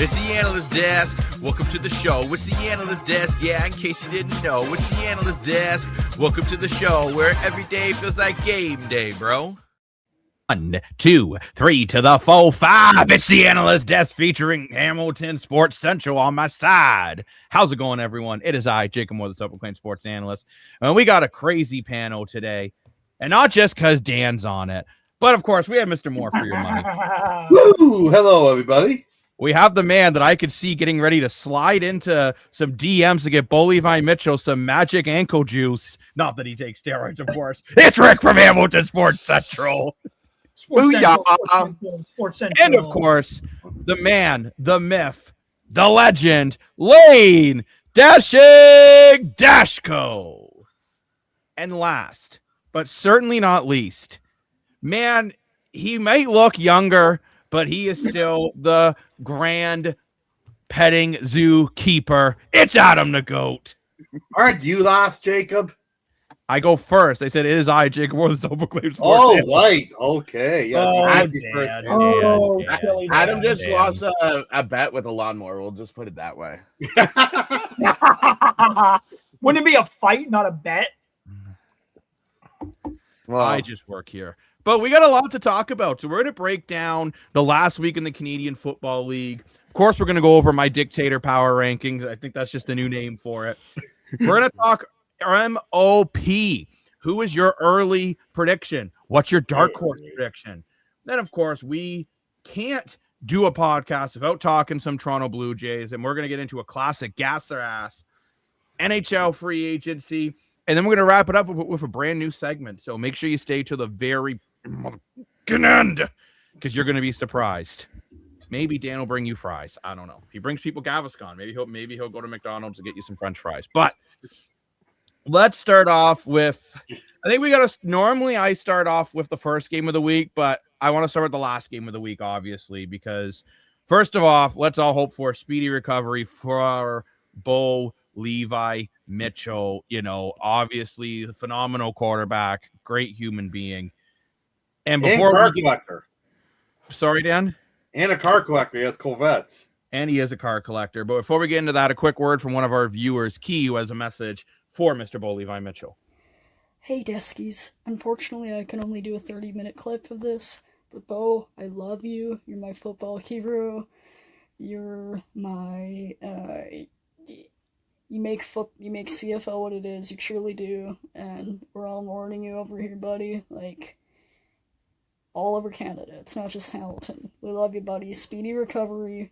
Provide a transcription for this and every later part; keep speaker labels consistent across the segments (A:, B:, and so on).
A: It's the Analyst Desk. Welcome to the show. It's the Analyst Desk. Yeah, in case you didn't know, it's the Analyst Desk. Welcome to the show where every day feels like game day, bro. 1, 2, 3 to the 4, 5. It's the Analyst Desk featuring Hamilton Sports Central on my side. How's it going, everyone? It is I, Jacob Moore, the self-proclaimed sports analyst. And we got a crazy panel today. And not just because Dan's on it, but of course, we have Mr. Moore for your money.
B: Woo! Hello, everybody.
A: We have the man that I could see getting ready to slide into some DMs to get Bo Levi Mitchell some magic ankle juice. Not that he takes steroids, of course. It's Rick from Hamilton Sports Central.
C: Sports Central.
A: And of course, the man, the myth, the legend, Lane Dashig Dashko. And last, but certainly not least, man, he might look younger, but he is still the grand petting zoo keeper. It's Adam the Goat.
B: Aren't you last, Jacob?
A: I go first. I said it is I, Jacob Moore, the self-proclaimed sports
B: Oh,
A: analyst.
B: right. Okay. Yeah,
C: Adam just lost a bet with a lawnmower. We'll just put it that way.
D: Wouldn't it be a fight, not a bet?
A: Well, I just work here. But we got a lot to talk about. So we're going to break down the last week in the Canadian Football League. Of course, we're going to go over my Dictator Power Rankings. I think that's just a new name for it. We're going to talk MOP. Who is your early prediction? What's your dark horse prediction? Then, of course, we can't do a podcast without talking some Toronto Blue Jays, and we're going to get into a classic gas their ass NHL free agency, and then we're going to wrap it up with a brand new segment. So make sure you stay to the very end because you're going to be surprised. Maybe Dan will bring you fries. I don't know. He brings people Gaviscon. Maybe he'll go to McDonald's and get you some French fries. But let's start off with, I think we got to, normally I start off with the first game of the week, but I want to start with the last game of the week, obviously, because first of all, let's all hope for a speedy recovery for Bo Levi Mitchell. You know, obviously the phenomenal quarterback, great human being. And before
B: car collector.
A: Sorry, Dan?
B: And a car collector. He has Corvettes.
A: And he is a car collector. But before we get into that, a quick word from one of our viewers, Key, who has a message for Mr. Bo Levi Mitchell.
E: Hey, Deskies. Unfortunately, I can only do a 30-minute clip of this. But, Bo, I love you. You're my football hero. You're my... You make CFL what it is. You truly do. And we're all mourning you over here, buddy. Like, all over Canada. It's not just Hamilton. We love you, buddy. Speedy recovery.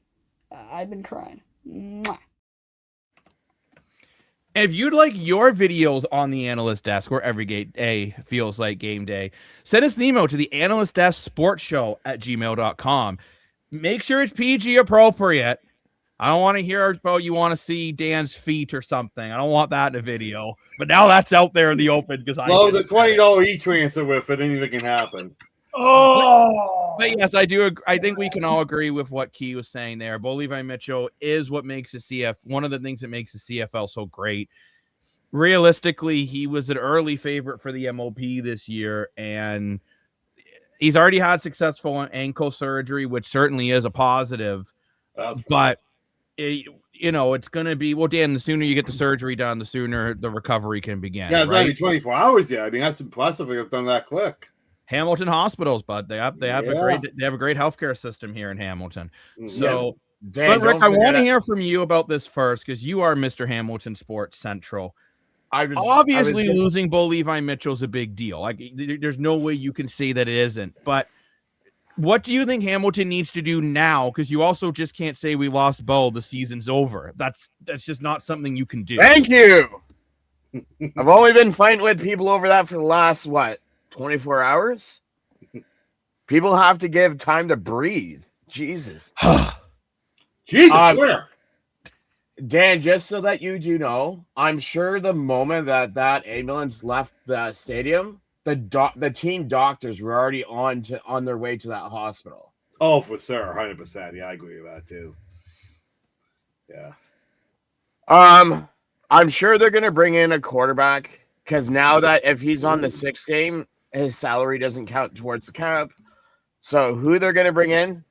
E: I've been crying. Mwah.
A: If you'd like your videos on the Analyst Desk, where every day feels like game day, send us an email to the Analyst Desk Sports Show at gmail.com. Make sure it's PG appropriate. I don't want to hear about you want to see Dan's feet or something. I don't want that in a video. But now that's out there in the open because
B: Well, the $20 e-transfer with it, anything can happen.
D: Oh,
A: but yes, I do. I think we can all agree with what Key was saying there. Bo Levi Mitchell is what makes one of the things that makes the CFL so great. Realistically, he was an early favorite for the MOP this year, and he's already had successful ankle surgery, which certainly is a positive. But it's going to be, well, Dan, the sooner you get the surgery done, the sooner the recovery can begin.
B: Yeah, it's not even 24 hours yet. I mean, that's impressive if it's done that quick.
A: Hamilton hospitals, bud. They have a great healthcare system here in Hamilton. So,
C: Dan,
A: but Rick, I want to hear from you about this first because you are Mr. Hamilton Sports Central. Obviously, losing Bo Levi Mitchell is a big deal. Like, there's no way you can say that it isn't. But what do you think Hamilton needs to do now? Because you also just can't say we lost Bo, the season's over. That's just not something you can do.
C: Thank you. I've only been fighting with people over that for the last 24 hours? People have to give time to breathe. Jesus.
B: Jesus, where?
C: Dan, just so that you do know, I'm sure the moment that ambulance left the stadium, the team doctors were already on their way to that hospital.
B: Oh, for sure, 100%. Yeah, I agree with that too. Yeah.
C: I'm sure they're gonna bring in a quarterback because now that if he's on the 6th game, his salary doesn't count towards the cap. So who they're gonna bring in,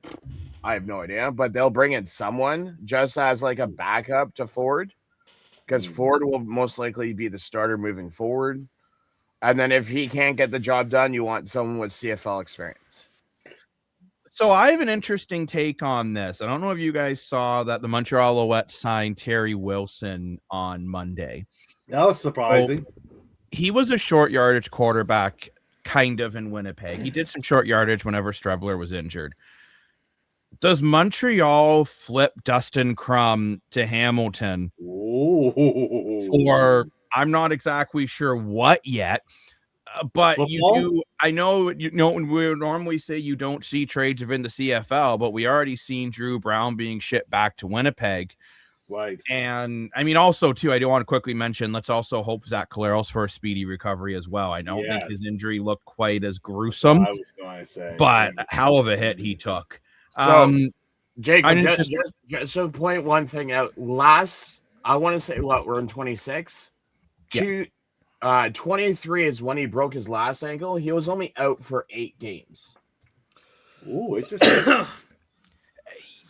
C: I have no idea, but they'll bring in someone just as like a backup to Ford, because Ford will most likely be the starter moving forward. And then if he can't get the job done, you want someone with CFL experience.
A: So I have an interesting take on this. I don't know if you guys saw that the Montreal Alouettes signed Terry Wilson on Monday.
B: That was surprising.
A: He was a short yardage quarterback kind of in Winnipeg. He did some short yardage whenever Strevler was injured. Does Montreal flip Dustin Crum to Hamilton for, I'm not exactly sure what yet, but
B: Football?
A: you do. I know we normally say you don't see trades within the CFL, but we already seen Drew Brown being shipped back to Winnipeg.
B: Right.
A: And I mean, also too, I do want to quickly mention, let's also hope Zach Collaros for a speedy recovery as well. I don't think his injury looked quite as gruesome,
B: I was going to say,
A: but hell of a hit he took.
C: So, Jacob, just to point one thing out. I want to say we're in 26. 23 is when he broke his last ankle. He was only out for 8 games.
B: Ooh, it just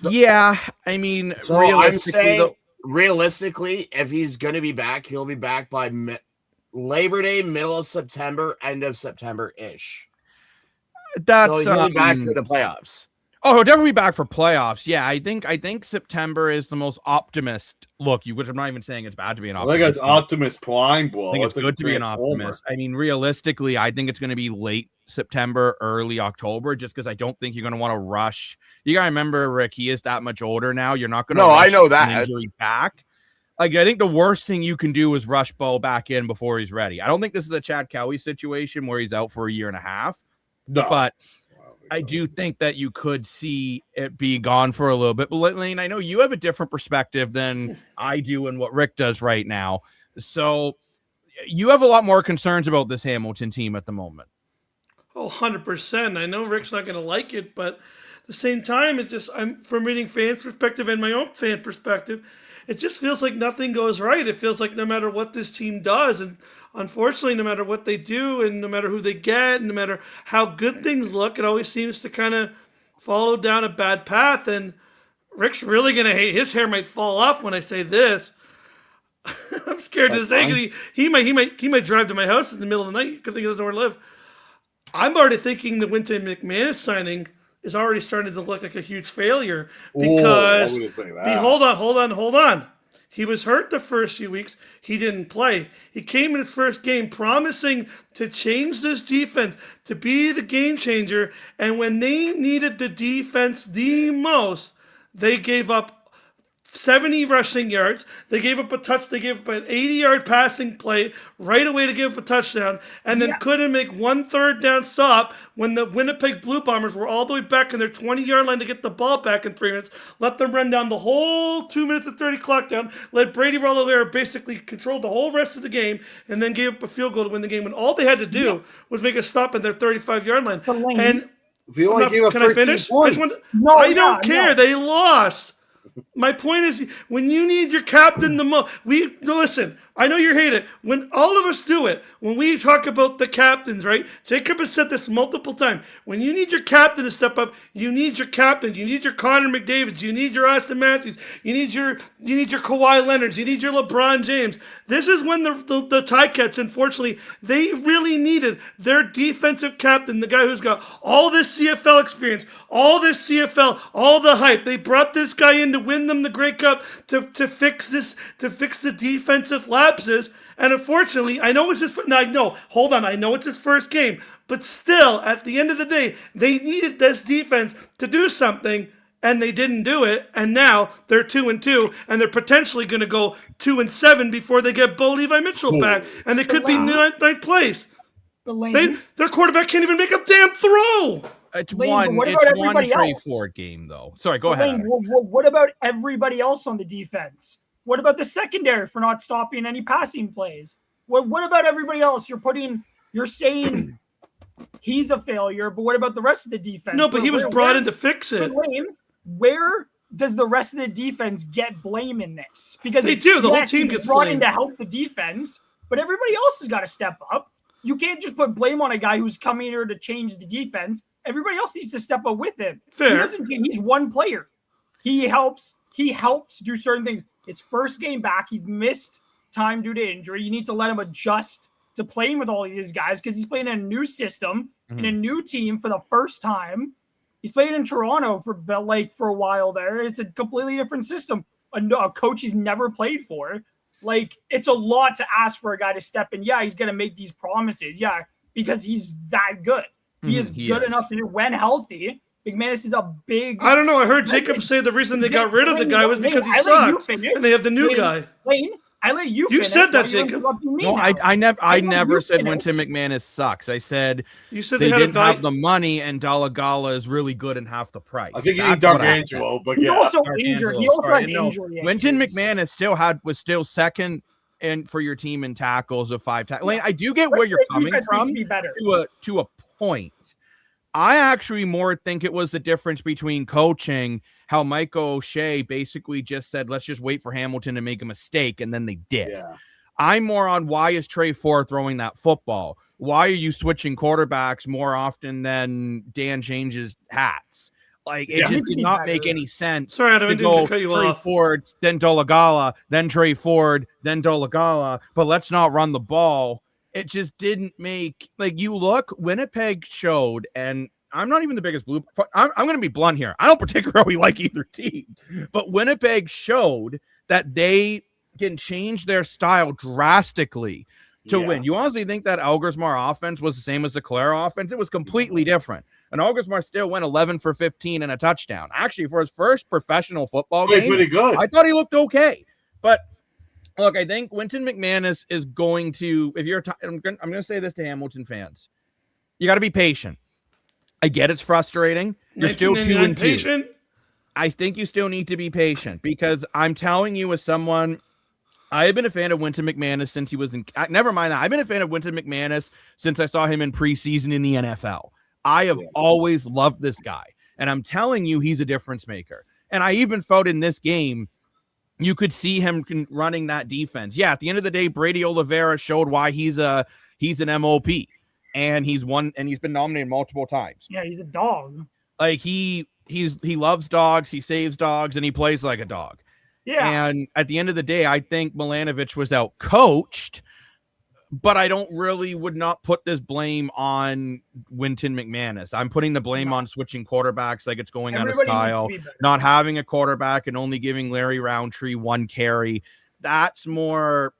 A: yeah, I mean,
C: so realistically, if he's going to be back, he'll be back by Labor Day, middle of September, end of September-ish.
A: That's
C: he'll be back for the playoffs.
A: Oh, he'll definitely be back for playoffs. Yeah, I think September is the most optimist look. Which I'm not even saying it's bad to be an optimist.
B: I think it's Optimus Prime, bro.
A: I think it's good to be an optimist. I mean, realistically, I think it's going to be late September, early October, just because I don't think you're going to want to rush. You got to remember, Rick, he is that much older now. You're not going to rush
C: I know that.
A: An injury back. Like, I think the worst thing you can do is rush Bo back in before he's ready. I don't think this is a Chad Kelly situation where he's out for a year and a half.
B: No.
A: But I do think that you could see it be gone for a little bit. But Lane, I know you have a different perspective than I do and what Rick does right now. So you have a lot more concerns about this Hamilton team at the moment.
F: Oh, 100%. I know Rick's not going to like it, but at the same time, I'm from reading fans' perspective and my own fan perspective, it just feels like nothing goes right. It feels like no matter what this team does, and unfortunately, no matter what they do and no matter who they get and no matter how good things look, it always seems to kind of follow down a bad path. And Rick's really going to hate. His hair might fall off when I say this. I'm scared to say he might drive to my house in the middle of the night because he doesn't know where to live. I'm already thinking the Wynton McManus signing is already starting to look like a huge failure because hold on. He was hurt the first few weeks. He didn't play. He came in his first game promising to change this defense, to be the game changer. And when they needed the defense the most, they gave up 70 rushing yards. They gave up a touch. They gave up an 80-yard passing play right away to give up a touchdown, and then couldn't make 1 third down stop when the Winnipeg Blue Bombers were all the way back in their 20-yard line to get the ball back in 3 minutes. Let them run down the whole 2 minutes and 30 clock down. Let Brady Rollaware basically control the whole rest of the game, and then gave up a field goal to win the game when all they had to do was make a stop at their 35-yard line. And can I finish? I don't care. They lost. My point is, when you need your captain the most, listen. I know you hate it. When all of us do it, when we talk about the captains, right? Jacob has said this multiple times. When you need your captain to step up, you need your captain. You need your Connor McDavids. You need your Austin Matthews. You need your Kawhi Leonards. You need your LeBron James. This is when the Ticats, unfortunately, they really needed their defensive captain, the guy who's got all this CFL experience, all this CFL, all the hype. They brought this guy in to win them the Grey Cup to fix the defensive lapses. And unfortunately, I know it's his I know it's his first game, but still, at the end of the day, they needed this defense to do something, and they didn't do it. And now they're 2-2, and they're potentially going to go 2-7 before they get Bo Levi Mitchell back, and they could be ninth place. Their quarterback can't even make a damn throw.
A: It's
D: Lane,
A: one straightforward game, though. Sorry, go ahead.
D: Lane, what about everybody else on the defense? What about the secondary for not stopping any passing plays? What about everybody else? You're saying he's a failure, but what about the rest of the defense?
F: No, but he was brought in to fix it.
D: Lane, where does the rest of the defense get blame in this? Because
F: they do. The whole team gets
D: brought
F: blamed
D: in to help the defense, but everybody else has got to step up. You can't just put blame on a guy who's coming here to change the defense everybody else needs to step up with him.
F: Fair.
D: He's one player. He helps do certain things. It's first game back. He's missed time due to injury. You need to let him adjust to playing with all of these guys because he's playing in a new system, in a new team for the first time. He's played in Toronto for a while there. It's a completely different system. A coach he's never played for. Like, it's a lot to ask for a guy to step in. Yeah, he's going to make these promises. Yeah, because he's that good. He is good enough to do when healthy. McManus is a big...
F: I don't know. I heard Jacob say the reason they got rid of the guy was because he sucked. And they have the new guy.
D: Lane, I let you
F: finish. You said that, Jacob.
A: No, I never said Winton McManus sucks. I said
F: you said
A: they didn't have the money and Dalagala is really good and half the price.
B: I think you need Doug Angelo, but
D: yeah. He also injured. He also has injury.
A: Winton McManus was still second and for your team in tackles of 5 tackles. Lane, I do get where you're coming from to a point. I actually more think it was the difference between coaching, how Michael O'Shea basically just said, let's just wait for Hamilton to make a mistake, and then they did.
B: Yeah.
A: I'm more on why is Trey Ford throwing that football? Why are you switching quarterbacks more often than Dan changes hats? Like, it just did not make any sense.
F: Sorry, Adam, I didn't cut you
A: Trey
F: off.
A: Ford, then Dolagala, then Trey Ford, then Dolagala, but let's not run the ball. It just didn't make, like, you look, Winnipeg showed, and I'm not even the biggest blue. I'm going to be blunt here. I don't particularly like either team, but Winnipeg showed that they can change their style drastically to win. You honestly think that Algersmar offense was the same as the Collaros offense? It was completely different. And Algersmar still went 11 for 15 and a touchdown. Actually, for his first professional football game,
B: pretty good.
A: I thought he looked okay, but. Look, I think Winton McManus is going to, if you're, I'm going to say this to Hamilton fans. You got to be patient. I get it's frustrating. You're still 2-2.
F: Patient.
A: I think you still need to be patient because I'm telling you as someone, I have been a fan of Winton McManus since he was in, never mind that. I've been a fan of Winton McManus since I saw him in preseason in the NFL. I have always loved this guy. And I'm telling you, he's a difference maker. And I even felt in this game, you could see him running that defense. Yeah, at the end of the day, Brady Oliveira showed why he's an MOP, and he's been nominated multiple times.
D: Yeah, he's a dog.
A: Like he loves dogs, he saves dogs, and he plays like a dog.
D: Yeah.
A: And at the end of the day, I think Milanovic was out coached, but I would not put this blame on Winton McManus. I'm putting the blame on switching quarterbacks like it's going out of style, not having a quarterback and only giving Larry Roundtree 1 carry. That's more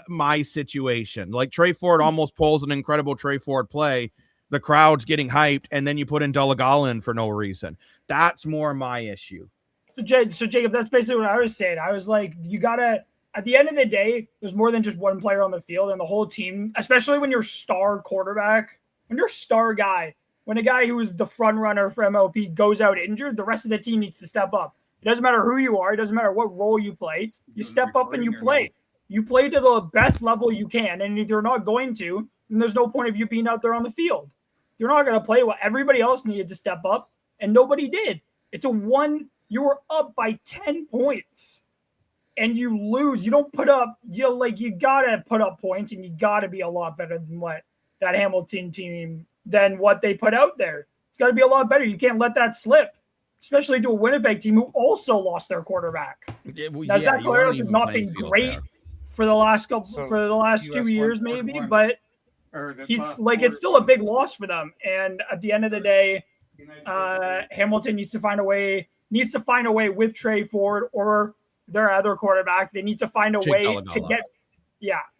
A: my situation. Like Trey Ford almost pulls an incredible Trey Ford play. The crowd's getting hyped, and then you put in Dalagala for no reason. That's more my issue.
D: So Jacob, that's basically what I was saying. I was like, you got to, at the end of the day, there's more than just one player on the field, and the whole team, especially when you're star quarterback, when you're star guy, when a guy who is the front runner for MLP goes out injured, the rest of the team needs to step up. It doesn't matter who you are. It doesn't matter what role you play. You step up and you play. You play to the best level you can, and if you're not going to, then there's no point of you being out there on the field. You're not going to play what everybody else needed to step up, and nobody did. You were up by 10 points. And you lose, you don't put up, you gotta put up points, and you gotta be a lot better than what that Hamilton team, than what they put out there. It's gotta be a lot better. You can't let that slip, especially to a Winnipeg team who also lost their quarterback. Now, Zach Collaros has not been great for the last 2 years, maybe, but it's still a big loss for them. And at the end of the day, Hamilton needs to find a way with Trey Ford or their other quarterback. They need to find a way to get,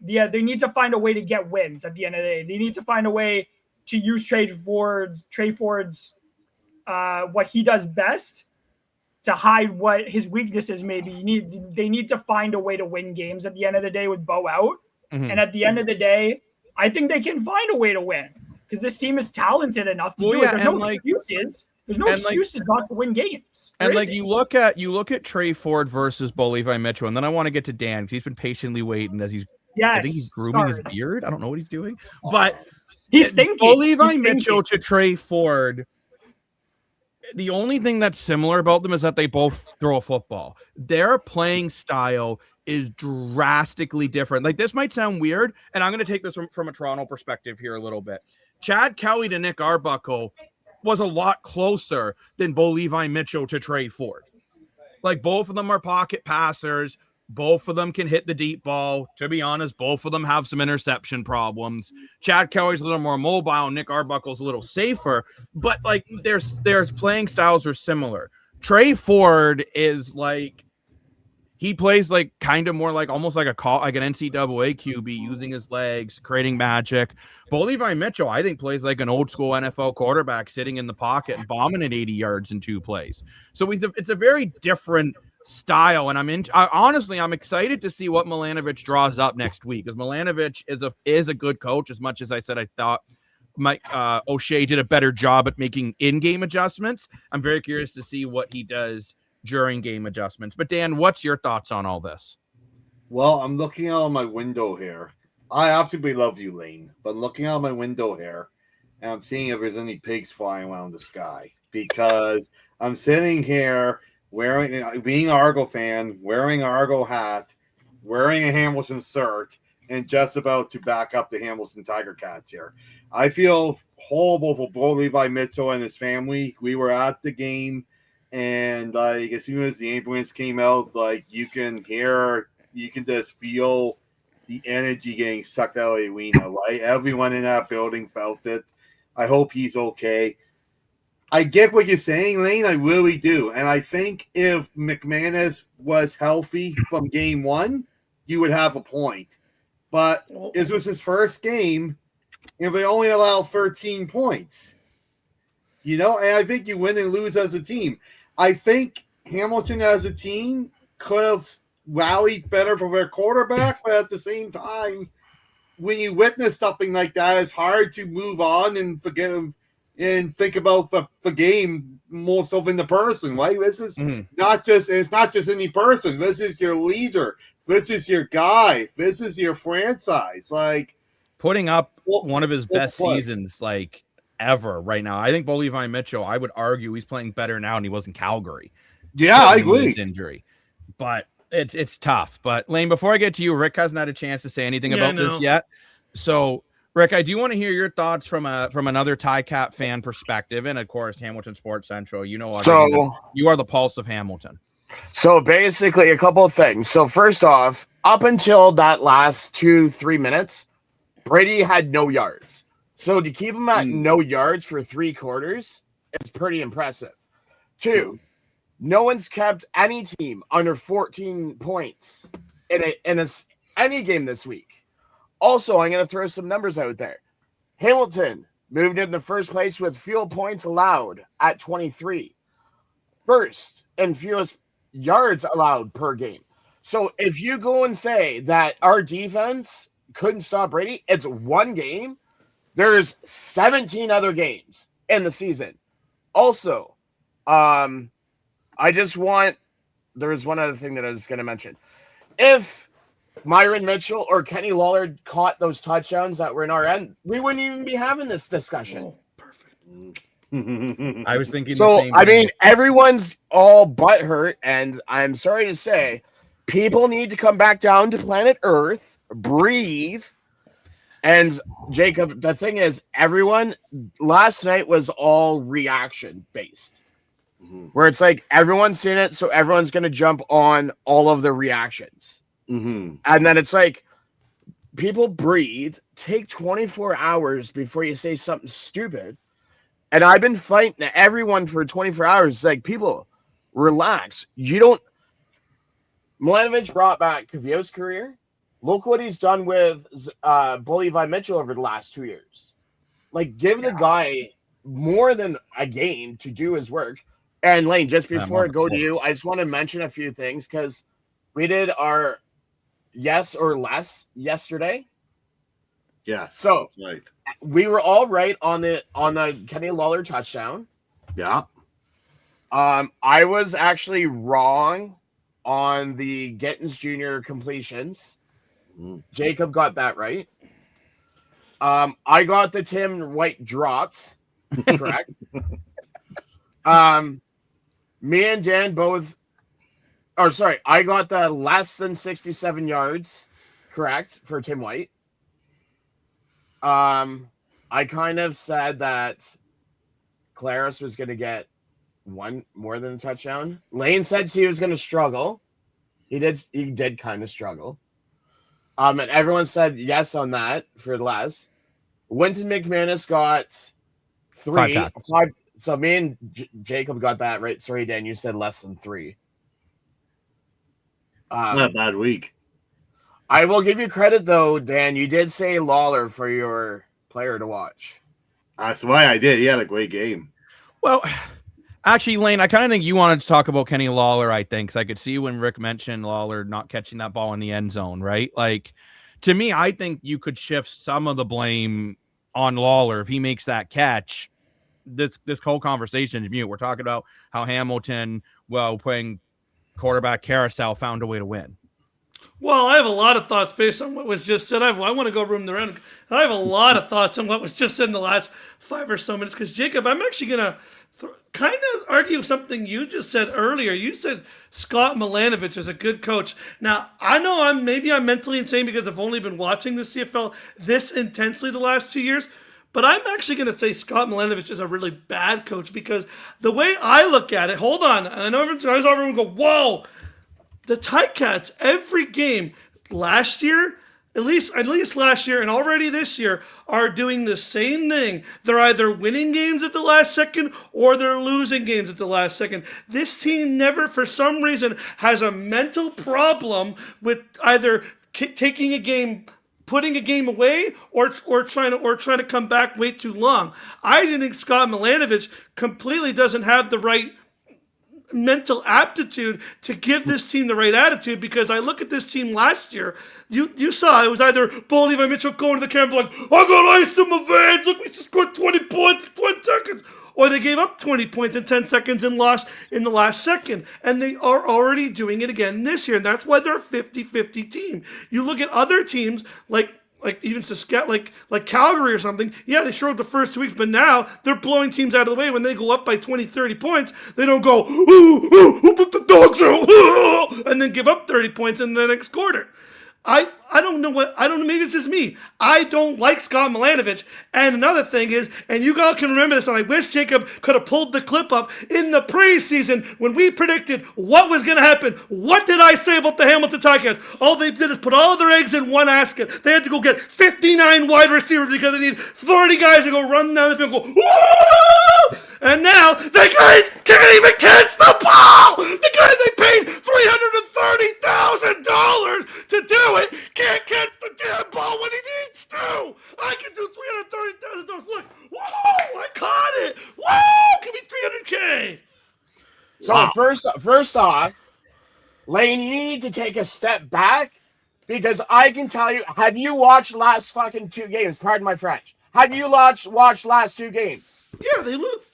D: they need to find a way to get wins at the end of the day. They need to find a way to use Trey Ford's what he does best to hide what his weaknesses may be. They need to find a way to win games at the end of the day with Bo out. Mm-hmm. And at the end of the day, I think they can find a way to win because this team is talented enough to do it. There's no excuses. There's no excuses not to win games.
A: You look at Trey Ford versus Bo Levi Mitchell, and then I want to get to Dan because he's been patiently waiting as I think he's grooming his beard. I don't know what he's doing, but
D: he's thinking.
A: Bo Levi Mitchell to Trey Ford. The only thing that's similar about them is that they both throw a football. Their playing style is drastically different. Like, this might sound weird, and I'm going to take this from a Toronto perspective here a little bit. Chad Kelly to Nick Arbuckle was a lot closer than Bo Levi Mitchell to Trey Ford. Like, both of them are pocket passers. Both of them can hit the deep ball. To be honest, both of them have some interception problems. Chad Kelly's a little more mobile. Nick Arbuckle's a little safer. But, like, there's playing styles are similar. Trey Ford is like, he plays like kind of more like almost like an NCAA QB, using his legs, creating magic. Bo Levi Mitchell, I think, plays like an old school NFL quarterback, sitting in the pocket and bombing at 80 yards in 2 plays. So it's a very different style, and honestly, I'm excited to see what Milanovic draws up next week, because Milanovic is a good coach. As much as I said I thought Mike O'Shea did a better job at making in-game adjustments, I'm very curious to see what he does during game adjustments. But Dan, what's your thoughts on all this?
B: Well, I'm looking out my window here. I absolutely love you, Lane, but I'm looking out my window here, and I'm seeing if there's any pigs flying around the sky, because I'm sitting here being an Argo fan, wearing an Argo hat, wearing a Hamilton shirt, and just about to back up the Hamilton Tiger Cats here. I feel horrible for Bo Levi Mitchell and his family. We were at the game, and like, as soon as the ambulance came out, like, you can just feel the energy getting sucked out of the arena, right? Everyone in that building felt it. I hope he's okay. I get what you're saying, Lane. I really do. And I think if McManus was healthy from game 1, you would have a point. But this was his first game, and they only allow 13 points. And I think you win and lose as a team. I think Hamilton as a team could have rallied better for their quarterback, but at the same time, when you witness something like that, it's hard to move on and forget him and think about the game more so than the person, right? This is it's not just any person. This is your leader. This is your guy. This is your franchise. Like,
A: putting up one of his best seasons, like, ever right now. I think Bo Levi Mitchell, I would argue he's playing better now than he was in Calgary.
B: Yeah, I agree.
A: His injury. But it's tough. But Lane, before I get to you, Rick hasn't had a chance to say anything about this yet. So, Rick, I do want to hear your thoughts from another Cat fan perspective, and of course, Hamilton Sports Central. You are the pulse of Hamilton.
C: So basically, a couple of things. So first off, up until that last 2-3 minutes, Brady had no yards. So to keep him at no yards for 3 quarters, it's pretty impressive. 2, no one's kept any team under 14 points in any game this week. Also, I'm going to throw some numbers out there. Hamilton moved in the first place with field points allowed at 23. First in fewest yards allowed per game. So if you go and say that our defense couldn't stop Brady, it's one game. There's 17 other games in the season. Also, there's one other thing that I was going to mention. If Myron Mitchell or Kenny Lawler caught those touchdowns that were in our end, we wouldn't even be having this discussion.
F: Oh, perfect.
A: I was thinking
C: so,
A: the same
C: I
A: thing.
C: mean, everyone's all butthurt, and I'm sorry to say, people need to come back down to planet Earth, breathe. And Jacob, the thing is, everyone last night was all reaction based, where it's like everyone's seen it, so everyone's going to jump on all of the reactions. And then it's like, people breathe, take 24 hours before you say something stupid. And I've been fighting everyone for 24 hours. It's like, people, relax. Milanovic brought back Kavio's career. Look what he's done with Bo Levi Mitchell over the last 2 years. Like, give the guy more than a game to do his work. And Lane, just before I go to you, I just want to mention a few things, because we did our yes or less yesterday.
B: Yeah.
C: So
B: that's right.
C: We were all right on the Kenny Lawler touchdown.
B: Yeah.
C: I was actually wrong on the Gittins Jr. completions. Jacob got that right. I got the Tim White drops correct. Me and Dan both. Oh, sorry. I got the less than 67 yards correct for Tim White. I kind of said that Collaros was going to get one more than a touchdown. Lane said he was going to struggle. He did kind of struggle. And everyone said yes on that for less. Wynton McManus got 5. So me and Jacob got that right. Sorry, Dan, you said less than 3.
B: Not a bad week.
C: I will give you credit, though, Dan. You did say Lawler for your player to watch.
B: That's why I did. He had a great game.
A: Well, actually, Lane, I kind of think you wanted to talk about Kenny Lawler, I think, because I could see when Rick mentioned Lawler not catching that ball in the end zone, right? Like, to me, I think you could shift some of the blame on Lawler if he makes that catch. This whole conversation is mute. We're talking about how Hamilton, well, playing quarterback carousel, found a way to win.
F: Well, I have a lot of thoughts based on what was just said. I want to go room the round. I have a lot of thoughts on what was just said in the last 5 or so minutes. Because, Jacob, I'm actually going to kind of argue something you just said earlier. You said Scott Milanovic is a good coach. Now, I know I'm mentally insane because I've only been watching the CFL this intensely the last 2 years. But I'm actually going to say Scott Milanovic is a really bad coach because the way I look at it, hold on, and I know everyone go, whoa, the Ticats every game last year, at least last year and already this year, are doing the same thing. They're either winning games at the last second or they're losing games at the last second. This team never, for some reason, has a mental problem with either taking a game, putting a game away, or trying to come back way too long. I think Scott Milanovic completely doesn't have the right mental aptitude to give this team the right attitude, because I look at this team last year, you saw it was either Bo Levi Mitchell going to the camera like, I got ice in my veins, look, we just scored 20 points in 20 seconds. Or they gave up 20 points in 10 seconds and lost in the last second. And they are already doing it again this year. And that's why they're a 50-50 team. You look at other teams like even Saskatchewan, like Calgary or something. Yeah, they struggled the first 2 weeks, but now they're blowing teams out of the way. When they go up by 20, 30 points, they don't go, who put the dogs out, and then give up 30 points in the next quarter. I don't know, maybe it's just me. I don't like Scott Milanovic. And another thing is, and you all can remember this, and I wish Jacob could have pulled the clip up, in the preseason when we predicted what was going to happen, what did I say about the Hamilton Ticats? All they did is put all their eggs in one basket. They had to go get 59 wide receivers because they need 30 guys to go run down the field and go, whoa! And now the guys can't even catch the ball! The guys they paid $330,000 to do it can't catch the damn ball when he needs to! I can do $330,000. Look, whoa! I caught it! Whoa! Give me $300K!
C: So wow. First off, Lane, you need to take a step back, because I can tell you, have you watched last fucking 2 games? Pardon my French. Have you watched last 2 games?
F: Yeah, they lose.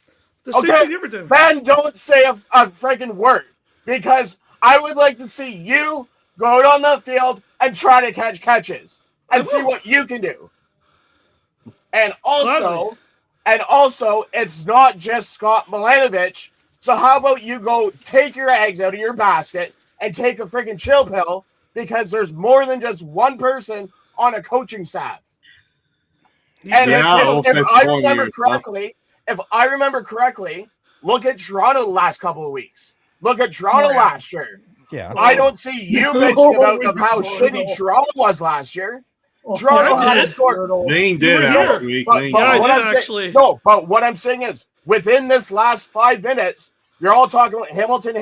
F: The same thing you ever did.
C: Then don't say a freaking word, because I would like to see you go out on the field and try to catch catches and see what you can do. And also, it's not just Scott Milanovic. So how about you go take your eggs out of your basket and take a freaking chill pill, because there's more than just one person on a coaching staff. And if I remember correctly, look at Toronto the last couple of weeks. Look at Toronto last year.
A: Yeah.
C: I don't see you bitching about how shitty Toronto was last year. Toronto had scored.
B: Lane did actually.
C: But what I'm saying is, within this last 5 minutes, you're all talking about Hamilton.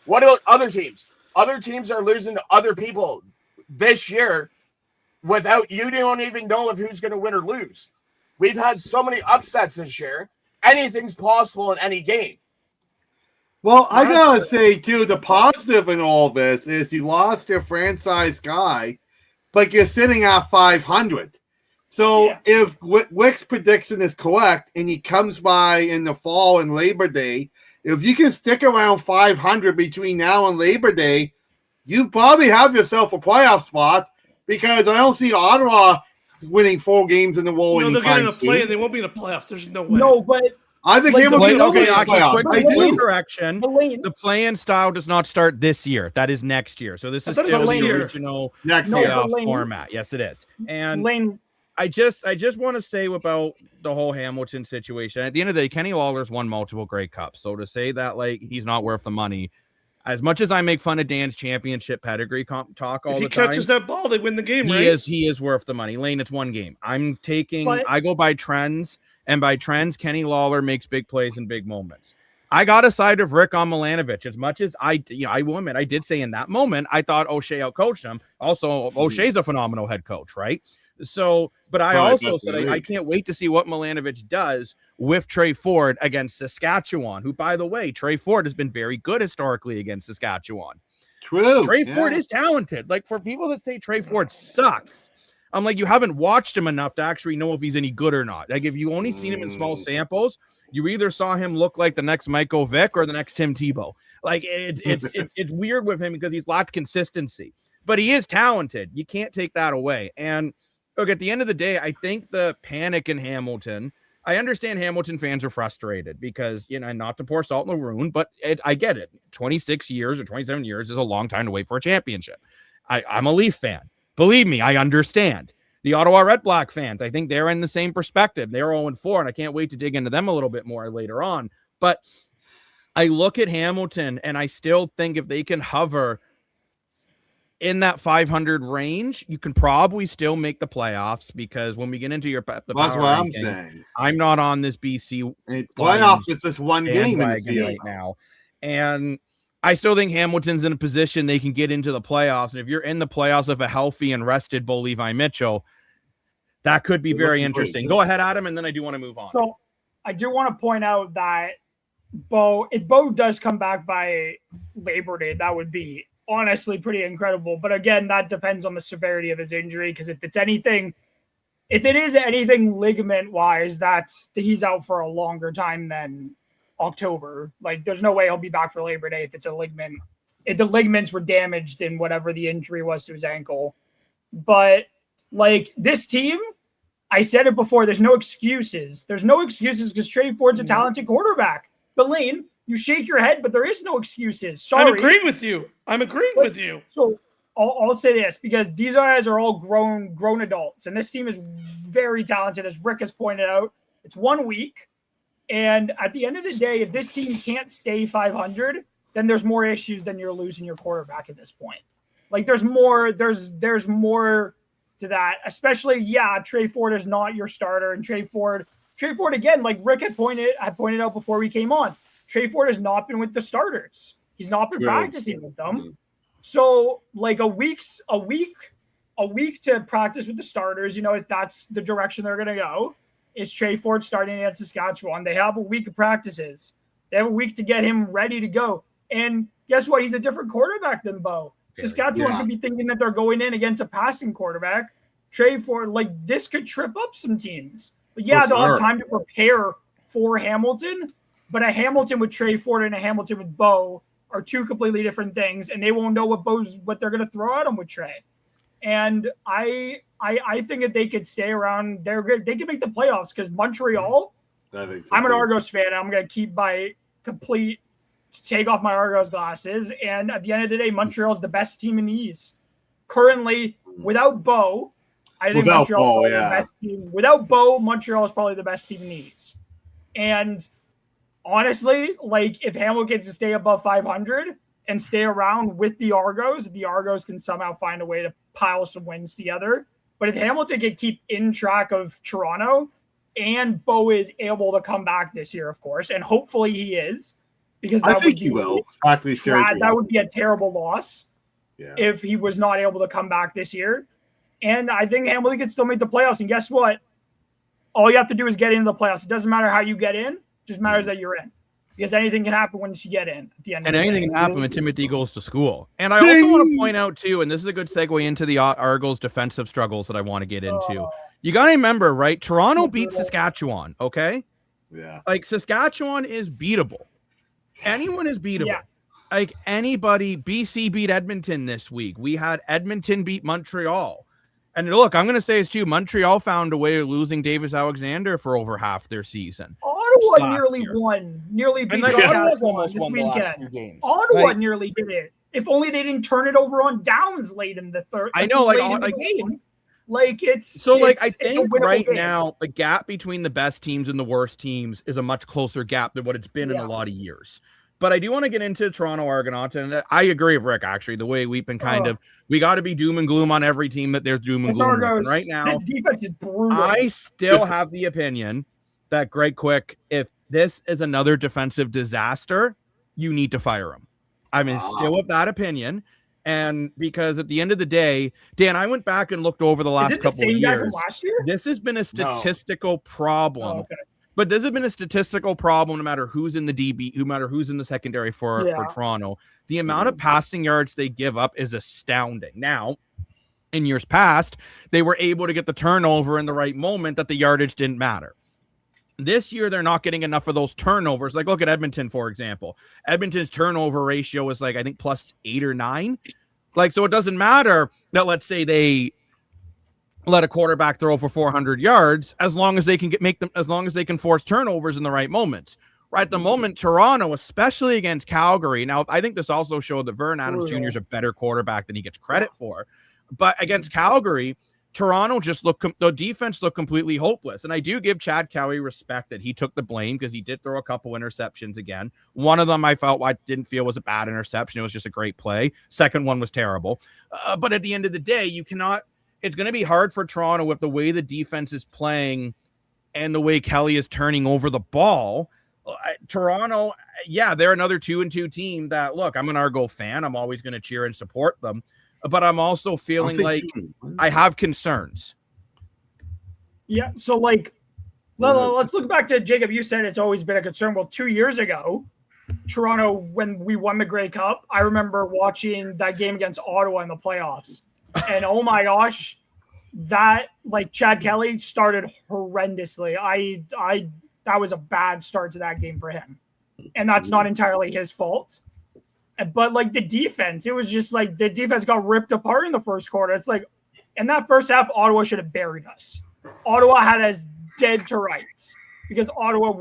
C: What about other teams? Other teams are losing to other people this year without you don't even know if who's going to win or lose. We've had so many upsets this year. Anything's possible in any game.
B: Well, I gotta say too, the positive in all this is you lost your franchise guy, but you're sitting at 500. So if Wick's prediction is correct and he comes by in the fall and Labor Day, if you can stick around 500 between now and Labor Day, you probably have yourself a playoff spot, because I don't see Ottawa winning 4 games in a row.
F: No, they're getting a play and they won't be in the playoffs. There's no way.
D: No, but
B: I think Hamilton will be in the playoffs.
A: Quick correction. The play-in style does not start this year. That is next year. So this is still the original playoff format. Yes, it is. And
D: Lane,
A: I just want to say about the whole Hamilton situation. At the end of the day, Kenny Lawler's won multiple Grey Cups. So to say that like he's not worth the money, as much as I make fun of Dan's championship pedigree talk all the time,
F: if he catches that ball, they win the game, right?
A: He is worth the money. Lane, it's one game.
D: But-
A: I go by trends, and by trends, Kenny Lawler makes big plays in big moments. I got a side of Rick on Milanovic. As much as I will admit, I did say in that moment, I thought O'Shea outcoached him. Also, O'Shea's a phenomenal head coach, right? So, but I also said I can't wait to see what Milanovic does with Trey Ford against Saskatchewan, who, by the way, Trey Ford has been very good historically against Saskatchewan.
B: True.
A: Trey Ford is talented. Like, for people that say Trey Ford sucks, I'm like, you haven't watched him enough to actually know if he's any good or not. Like, if you only seen him in small samples, you either saw him look like the next Michael Vick or the next Tim Tebow. Like, it's weird with him because he's lacked consistency. But he is talented. You can't take that away. And look, at the end of the day, I think the panic in Hamilton, I understand Hamilton fans are frustrated because, not to pour salt in the wound, but I get it. 26 years or 27 years is a long time to wait for a championship. I'm a Leaf fan. Believe me, I understand. The Ottawa Red Black fans, I think they're in the same perspective. They're 0-4, and I can't wait to dig into them a little bit more later on. But I look at Hamilton, and I still think if they can hover in that 500 range, you can probably still make the playoffs, because when we get into the
B: That's
A: power
B: what I'm
A: rankings,
B: saying.
A: I'm not on this BC
B: Playoff is this one game in the
A: bandwagon
B: season
A: right now. And I still think Hamilton's in a position they can get into the playoffs. And if you're in the playoffs of a healthy and rested Bo Levi Mitchell, that could be very interesting. Go ahead, Adam, and then I do want to move on.
D: So I do want to point out that if Bo does come back by Labor Day, that would be honestly pretty incredible. But again, that depends on the severity of his injury, because if it is anything ligament wise, he's out for a longer time than October. Like, there's no way he'll be back for Labor Day if it's a ligament. If the ligaments were damaged in whatever the injury was to his ankle. But like, this team, I said it before, there's no excuses. There's no excuses because Trey Ford's a talented quarterback. But Lane, you shake your head, but there is no excuses. Sorry.
F: I'm agreeing with you. with you.
D: So I'll say this, because these guys are all grown adults, and this team is very talented, as Rick has pointed out. It's 1 week, and at the end of the day, if this team can't stay 500, then there's more issues than you're losing your quarterback at this point. Like, there's more to that, especially, Trey Ford is not your starter, and Trey Ford again, like Rick had pointed out before we came on, Trey Ford has not been with the starters. He's not been practicing with them. Mm-hmm. So like a week to practice with the starters, if that's the direction they're going to go, is Trey Ford starting against Saskatchewan. They have a week of practices. They have a week to get him ready to go. And guess what? He's a different quarterback than Bo. Saskatchewan could be thinking that they're going in against a passing quarterback. Trey Ford, like, this could trip up some teams. But they'll have time to prepare for Hamilton. But a Hamilton with Trey Ford and a Hamilton with Bo are two completely different things, and they won't know what they're going to throw at them with Trey. And I think that they could stay around. They could make the playoffs, because Montreal. I'm an Argos fan. I'm going to keep take off my Argos glasses. And at the end of the day, Montreal is the best team in the East currently. Without Bo, I think Montreal is the best team. Without Bo, Montreal is probably the best team in the East. And honestly, like, if Hamilton can stay above 500 and stay around with the Argos, if the Argos can somehow find a way to pile some wins together. But if Hamilton can keep in track of Toronto, and Bo is able to come back this year, of course, and hopefully he is, because
B: I think he will.
D: That would be a terrible loss if he was not able to come back this year. And I think Hamilton can still make the playoffs. And guess what? All you have to do is get into the playoffs. It doesn't matter how you get in. It just matters that you're in. Because anything can happen once you get in at the end.
A: And anything can happen when Timothy goes to school. And I also want to point out, too, and this is a good segue into the Argos defensive struggles that I want to get into. You got to remember, right? Toronto beat Saskatchewan, okay?
B: Yeah.
A: Like, Saskatchewan is beatable. Anyone is beatable.
D: Yeah.
A: Like, anybody. BC beat Edmonton this week. We had Edmonton beat Montreal. And look, I'm going to say this too. Montreal found a way of losing Davis Alexander for over half their season.
D: Ottawa nearly beat Saskatchewan this weekend. Ottawa nearly did it. If only they didn't turn it over on downs late in the third.
A: I know,
D: Like
A: I
D: it's a
A: think
D: winnable
A: right
D: game.
A: now the gap between the best teams and the worst teams is a much closer gap than what it's been in a lot of years. But I do want to get into Toronto Argonauts, and I agree with Rick, actually, the way we've been we got to be doom and gloom on every team that there's doom and gloom with. And right now,
D: this defense is brutal.
A: I still have the opinion that Greg Quick, if this is another defensive disaster, you need to fire him. I'm still of that opinion. And because at the end of the day, Dan, I went back and looked over the last couple of years.
D: From last year?
A: This has been a statistical problem.
D: Oh, okay.
A: But this has been a statistical problem no matter who's in the DB, no matter who's in the secondary for Toronto. The amount of passing yards they give up is astounding. Now, in years past, they were able to get the turnover in the right moment that the yardage didn't matter. This year, they're not getting enough of those turnovers. Like, look at Edmonton, for example. Edmonton's turnover ratio is like, I think, +8 or 9. Like, so it doesn't matter that, let's say, they let a quarterback throw for 400 yards as long as they can as long as they can force turnovers in the right moments. Right at the moment, Toronto, especially against Calgary. Now, I think this also showed that Vern Adams Jr. is a better quarterback than he gets credit for. But against Calgary, Toronto the defense looked completely hopeless. And I do give Chad Kelly respect that he took the blame because he did throw a couple interceptions again. One of them I didn't feel was a bad interception. It was just a great play. Second one was terrible. But at the end of the day, it's going to be hard for Toronto with the way the defense is playing and the way Kelly is turning over the ball. Toronto, they're another 2-2 team that, look, I'm an Argo fan. I'm always going to cheer and support them. But I'm also feeling like I have concerns.
D: Yeah, so let's look back to Jacob. You said it's always been a concern. Well, 2 years ago, Toronto, when we won the Grey Cup, I remember watching that game against Ottawa in the playoffs. And oh my gosh, that Chad Kelly started horrendously. That was a bad start to that game for him. And that's not entirely his fault. But the defense, it was just the defense got ripped apart in the first quarter. It's in that first half, Ottawa should have buried us. Ottawa had us dead to rights because Ottawa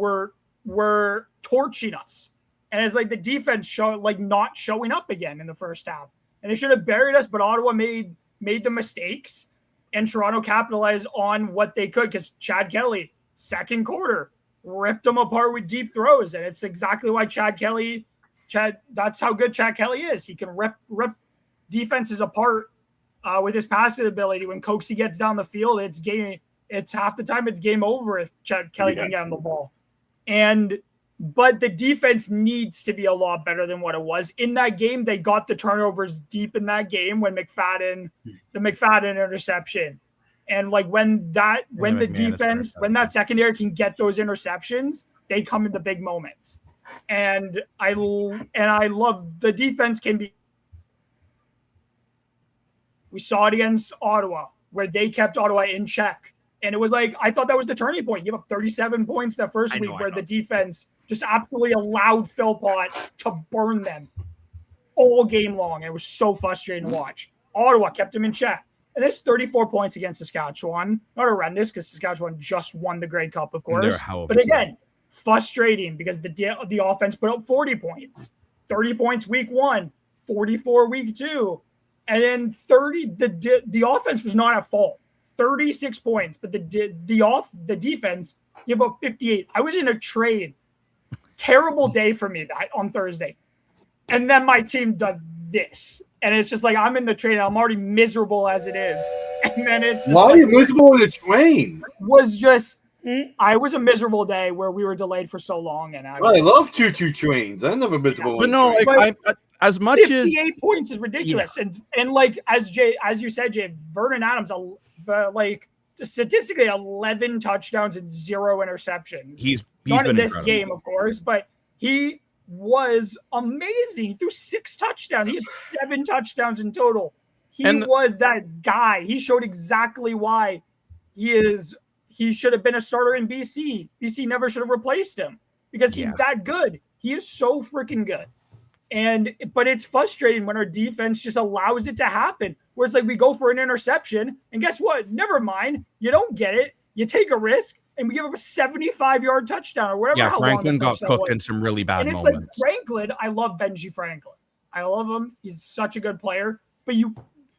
D: were torching us. And it's the defense not showing up again in the first half. And they should have buried us, but Ottawa made the mistakes and Toronto capitalized on what they could because Chad Kelly, second quarter, ripped them apart with deep throws. And it's exactly why that's how good Chad Kelly is. He can rip defenses apart with his passing ability. When Coxie gets down the field, it's half the time it's game over if Chad Kelly can get on the ball. But the defense needs to be a lot better than what it was. In that game, they got the turnovers deep in that game when the McFadden interception. And when that secondary can get those interceptions, they come in the big moments. And I love the defense can be. We saw it against Ottawa where they kept Ottawa in check. And it was I thought that was the turning point. You give up 37 points that first week where the defense just absolutely allowed Philpott to burn them all game long. It was so frustrating to watch. Ottawa kept them in check. And there's 34 points against Saskatchewan. Not horrendous because Saskatchewan just won the Grey Cup, of course. But again, frustrating because the offense put up 40 points. 30 points week 1, 44 week 2. And then 30, the offense was not at fault. 36 points, but the defense gave up 58. I was in a trade. Terrible day for me that on Thursday. And then my team does this. And it's just I'm in the trade. I'm already miserable as it is. And then it's just
B: why are you miserable in a train?
D: I was a miserable day where we were delayed for so long. And I
B: love 2-2 trains. I'm never miserable.
A: But no, as much
D: 58 points is ridiculous. And as you said, Jay, Vernon Adams, statistically 11 touchdowns and 0 interceptions. He's not in this game, of course, but he was amazing. He threw 6 touchdowns. He had 7 touchdowns in total. He was that guy. He showed exactly why he should have been a starter in BC. BC never should have replaced him because he's that good. He is so freaking good. But it's frustrating when our defense just allows it to happen. Where it's we go for an interception, and guess what? Never mind. You don't get it. You take a risk, and we give up a 75-yard touchdown or whatever.
A: Yeah, Franklin got cooked in some really bad moments.
D: And it's Franklin. I love Benji Franklin. I love him. He's such a good player. But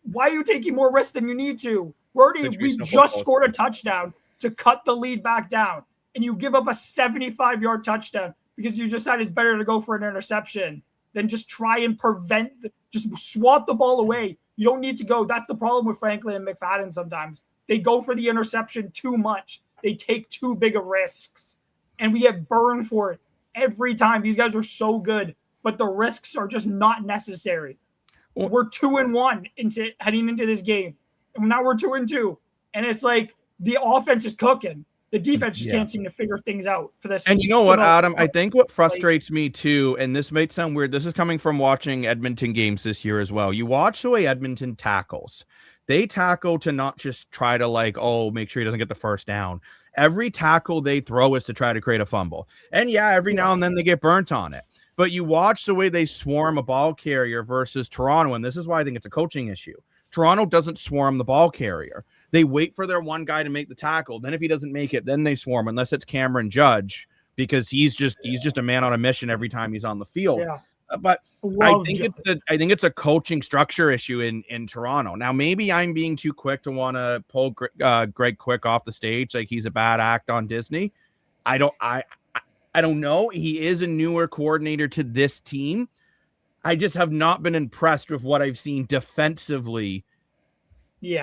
D: why are you taking more risks than you need to
A: Situational
D: just
A: football.
D: scored a touchdown to cut the lead back down, and you give up a 75-yard touchdown because you decided it's better to go for an interception than just try and just swat the ball away. You don't need to go. That's the problem with Franklin and McFadden sometimes. They go for the interception too much. They take too big of risks, and we get burned for it every time. These guys are so good, but the risks are just not necessary. We're 2-1 heading into this game, and now we're 2-2, and it's like the offense is cooking. The defense just can't seem to figure things out for this.
A: And you know what, Adam? I think what frustrates me too, and this might sound weird, this is coming from watching Edmonton games this year as well. You watch the way Edmonton tackles. They tackle to not just try to make sure he doesn't get the first down. Every tackle they throw is to try to create a fumble. And every now and then they get burnt on it. But you watch the way they swarm a ball carrier versus Toronto, and this is why I think it's a coaching issue. Toronto doesn't swarm the ball carrier. They wait for their one guy to make the tackle. Then if he doesn't make it, then they swarm, unless it's Cameron Judge, because he's just a man on a mission every time he's on the field. Yeah. But I think it's a coaching structure issue in Toronto. Now, maybe I'm being too quick to want to pull Greg Quick off the stage like he's a bad act on Disney. I don't know. He is a newer coordinator to this team. I just have not been impressed with what I've seen defensively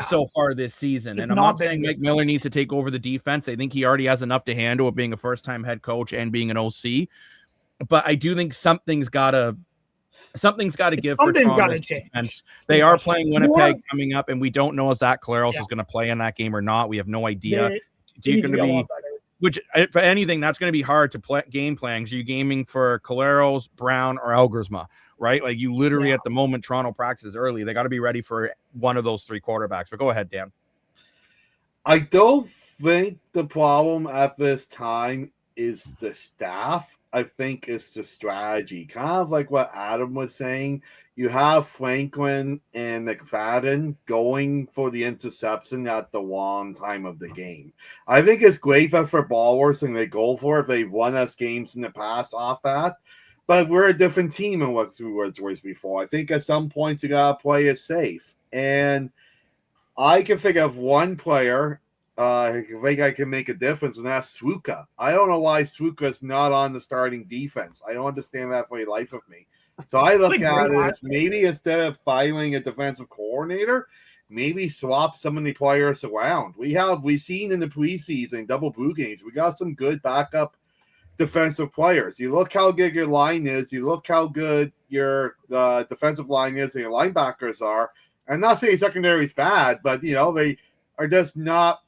A: so far this season. And I'm not saying Mike Miller needs to take over the defense. I think he already has enough to handle it being a first-time head coach and being an OC. But I do think something's got to give.
D: Something's got to change.
A: They are playing Winnipeg coming up, and we don't know if Zach Collaros is going to play in that game or not. We have no idea. Which, for anything, that's going to be hard to game plan. Are you gaming for Collaros, Brown, or Elgersma, right? Like, you literally, at the moment, Toronto practices early. They got to be ready for one of those three quarterbacks. But go ahead, Dan.
B: I don't think the problem at this time is the staff. I think it's the strategy. Kind of like what Adam was saying. You have Franklin and McFadden going for the interception at the wrong time of the game. I think it's great for ballers and they go for it. They've won us games in the past off that. But we're a different team than what Words was before. I think at some points you got to play it safe. And I can think of one player I think I can make a difference, and that's Sluka. I don't know why Sluka's not on the starting defense. I don't understand that for the life of me. So I look at it as maybe instead of firing a defensive coordinator, maybe swap some of the players around. We've seen in the preseason double blue games, we got some good backup defensive players. You look how good your line is. You look how good your defensive line is and your linebackers are. I'm not saying secondary is bad, but they are just not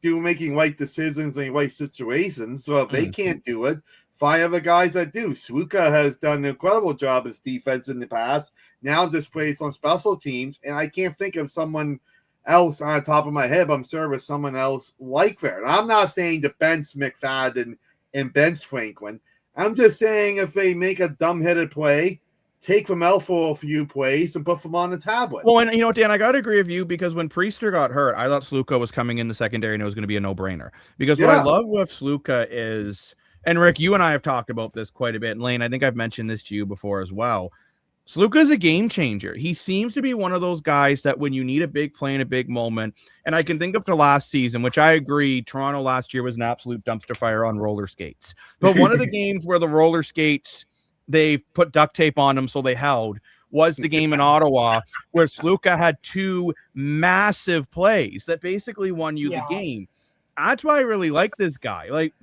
B: making right decisions in right situations. So if they can't do it, find other guys that do. Sluka has done an incredible job as defense in the past. Now just plays on special teams, and I can't think of someone else on the top of my head. But I'm sure there's someone else like that. And I'm not saying to bench McFadden and bench Franklin. I'm just saying if they make a dumb-headed play, take them out for a few plays and put them on the tablet.
A: Well, and Dan, I got to agree with you because when Priester got hurt, I thought Sluka was coming in the secondary and it was going to be a no-brainer. Because what I love with Sluka is, and Rick, you and I have talked about this quite a bit, and Lane, I think I've mentioned this to you before as well. Sluka is a game changer. He seems to be one of those guys that when you need a big play in a big moment, and I can think of the last season, which I agree, Toronto last year was an absolute dumpster fire on roller skates. But one of the games where the roller skates, they put duct tape on them so they held, was the game in Ottawa where Sluka had two massive plays that basically won you the game. That's why I really like this guy. Like,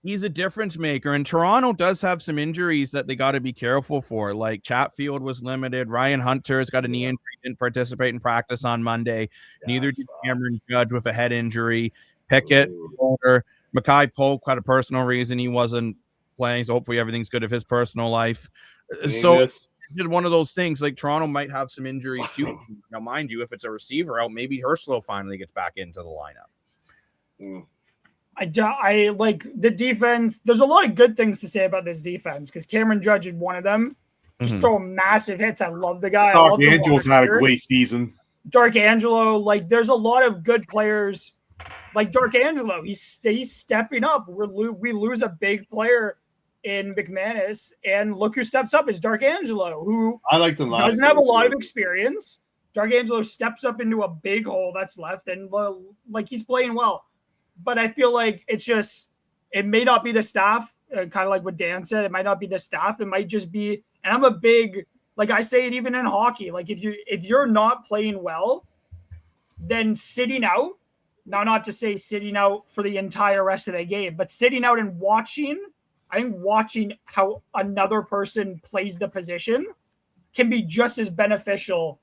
A: he's a difference maker, and Toronto does have some injuries that they got to be careful for. Like Chatfield was limited. Ryan Hunter's got a knee injury, didn't participate in practice on Monday. Neither did Cameron Judge with a head injury. Pickett, older. Mackay Polk had a personal reason he wasn't playing, so hopefully everything's good of his personal life. So it's one of those things, like Toronto might have some injuries too. Now, mind you, if it's a receiver out, maybe Herslow finally gets back into the lineup.
D: I like the defense. There's a lot of good things to say about this defense because Cameron Judge had one of them. Just throwing massive hits. I love the guy.
B: Dark Angelo's had a great season.
D: Dark Angelo, like there's a lot of good players. Like Dark Angelo, he's stepping up. We lose a big player in McManus, and look who steps up is Dark Angelo, who
B: I like the
D: doesn't have a lot of experience, Dargangelo steps up into a big hole that's left, and like he's playing well. But I feel like it may not be the staff, kind of like what Dan said. It might not be the staff. It might just be. And I'm a big, like I say it even in hockey. Like if you're not playing well, then sitting out. Now, not to say sitting out for the entire rest of the game, but sitting out and watching. I think watching how another person plays the position can be just as beneficial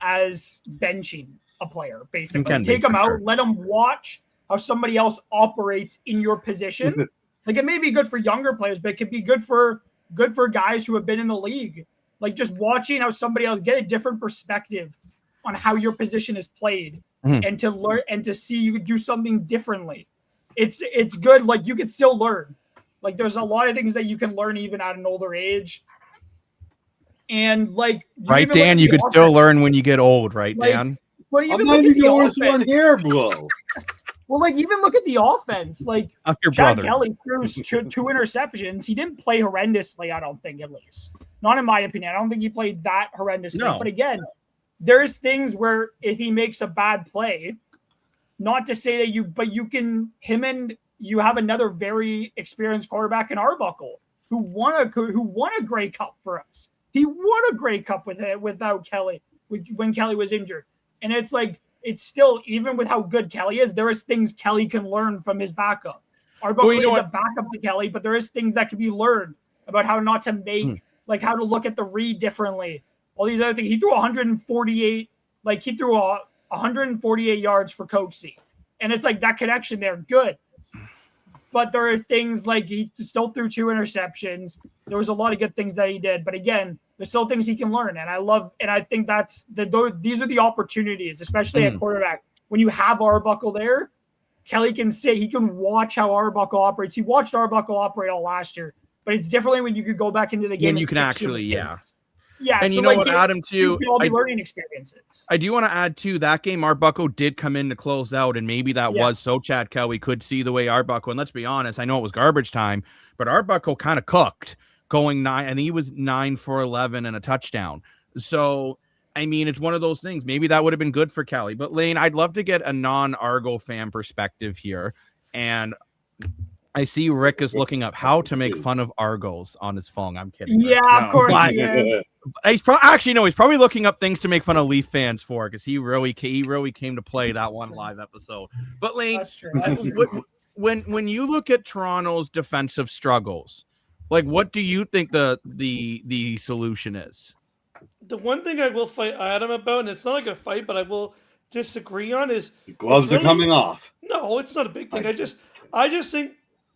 D: as benching a player, basically. Take them out, let them watch how somebody else operates in your position. Like it may be good for younger players, but it could be good for guys who have been in the league. Like just watching how somebody else get a different perspective on how your position is played and to learn and to see you do something differently. It's good. Like you can still learn. Like there's a lot of things that you can learn even at an older age. And like
A: right, Dan, you could still learn when you get old, right, like, Dan?
B: I'm not even the oldest one here, bro.
D: Well, like even look at the offense. Like
A: your
D: Chad
A: brother.
D: Kelly threw two interceptions. He didn't play horrendously, I don't think, at least. Not in my opinion. I don't think he played that horrendously. No. But again, there's things where if he makes a bad play, not to say that you have another very experienced quarterback in Arbuckle who won a Grey Cup for us. He won a Grey Cup without Kelly when Kelly was injured. And it's like, it's still, even with how good Kelly is, there is things Kelly can learn from his backup. Arbuckle is a backup to Kelly, but there is things that can be learned about how not to make, like how to look at the read differently. All these other things. He threw 148, like he threw 148 yards for Coxie. And it's like that connection there, good. But there are things like he still threw 2 interceptions. There was a lot of good things that he did. But again, there's still things he can learn. And I think these are the opportunities, especially at quarterback. When you have Arbuckle there, Kelly can he can watch how Arbuckle operates. He watched Arbuckle operate all last year. But it's differently when you could go back into the game.
A: When you can actually,
D: Yeah,
A: and so you know what, Adam, too?
D: All the learning experiences.
A: I do want to add, too, that game Arbuckle did come in to close out, and maybe that was so Chad Kelly could see the way Arbuckle, and let's be honest, I know it was garbage time, but Arbuckle kind of cooked going 9, and he was 9 for 11 and a touchdown. So, I mean, it's one of those things. Maybe that would have been good for Kelly. But, Lane, I'd love to get a non-Argo fan perspective here, and I see Rick is looking up how to make fun of Argos on his phone. I'm kidding.
D: Yeah, of course.
A: He's probably looking up things to make fun of Leaf fans for, because he really came to play that one live episode. But Lane, when you look at Toronto's defensive struggles, like what do you think the solution is?
F: The one thing I will fight Adam about, and it's not like a fight, but I will disagree on, is
B: the gloves are coming off.
F: No, it's not a big thing. I just think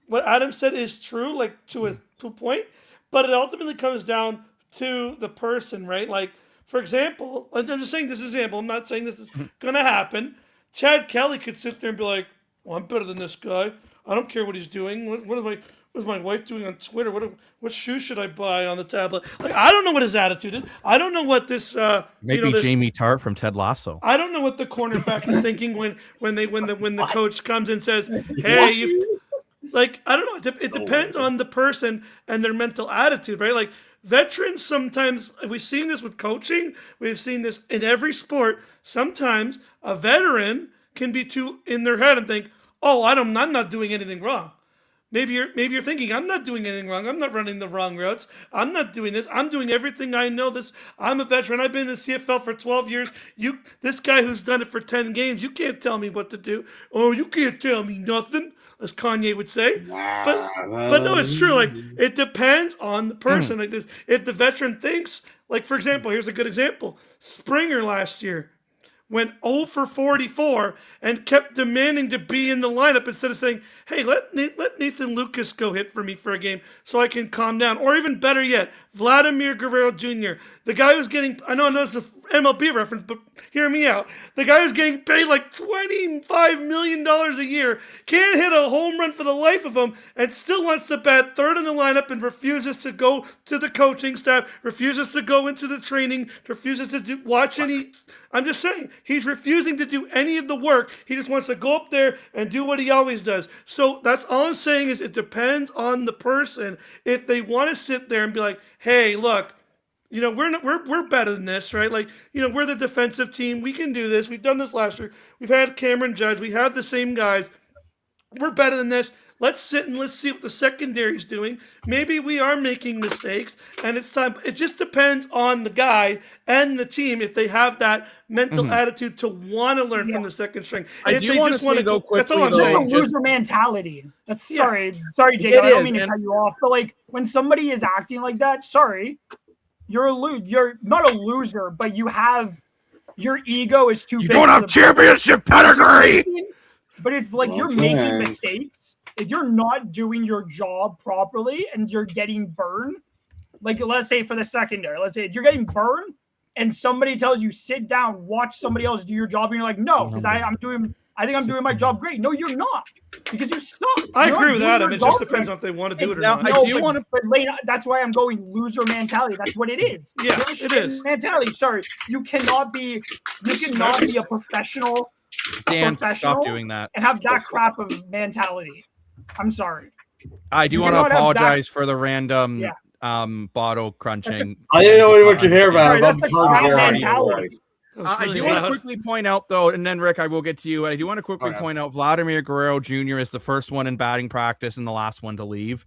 F: what Adam said is true, like to a point, but it ultimately comes down to the person, right? Like, for example, I'm just saying this example. I'm not saying this is going to happen. Chad Kelly could sit there and be like, well, I'm better than this guy. I don't care what he's doing. What is my wife doing on Twitter? What shoe should I buy on the tablet? Like, I don't know what his attitude is. I don't know what this
A: maybe Jamie Tart from Ted Lasso.
F: I don't know what the cornerback is thinking when the coach comes and says, hey, like, I don't know. It depends on the person and their mental attitude, right? Like, veterans sometimes, we've seen this with coaching. We've seen this in every sport. Sometimes a veteran can be too in their head and think, oh, I'm not doing anything wrong. Maybe you're thinking, I'm not doing anything wrong. I'm not running the wrong routes. I'm not doing this. I'm doing everything I know. I'm a veteran. I've been in the CFL for 12 years. This guy who's done it for 10 games, you can't tell me what to do. Oh, you can't tell me nothing, as Kanye would say. But no, it's true. Like, it depends on the person. Like this, if the veteran thinks, like, for example, here's a good example. Springer last year went 0 for 44 and kept demanding to be in the lineup instead of saying, hey, let Nathan Lucas go hit for me for a game so I can calm down. Or even better yet, Vladimir Guerrero Jr., the guy who's getting, I know it's an MLB reference, but hear me out. The guy who's getting paid like $25 million a year can't hit a home run for the life of him and still wants to bat third in the lineup and refuses to go to the coaching staff, refuses to go into the training, refuses to watch any. I'm just saying, he's refusing to do any of the work. He just wants to go up there and do what he always does. So that's all I'm saying is it depends on the person. If they want to sit there and be like, hey, look, You know, we're better than this, right? Like, you know, we're the defensive team. We can do this. We've done this last year. We've had Cameron Judge. We have the same guys. We're better than this. Let's sit and let's see what the secondary's doing. Maybe we are making mistakes, and it's time. It just depends on the guy and the team if they have that mental attitude to want to learn from the second string.
A: I
F: if
A: do
F: they
A: want
F: just
A: to
F: want
A: say, though,
F: that's all I'm
A: quickly,
D: It's a
F: saying.
D: loser mentality. That's
F: Yeah.
D: sorry, Jacob. I don't mean to
A: and-
D: cut you off, but like when somebody is acting like that, sorry, you're not a loser, but you have your ego is too big.
A: don't have championship pedigree.
D: But if like you're making mistakes, if you're not doing your job properly and you're getting burned, like let's say for the secondary, let's say if you're getting burned and somebody tells you sit down, watch somebody else do your job, and you're like, no, because I think I'm doing my job great. No, you're not, because you suck.
F: I
D: You're
F: agree
D: not
F: with
D: doing
F: Adam.
D: your
F: It just
D: job
F: depends
D: great.
F: on if they want to do it or
A: Now,
F: not.
A: I do want to.
D: But Lane, that's why I'm going loser mentality. That's what it is.
F: Yeah,
D: You're a
F: it
D: shit
F: is.
D: mentality. Sorry, you cannot be a professional.
A: Dan,
D: professional
A: stop doing that.
D: and have that crap of mentality. I'm sorry.
A: I do
D: You
A: want to
D: cannot have
A: apologize for the random
D: Yeah.
A: Bottle crunching.
B: I didn't know anyone could hear
D: Sorry,
B: about
D: that's
B: it.
D: like crap
A: Alright.
D: mentality.
F: That was
A: I
F: really
A: do want to
F: loud.
A: quickly point out, though, and then Rick, I will get to you. I do want to quickly
B: Okay.
A: point out Vladimir Guerrero Jr. is the first one in batting practice and the last one to leave.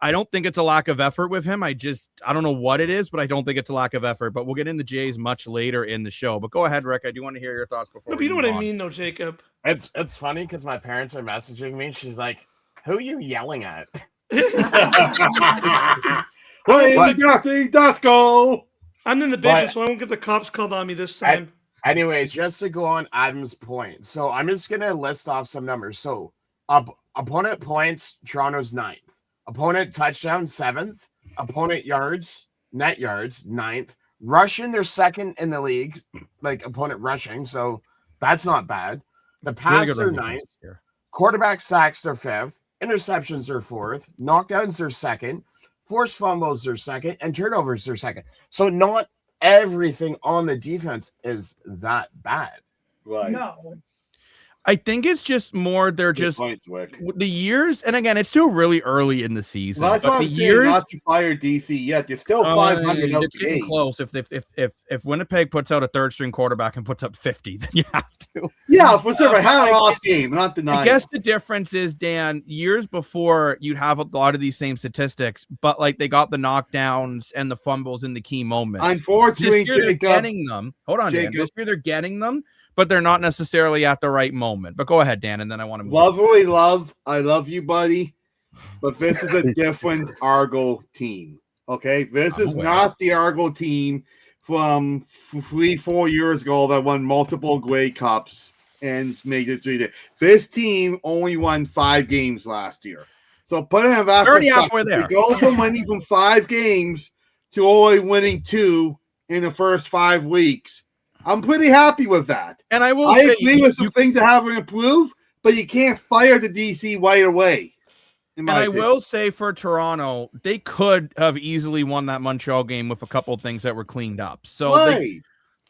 A: I don't think it's a lack of effort with him. I don't know what it is, but I don't think it's a lack of effort. But we'll get into Jays much later in the show. But go ahead, Rick. I do want to hear your thoughts before.
F: No, but
A: we
F: you know
A: move
F: what I
A: on.
F: mean, though, Jacob.
C: It's funny because my parents are messaging me. She's like, "Who are you yelling at?"
B: Hey, Dasco!
F: I'm in the business, so I won't get the cops called on me this time.
C: Anyways, just to go on Adam's point, so I'm just gonna list off some numbers. So, opponent points, Toronto's 9th. Opponent touchdown, 7th. Opponent yards, net yards, 9th. Rushing, they're 2nd in the league, like opponent rushing, so that's not bad. The
A: Really
C: pass,
A: good
C: they're
A: run
C: 9th.
A: defense here.
C: Quarterback sacks, they're 5th. Interceptions, they're 4th. Knockdowns, they're 2nd. Forced fumbles, they're 2nd. And turnovers, they're 2nd. So not everything on the defense is that bad.
B: Right.
D: No.
A: I think it's just more they're
B: Good
A: just
B: points, Wick.
A: the years, and again, it's still really early in the season.
B: Well, that's
A: but
B: why I'm
A: the
B: saying
A: years,
B: not to fire DC yet. You're still 500 out
A: it's
B: the
A: getting
B: gate.
A: close. If Winnipeg puts out a third string quarterback and puts up 50, then you have to.
B: Yeah, for sure. I had
A: I
B: an off game, not denying.
A: I guess the difference is, Dan, years before you'd have a lot of these same statistics, but like they got the knockdowns and the fumbles in the key moments.
B: Unfortunately,
A: This year they're
B: Jacob,
A: getting them. Hold on, Dan.
B: Jacob.
A: This year they're getting them, but they're not necessarily at the right moment. But go ahead, Dan, and then I want to move.
B: lovely love. I love you, buddy. But this is a different Argo team. Okay, this is not the Argo team from 3-4 years ago that won multiple Grey Cups and made it to the. This team only won 5 games last year. So put it in that
A: Already
B: perspective.
A: halfway there.
B: To go from winning from 5 games to only winning 2 in the first 5 weeks. I'm pretty happy with that.
A: And I will
B: I
A: say,
B: agree with some things that have to improve, but you can't fire the DC right away.
A: And I will say for Toronto, they could have easily won that Montreal game with a couple of things that were cleaned up. So
B: right.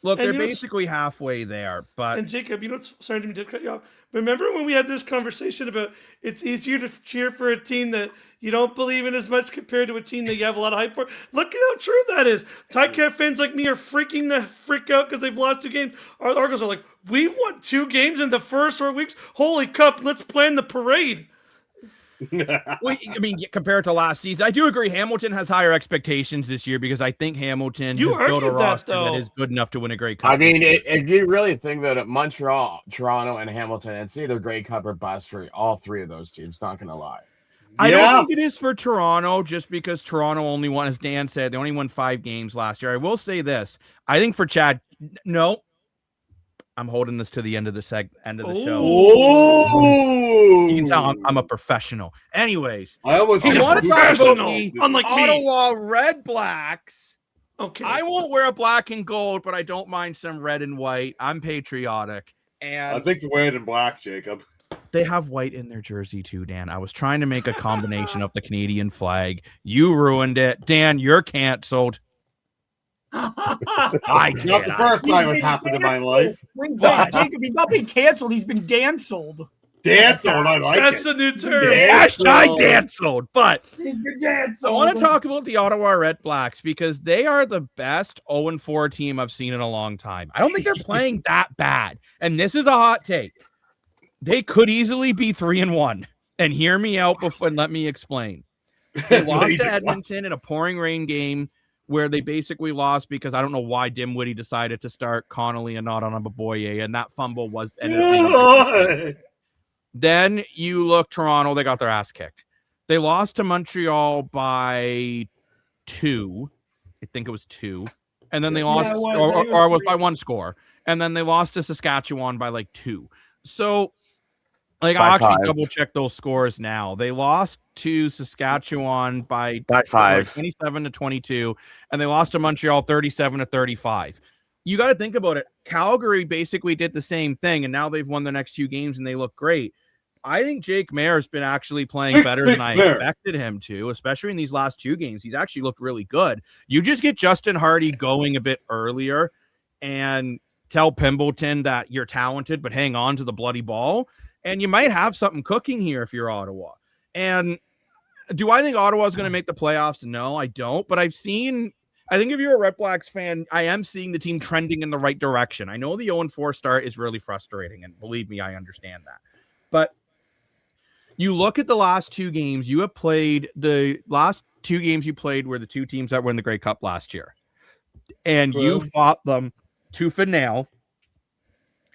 A: they're
F: And you know,
A: basically halfway there. But
F: And Jacob, you know what's sorry to me to cut you off. Remember when we had this conversation about it's easier to cheer for a team that you don't believe in as much compared to a team that you have a lot of hype for? Look at how true that is. Ticats fans like me are freaking the freak out because they've lost 2 games. Our Argos are like, we've won 2 games in the first 4 weeks. Holy cup, let's plan the parade.
A: well, I mean, compared to last season, I do agree. Hamilton has higher expectations this year because I think Hamilton
F: You
A: has built a
F: argued that,
A: roster
F: though.
A: that is good enough to win a Grey Cup.
C: I mean, if you really think about it, Montreal, Toronto, and Hamilton, it's either Grey Cup or bust for all 3 of those teams. Not gonna lie.
A: I
B: Yeah.
A: don't think it is for Toronto just because Toronto only won, as Dan said, they only won 5 games last year. I will say this. I think for Chad, no, I'm holding this to the end of the end of the show.
B: Oh,
A: You can tell I'm a professional. Anyways,
B: I almost
A: you
F: He's a
A: want to talk about
F: professional,
A: the
F: unlike me.
A: Ottawa Red Blacks.
F: Okay.
A: I won't wear a black and gold, but I don't mind some red and white. I'm patriotic.
B: I
A: And
B: think the red and black, Jacob.
A: they have white in their jersey too, Dan. I was trying to make a combination of the Canadian flag. You ruined it. Dan, you're canceled. I
B: Not the first time it's happened in my life.
D: Jacob, he's not been canceled. He's been danceled.
B: Dance zone, I like
F: That's
B: it.
F: the new term.
A: Hashtag dance zone. But
D: He's been dancing.
A: I want to talk about the Ottawa Red Blacks because they are the best 0-4 team I've seen in a long time. I don't think they're playing that bad. And this is a hot take. They could easily be 3-1. And hear me out before and let me explain. They lost to Edmonton in a pouring rain game where they basically lost because I don't know why Dimwitty decided to start Connolly and not on Boye, and that fumble was ended up being Then you look Toronto, they got their ass kicked. They lost to Montreal by 2. I think it was 2. And then they lost
D: it was.
A: or
D: I think it
A: it
D: was
A: was
D: 3.
A: by 1 score. And then they lost to Saskatchewan by like 2. So like
C: By
A: I'll actually
C: 5.
A: double check those scores now. They lost to Saskatchewan by
C: 5.
A: 27-22, and they lost to Montreal 37-35. You got to think about it. Calgary basically did the same thing, and now they've won the next 2 games and they look great. I think Jake Maier's been actually playing better than I expected him to, especially in these last 2 games. He's actually looked really good. You just get Justin Hardy going a bit earlier and tell Pimbleton that you're talented, but hang on to the bloody ball. And you might have something cooking here if you're Ottawa. And do I think Ottawa is going to make the playoffs? No, I don't. But I think if you're a Red Blacks fan, I am seeing the team trending in the right direction. I know the 0-4 start is really frustrating. And believe me, I understand that. But you look at the last 2 games, you have played the last 2 games you played were the 2 teams that won the Grey Cup last year. And you fought them tooth and nail.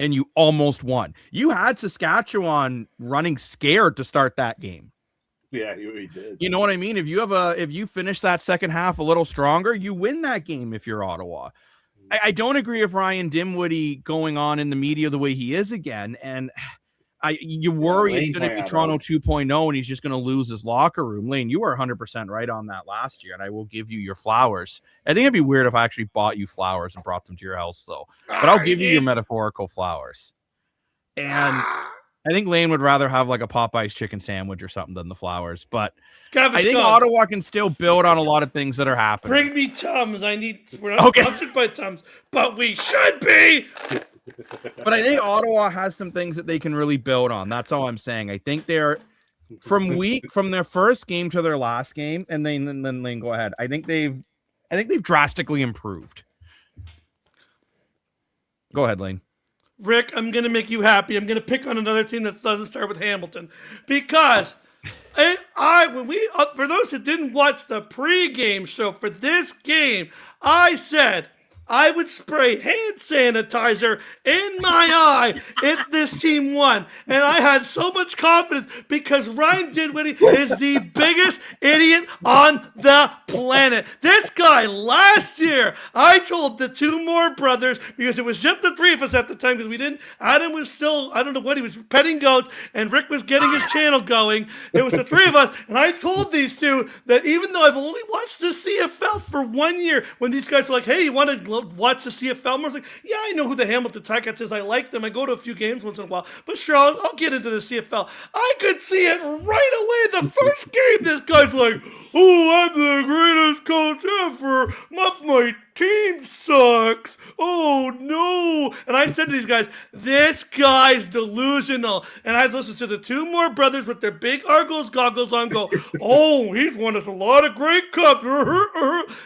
A: And you almost won. You had Saskatchewan running scared to start that game.
B: Yeah, he did.
A: You know what I mean? If you finish that second half a little stronger, you win that game if you're Ottawa. I don't agree with Ryan Dinwiddie going on in the media the way he is again. And you worry it's going to be Toronto 2.0 and he's just going to lose his locker room. Lane, you were 100% right on that last year, and I will give you your flowers. I think it'd be weird if I actually bought you flowers and brought them to your house, though. But I'll give you your metaphorical flowers. And I think Lane would rather have like a Popeye's chicken sandwich or something than the flowers. But I think Ottawa can still build on a lot of things that are happening.
F: Bring me Tums. We're not sponsored by Tums, but we should be.
A: But I think Ottawa has some things that they can really build on. That's all I'm saying. I think they're from their first game to their last game, and then Lane, go ahead. I think they've drastically improved. Go ahead, Lane.
F: Rick, I'm gonna make you happy. I'm gonna pick on another team that doesn't start with Hamilton because for those who didn't watch the pregame show for this game, I said I would spray hand sanitizer in my eye if this team won. And I had so much confidence because Ryan Dinwiddie is the biggest idiot on the planet. This guy, last year, I told the 2 more brothers, because it was just the 3 of us at the time, because Adam was still, I don't know what, he was petting goats, and Rick was getting his channel going. It was the 3 of us, and I told these 2 that even though I've only watched the CFL for 1 year, when these guys were like, hey, you want to watch the CFL? I was like, yeah, I know who the Hamilton Ticats is. I like them. I go to a few games once in a while. But sure, I'll get into the CFL. I could see it right away. The first game, this guy's like, oh, I'm the greatest coach ever. My team sucks. Oh, no. And I said to these guys, this guy's delusional. And I listened to the 2 more brothers with their big Argos goggles on go, oh, he's won us a lot of great cups.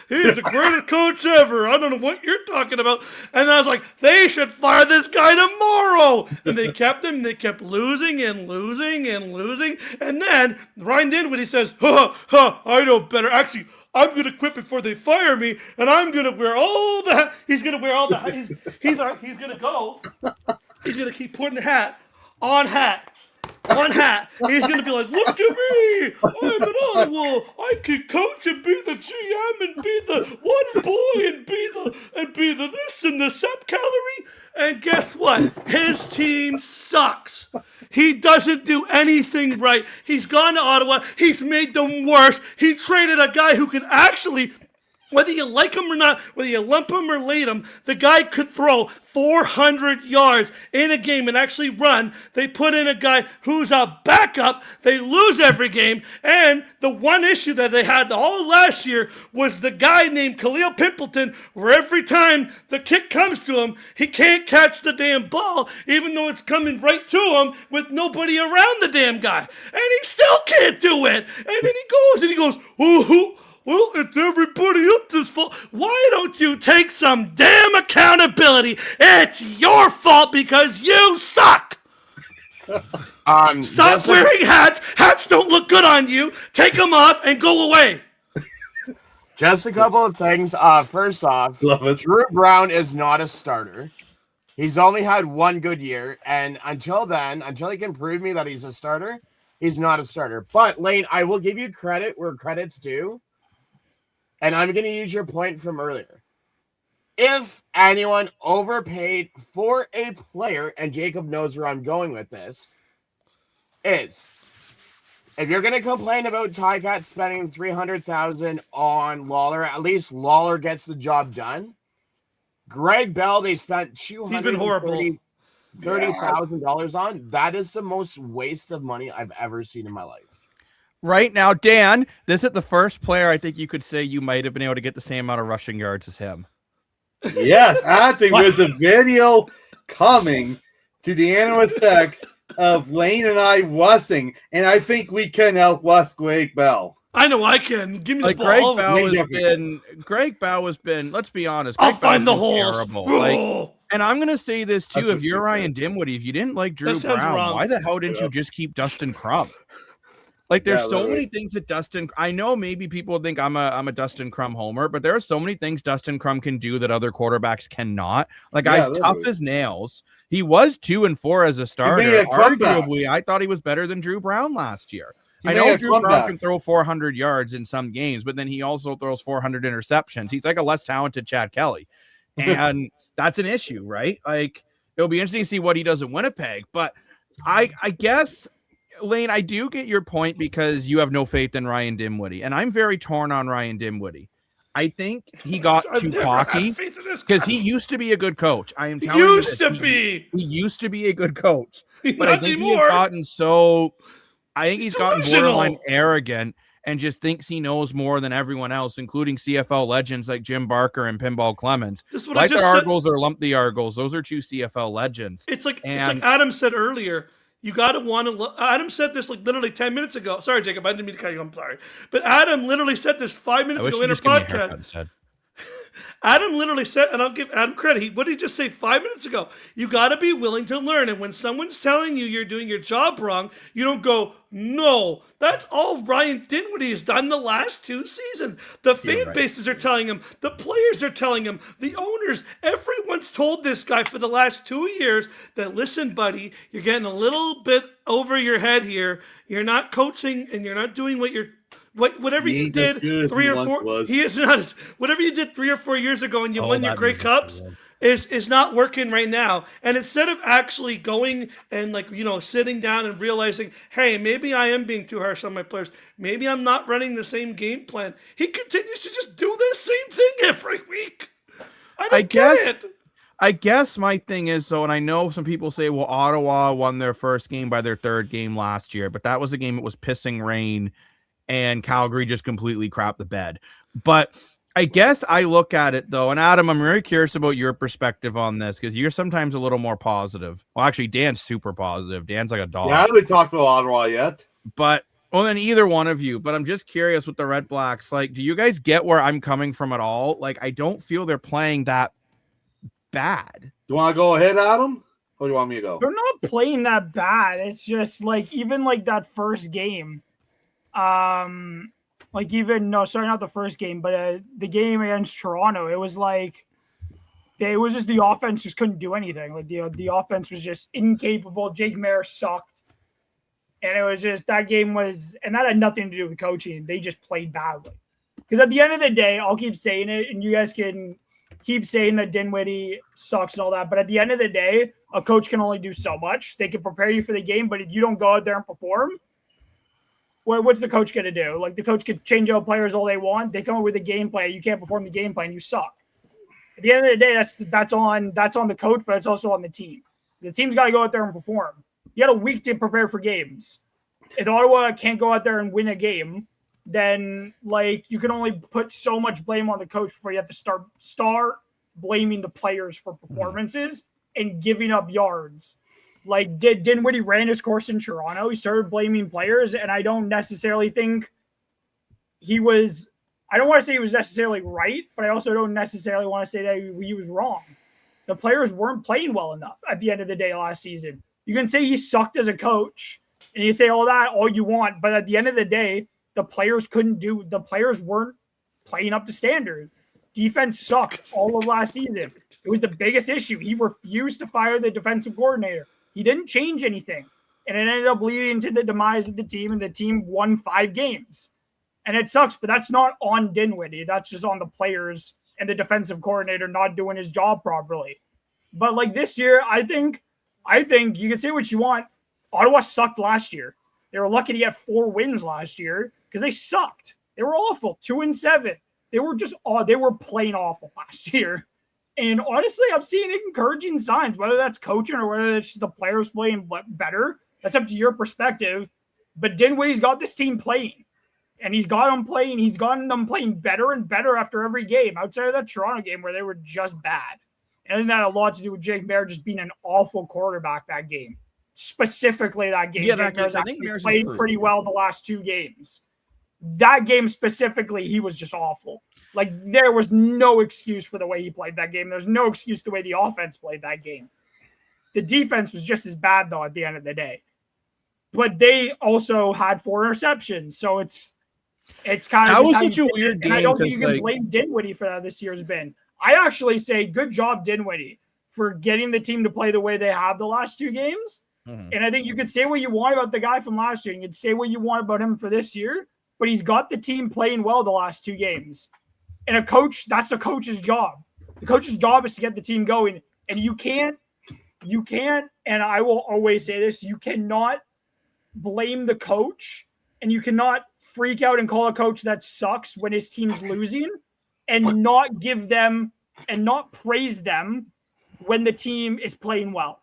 F: He's the greatest coach ever. I don't know what you're talking about. And I was like, they should fire this guy tomorrow. And they kept him. They kept losing and losing and losing. And then Ryan Dinwiddie says, I know better. Actually, I'm going to quit before they fire me, and I'm going to wear all the He's going to wear all the He's going to go. He's going to keep putting hat on hat. On hat. He's going to be like, look at me. I'm an Ottawa. I can coach and be the GM and be the one boy and be the this and the sub calorie. And guess what? His team sucks. He doesn't do anything right. He's gone to Ottawa. He's made them worse. He traded a guy who can actually Whether you like him or not, whether you lump him or late him, the guy could throw 400 yards in a game and actually run. They put in a guy who's a backup. They lose every game. And the one issue that they had all last year was the guy named Khalil Pimpleton, where every time the kick comes to him, he can't catch the damn ball, even though it's coming right to him with nobody around the damn guy. And he still can't do it. And then he goes, ooh, well, it's everybody else's fault. Why don't you take some damn accountability? It's your fault because you suck. Stop wearing hats. Hats don't look good on you. Take them off and go away.
C: Just a couple of things. First off, Drew Brown is not a starter. He's only had one good year, and until he can prove me that he's a starter, he's not a starter. But, Lane, I will give you credit where credit's due. And I'm going to use your point from earlier. If anyone overpaid for a player, and Jacob knows where I'm going with this, is if you're going to complain about Ticats spending $300,000 on Lawler, at least Lawler gets the job done. Greg Bell, they spent $230,000 on. That is the most waste of money I've ever seen in my life.
A: Right now, Dan, this is the first player I think you could say you might have been able to get the same amount of rushing yards as him.
B: Yes, I think there's a video coming to the analyst text of Lane and I wussing, and I think we can out-wuss Greg Bell.
F: I know I can. Give me the ball.
A: Greg Bell has been, let's be honest.
F: I'll find the holes.
A: And I'm going to say this too. If you're Ryan Dinwiddie, if you didn't like Drew Brown, why the hell didn't you just keep Dustin Crum? Like, there's so many things that Dustin. I know maybe people think I'm a Dustin Crum homer, but there are so many things Dustin Crum can do that other quarterbacks cannot. Like, guy's tough as nails. He was 2-4 as a starter. Arguably, I thought he was better than Drew Brown last year. I know Drew Brown can throw 400 yards in some games, but then he also throws 400 interceptions. He's like a less talented Chad Kelly, and that's an issue, right? Like, it'll be interesting to see what he does in Winnipeg, but I guess. Lane, I do get your point because you have no faith in Ryan Dinwiddie, and I'm very torn on Ryan Dinwiddie. I think he got too cocky because he used to be a good coach. I am telling you, he used to be a good coach, but I think he's gotten borderline arrogant and just thinks he knows more than everyone else, including CFL legends like Jim Barker and Pinball Clemens. Like the Argos or Lump the Argos, those are two CFL legends.
F: It's like Adam said earlier. You got to want to – Adam said this like literally 10 minutes ago. Sorry, Jacob. I didn't mean to cut you. I'm sorry. But Adam literally said this 5 minutes ago in our podcast. Adam literally said – and I'll give Adam credit. What did he just say 5 minutes ago? You got to be willing to learn. And when someone's telling you you're doing your job wrong, you don't go, no. That's all Ryan Dinwiddie has done the last 2 seasons. The fan bases are telling him. The players are telling him. The owners. Everyone's told this guy for the last 2 years that, listen, buddy, you're getting a little bit over your head here. You're not coaching and you're not doing whatever you did 3 or 4. He is not. Whatever you did 3 or 4 years ago and you won your Grey Cups is not working right now. And instead of actually going and sitting down and realizing, hey, maybe I am being too harsh on my players. Maybe I'm not running the same game plan. He continues to just do the same thing every week. I don't get it.
A: I guess my thing is, and I know some people say, well, Ottawa won their first game by their third game last year, but that was a game that was pissing rain and Calgary just completely crapped the bed. But I guess I look at it, though, and Adam, I'm very curious about your perspective on this because you're sometimes a little more positive. Well, actually, Dan's super positive. Dan's like a dog.
B: Yeah, I haven't talked about Ottawa yet.
A: But, then either one of you. But I'm just curious with the Red Blacks. Like, do you guys get where I'm coming from at all? Like, I don't feel they're playing that bad.
B: Do you want to go ahead, Adam? Or do you want me to go?
D: They're not playing that bad. It's just, even that first game. Not the first game, but the game against Toronto, it was just the offense just couldn't do anything. The offense was just incapable. Jake Mayer sucked. And it was just, that game was, and that had nothing to do with coaching. They just played badly. Because at the end of the day, I'll keep saying it, and you guys can keep saying that Dinwiddie sucks and all that. But at the end of the day, a coach can only do so much. They can prepare you for the game, but if you don't go out there and perform, what's the coach going to do? Like, the coach could change out players all they want. They come up with a game plan. You can't perform the game plan. You suck. At the end of the day, that's on the coach, but it's also on the team. The team's got to go out there and perform. You got a week to prepare for games. If Ottawa can't go out there and win a game, then like you can only put so much blame on the coach before you have to start blaming the players for performances and giving up yards. Like Dinwiddie ran his course in Toronto. He started blaming players, and I don't necessarily think he was. I don't want to say he was necessarily right, but I also don't necessarily want to say that he was wrong. The players weren't playing well enough at the end of the day last season. You can say he sucked as a coach, and you say all that all you want, but at the end of the day, the players weren't playing up to standard. Defense sucked all of last season. It was the biggest issue. He refused to fire the defensive coordinator. He didn't change anything, and it ended up leading to the demise of the team, and the team won 5 games. And it sucks, but that's not on Dinwiddie. That's just on the players and the defensive coordinator not doing his job properly. But like this year, I think you can say what you want. Ottawa sucked last year. They were lucky to get 4 wins last year because they sucked. They were awful, 2-7. They were playing awful last year. And honestly, I'm seeing encouraging signs, whether that's coaching or whether it's just the players playing better. That's up to your perspective. But Dinwiddie's got this team playing. And he's got them playing. He's gotten them playing better and better after every game, outside of that Toronto game where they were just bad. And I think that had a lot to do with Jake Maier just being an awful quarterback that game. Specifically that game.
A: Yeah,
D: Jake Maier's actually played
A: improved
D: pretty well the last 2 games. That game specifically, he was just awful. Like, there was no excuse for the way he played that game. There's no excuse the way the offense played that game. The defense was just as bad, though, at the end of the day. But they also had 4 interceptions, so it's kind of
A: that was such a weird game.
D: And I don't think you can blame Dinwiddie for that this year's been. I actually say good job, Dinwiddie, for getting the team to play the way they have the last 2 games. Mm-hmm. And I think you could say what you want about the guy from last year. You could say what you want about him for this year, but he's got the team playing well the last 2 games. And a coach, that's the coach's job. The coach's job is to get the team going. And you can't, and I will always say this, you cannot blame the coach, and you cannot freak out and call a coach that sucks when his team's losing and not give them and not praise them when the team is playing well.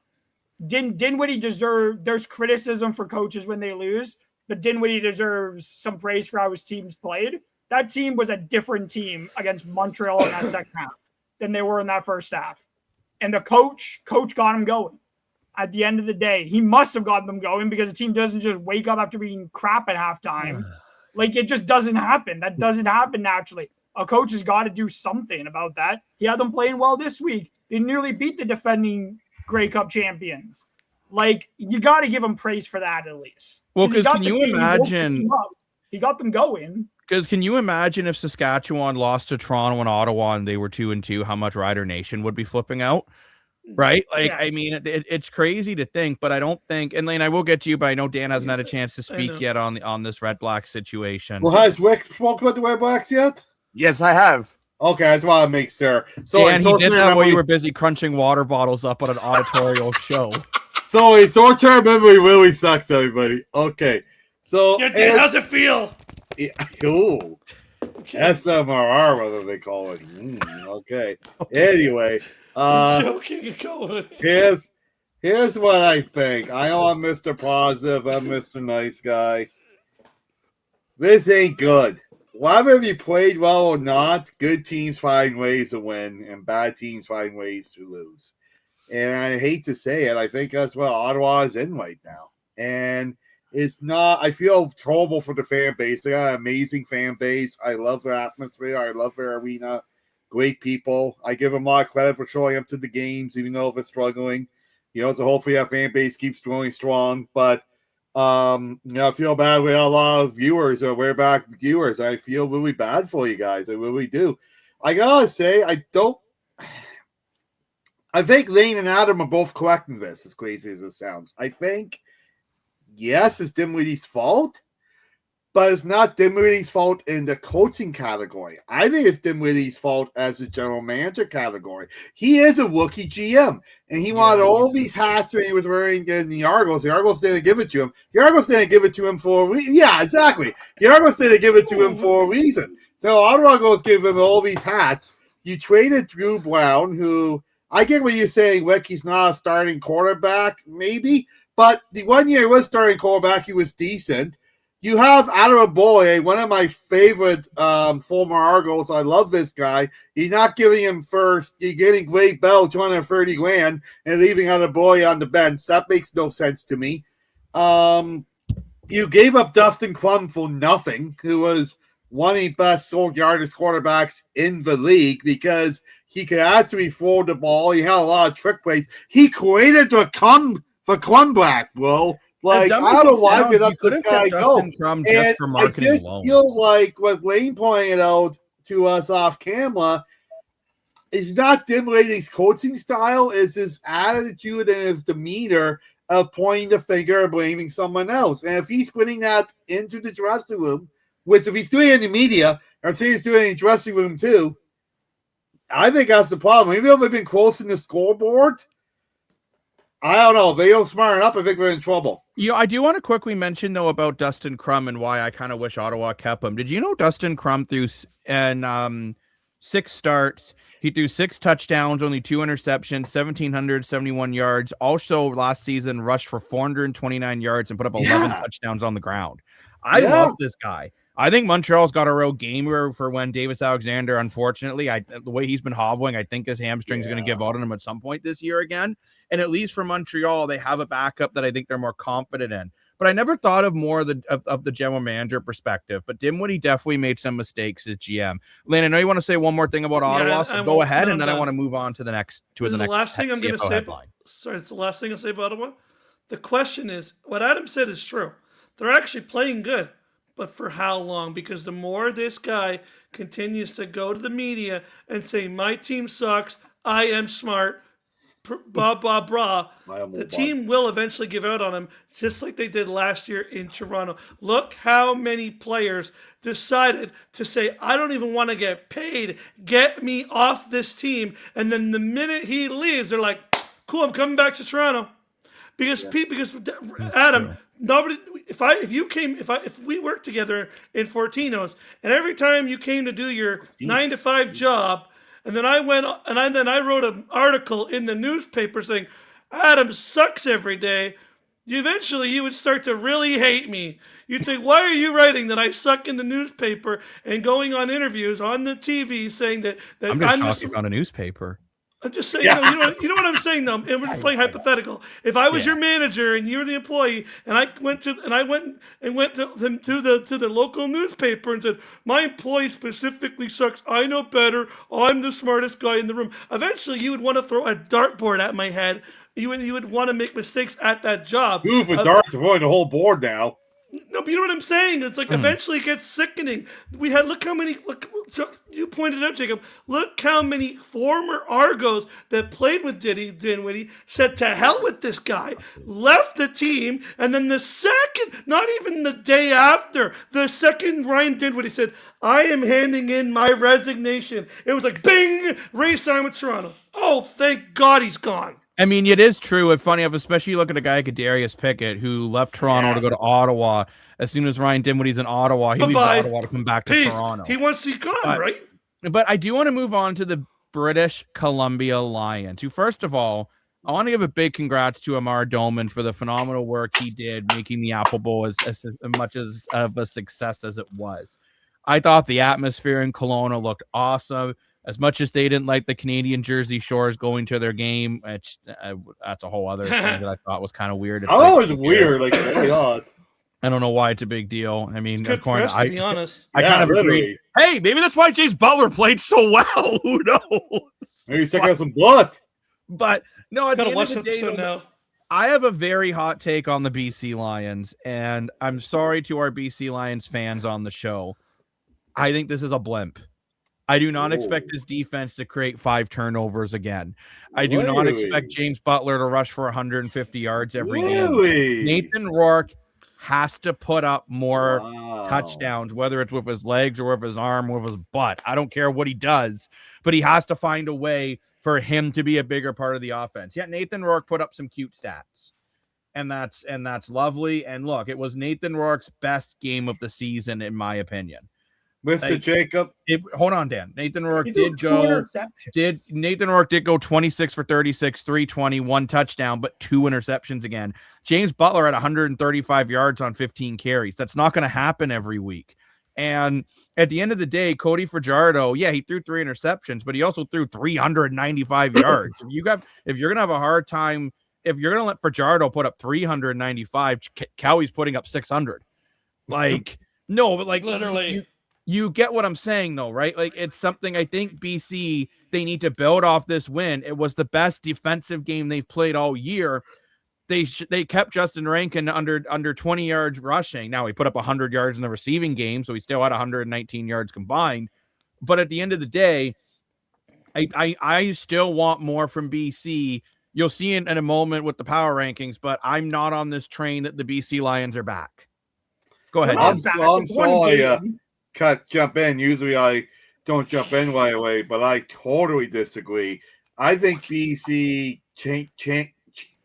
D: Dinwiddie there's criticism for coaches when they lose, but Dinwiddie deserves some praise for how his team's played. That team was a different team against Montreal in that second half than they were in that first half. And the coach got him going. At the end of the day, he must have gotten them going because the team doesn't just wake up after being crap at halftime. Like, it just doesn't happen. That doesn't happen naturally. A coach has got to do something about that. He had them playing well this week. They nearly beat the defending Grey Cup champions. Like, you got to give him praise for that at least.
A: Well, because can you imagine?
D: He got them going.
A: Because can you imagine if Saskatchewan lost to Toronto and Ottawa and they were 2-2, how much Rider Nation would be flipping out? Right? Like, yeah. I mean, it's crazy to think, but I don't think, and Lane, I will get to you, but I know Dan hasn't had a chance to speak yet on this Red Black situation.
B: Well, has Wick spoke about the Red Blacks yet?
C: Yes, I have.
B: Okay, I just want to make sure.
A: So Dan, he did that while you were busy crunching water bottles up on an auditorial show.
B: So short-term memory really sucks, everybody. Okay. So
F: yeah, Dan, how's it feel?
B: Yeah, ooh. SMRR, whatever they call it. Okay. Anyway.
F: I'm joking. Go
B: Here's what I think. I know I'm Mr. Positive. I'm Mr. Nice Guy. This ain't good. Whether you played well or not, good teams find ways to win, and bad teams find ways to lose. And I hate to say it, I think that's what Ottawa is in right now. And it's not. I feel terrible for the fan base. They got an amazing fan base. I love their atmosphere. I love their arena. Great people. I give them a lot of credit for showing up to the games, even though they're struggling. So hopefully that fan base keeps going strong. But, I feel bad. We have a lot of viewers, we're back viewers. I feel really bad for you guys. I really do. I gotta say, I think Lane and Adam are both correct in this, as crazy as it sounds. I think, yes, it's Dinwiddie's fault. but it's not Dinwiddie's fault in the coaching category. I think it's Dinwiddie's fault as the general manager category. He is a rookie GM, and he wanted all these hats when he was wearing in the Argos. The Argos didn't give it to him. The Argos didn't give it to him for a reason. Yeah, exactly. The Argos didn't give it to him for a reason. So Ottawa Argos gave him all these hats. You traded Drew Brown, who I get what you're saying, Rick. He's not a starting quarterback, maybe, but the 1 year he was starting quarterback, he was decent. You have Adaraboye, one of my favorite former Argos. I love this guy. You're not giving him first. You're getting Great Bell, $230,000, and leaving Adaraboye on the bench. That makes no sense to me. You gave up Dustin Crum for nothing, who was one of the best sold yardage quarterbacks in the league because he could actually throw the ball. He had a lot of trick plays. He created the comeback, bro. Like, I don't know why we let this guy go. And I just feel like what Lane pointed out to us off camera is not Dinwiddie's coaching style, is his attitude and his demeanor of pointing the finger and blaming someone else. And if he's putting that into the dressing room, which if he's doing it in the media, I'm saying he's doing it in the dressing room too, I think that's the problem. Maybe if they've been close in the scoreboard, I don't know. If they don't smarten up, I think we're in trouble.
A: I do want to quickly mention, though, about Dustin Crum and why I kind of wish Ottawa kept him. Did you know Dustin Crum threw 6 starts? He threw 6 touchdowns, only 2 interceptions, 1,771 yards. Also, last season, rushed for 429 yards and put up 11 touchdowns on the ground. I love this guy. I think Montreal's got a real gamer for when Davis Alexander, unfortunately, the way he's been hobbling, I think his hamstring's going to give out on him at some point this year again. And at least for Montreal, they have a backup that I think they're more confident in. But I never thought of more of the general manager perspective. But Dinwiddie definitely made some mistakes as GM. Lane, I know you want to say one more thing about Ottawa, so go ahead, and then I want to move on to the next.
F: It's the last thing I'm going to say. Sorry, it's the last thing I'll say about Ottawa. The question is, what Adam said is true. They're actually playing good. But for how long? Because the more this guy continues to go to the media and say, my team sucks, I am smart, blah, blah, blah, the team will eventually give out on him, just like they did last year in Toronto. Look how many players decided to say, I don't even want to get paid. Get me off this team. And then the minute he leaves, they're like, cool, I'm coming back to Toronto. Because Adam, nobody. If we worked together in Fortino's, and every time you came to do your 9-to-5 job, and then I wrote an article in the newspaper saying Adam sucks every day, eventually you would start to really hate me. You'd say, why are you writing that I suck in the newspaper and going on interviews on the TV saying that
A: I'm just shocked on a newspaper.
F: I'm just saying, you know what I'm saying, though, and we're just playing hypothetical. If I was your manager and you're the employee, and I went to the local newspaper and said, my employee specifically sucks. I know better. I'm the smartest guy in the room. Eventually, you would want to throw a dartboard at my head. You would want to make mistakes at that job.
B: Move a dart to avoid the whole board now.
F: No, but you know what I'm saying? It's like eventually it gets sickening. Look how many, you pointed out, Jacob, look how many former Argos that played with Dinwiddie said to hell with this guy, left the team, and then the second, not even the day after, the second Ryan Dinwiddie said, I am handing in my resignation. It was like, bing, re-sign with Toronto. Oh, thank God he's gone.
A: I mean, it is true. It's funny, especially you look at a guy like Darius Pickett, who left Toronto to go to Ottawa. As soon as Ryan Dinwiddie's in Ottawa, he leaves Ottawa to come back to Toronto.
F: He wants to gone, right?
A: But I do want to move on to the British Columbia Lions, who, first of all, I want to give a big congrats to Amar Doman for the phenomenal work he did making the Apple Bowl as much as of a success as it was. I thought the atmosphere in Kelowna looked awesome. As much as they didn't like the Canadian Jersey Shores going to their game, which that's a whole other thing that I thought was kind of weird.
B: Oh, it was weird, like very odd.
A: I don't know why it's a big deal. I mean,
F: to be honest,
A: I kind of agree. Hey, maybe that's why James Butler played so well. Who knows?
B: Maybe he's taking out some blood.
A: But no, at the end
F: watch
A: of the day,
F: now.
A: I have a very hot take on the BC Lions, and I'm sorry to our BC Lions fans on the show. I think this is a blimp. I do not expect this defense to create 5 turnovers again. I do not expect James Butler to rush for 150 yards every game. Nathan Rourke has to put up more
B: Wow.
A: touchdowns, whether it's with his legs or with his arm or with his butt. I don't care what he does, but he has to find a way for him to be a bigger part of the offense. Yeah, Nathan Rourke put up some cute stats, and that's lovely. And look, it was Nathan Rourke's best game of the season, in my opinion.
B: Mr. Jacob.
A: Hold on, Dan. Nathan Rourke
D: He threw
A: did
D: 2
A: go.
D: interceptions.
A: Nathan Rourke did go 26 for 36, 320, 1 touchdown, but 2 interceptions again. James Butler had 135 yards on 15 carries. That's not going to happen every week. And at the end of the day, Cody Fajardo, yeah, he threw 3 interceptions, but he also threw 395 yards. If you're gonna have a hard time, if you're gonna let Fajardo put up 395, Cowie's putting up 600. Like, no, but like
F: Literally.
A: you get what I'm saying, though, right? Like, it's something I think BC, they need to build off this win. It was the best defensive game they've played all year. They kept Justin Rankin under 20 yards rushing. Now, he put up 100 yards in the receiving game, so he still had 119 yards combined. But at the end of the day, I still want more from BC. You'll see in a moment with the power rankings, but I'm not on this train that the BC Lions are back. Go ahead.
B: I'm
D: Dan.
B: sorry. Jump in. Usually I don't jump in right away, but I totally disagree. I think BC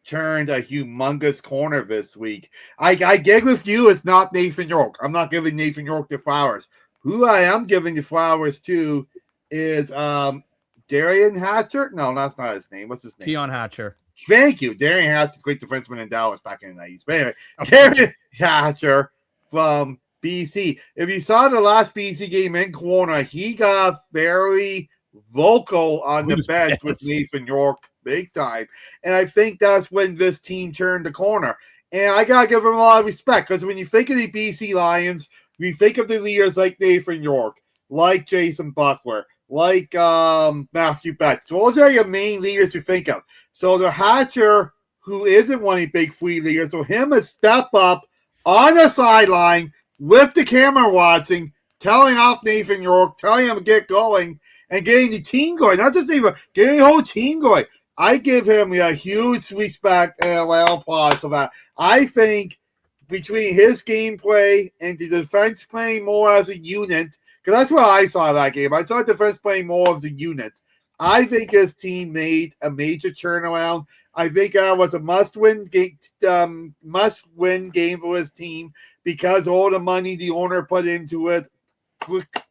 B: turned a humongous corner this week. I get with you, it's not Nathan York. I'm not giving Nathan York the flowers. Who I am giving the flowers to is Darian Hatcher. No, that's not his name. What's his name?
A: Keon Hatcher.
B: Thank you. Darian Hatcher, great defenseman in Dallas back in the 90s. But anyway, Darian Hatcher from BC. If you saw the last BC game in corner, he got very vocal on the bench with Nathan York big time. And I think that's when this team turned the corner. And I got to give him a lot of respect because when you think of the BC Lions, we think of the leaders like Nathan York, like Jason Buckler, like Matthew Betts. So those are your main leaders you think of. So the Hatcher, who isn't one of the big three leaders, so him to step up on the sideline with the camera watching, telling off Nathan York, telling him to get going, and getting the team going. Not just even getting the whole team going. I give him a huge respect and applause for that. I think between his gameplay and the defense playing more as a unit, because that's what I saw that game. I saw defense playing more as a unit. I think his team made a major turnaround. I think that was a must-win game for his team because all the money the owner put into it.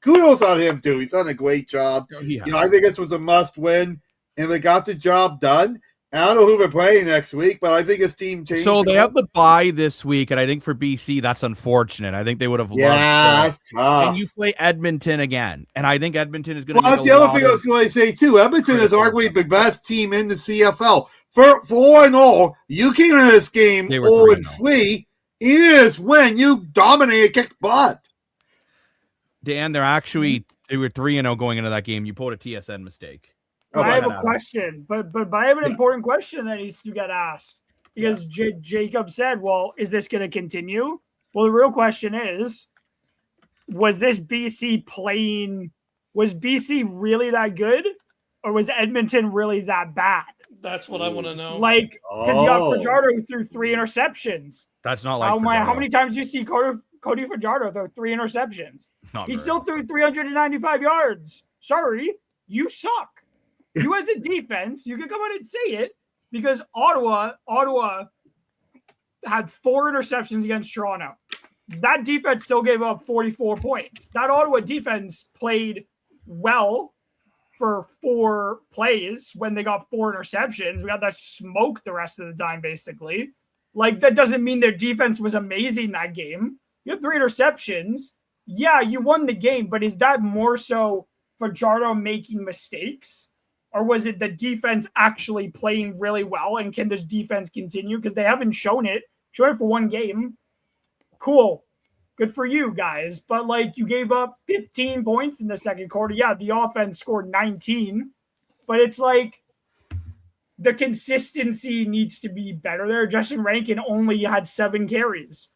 B: Kudos on him too. He's done a great job. I think this was a must-win, and they got the job done. I don't know who we're playing next week, but I think his team changed.
A: So they have the bye this week, and I think for BC, that's unfortunate. I think they would have loved
B: that's tough.
A: And you play Edmonton again, and I think Edmonton is going to
B: Well, that's the other thing I was going to say, too. Edmonton is arguably the best team in the CFL. For all in all, you came into this game 0-3 is when you dominate, kick butt.
A: Dan, they were 3-0 going into that game. You pulled a TSN mistake.
D: I have a question, but I have an important question that needs to get asked because Jacob said, well, is this going to continue? Well, the real question is, was BC really that good or was Edmonton really that bad?
F: That's what I want to know.
D: Like, because you got Fajardo who threw 3 interceptions.
A: That's not like
D: how many times do you see Cody Fajardo throw 3 interceptions? He still threw 395 yards. Sorry, you suck. You as a defense, you can come out and say it because Ottawa had 4 interceptions against Toronto. That defense still gave up 44 points. That Ottawa defense played well for 4 plays when they got 4 interceptions. We got that smoke the rest of the time, basically. Like, that doesn't mean their defense was amazing that game. You had 3 interceptions. Yeah, you won the game, but is that more so Fajardo making mistakes? Or was it the defense actually playing really well? And can this defense continue? Because they haven't shown it. Shown it for 1 game. Cool. Good for you guys. But, like, you gave up 15 points in the second quarter. Yeah, the offense scored 19. But it's like the consistency needs to be better there. Justin Rankin only had 7 carries.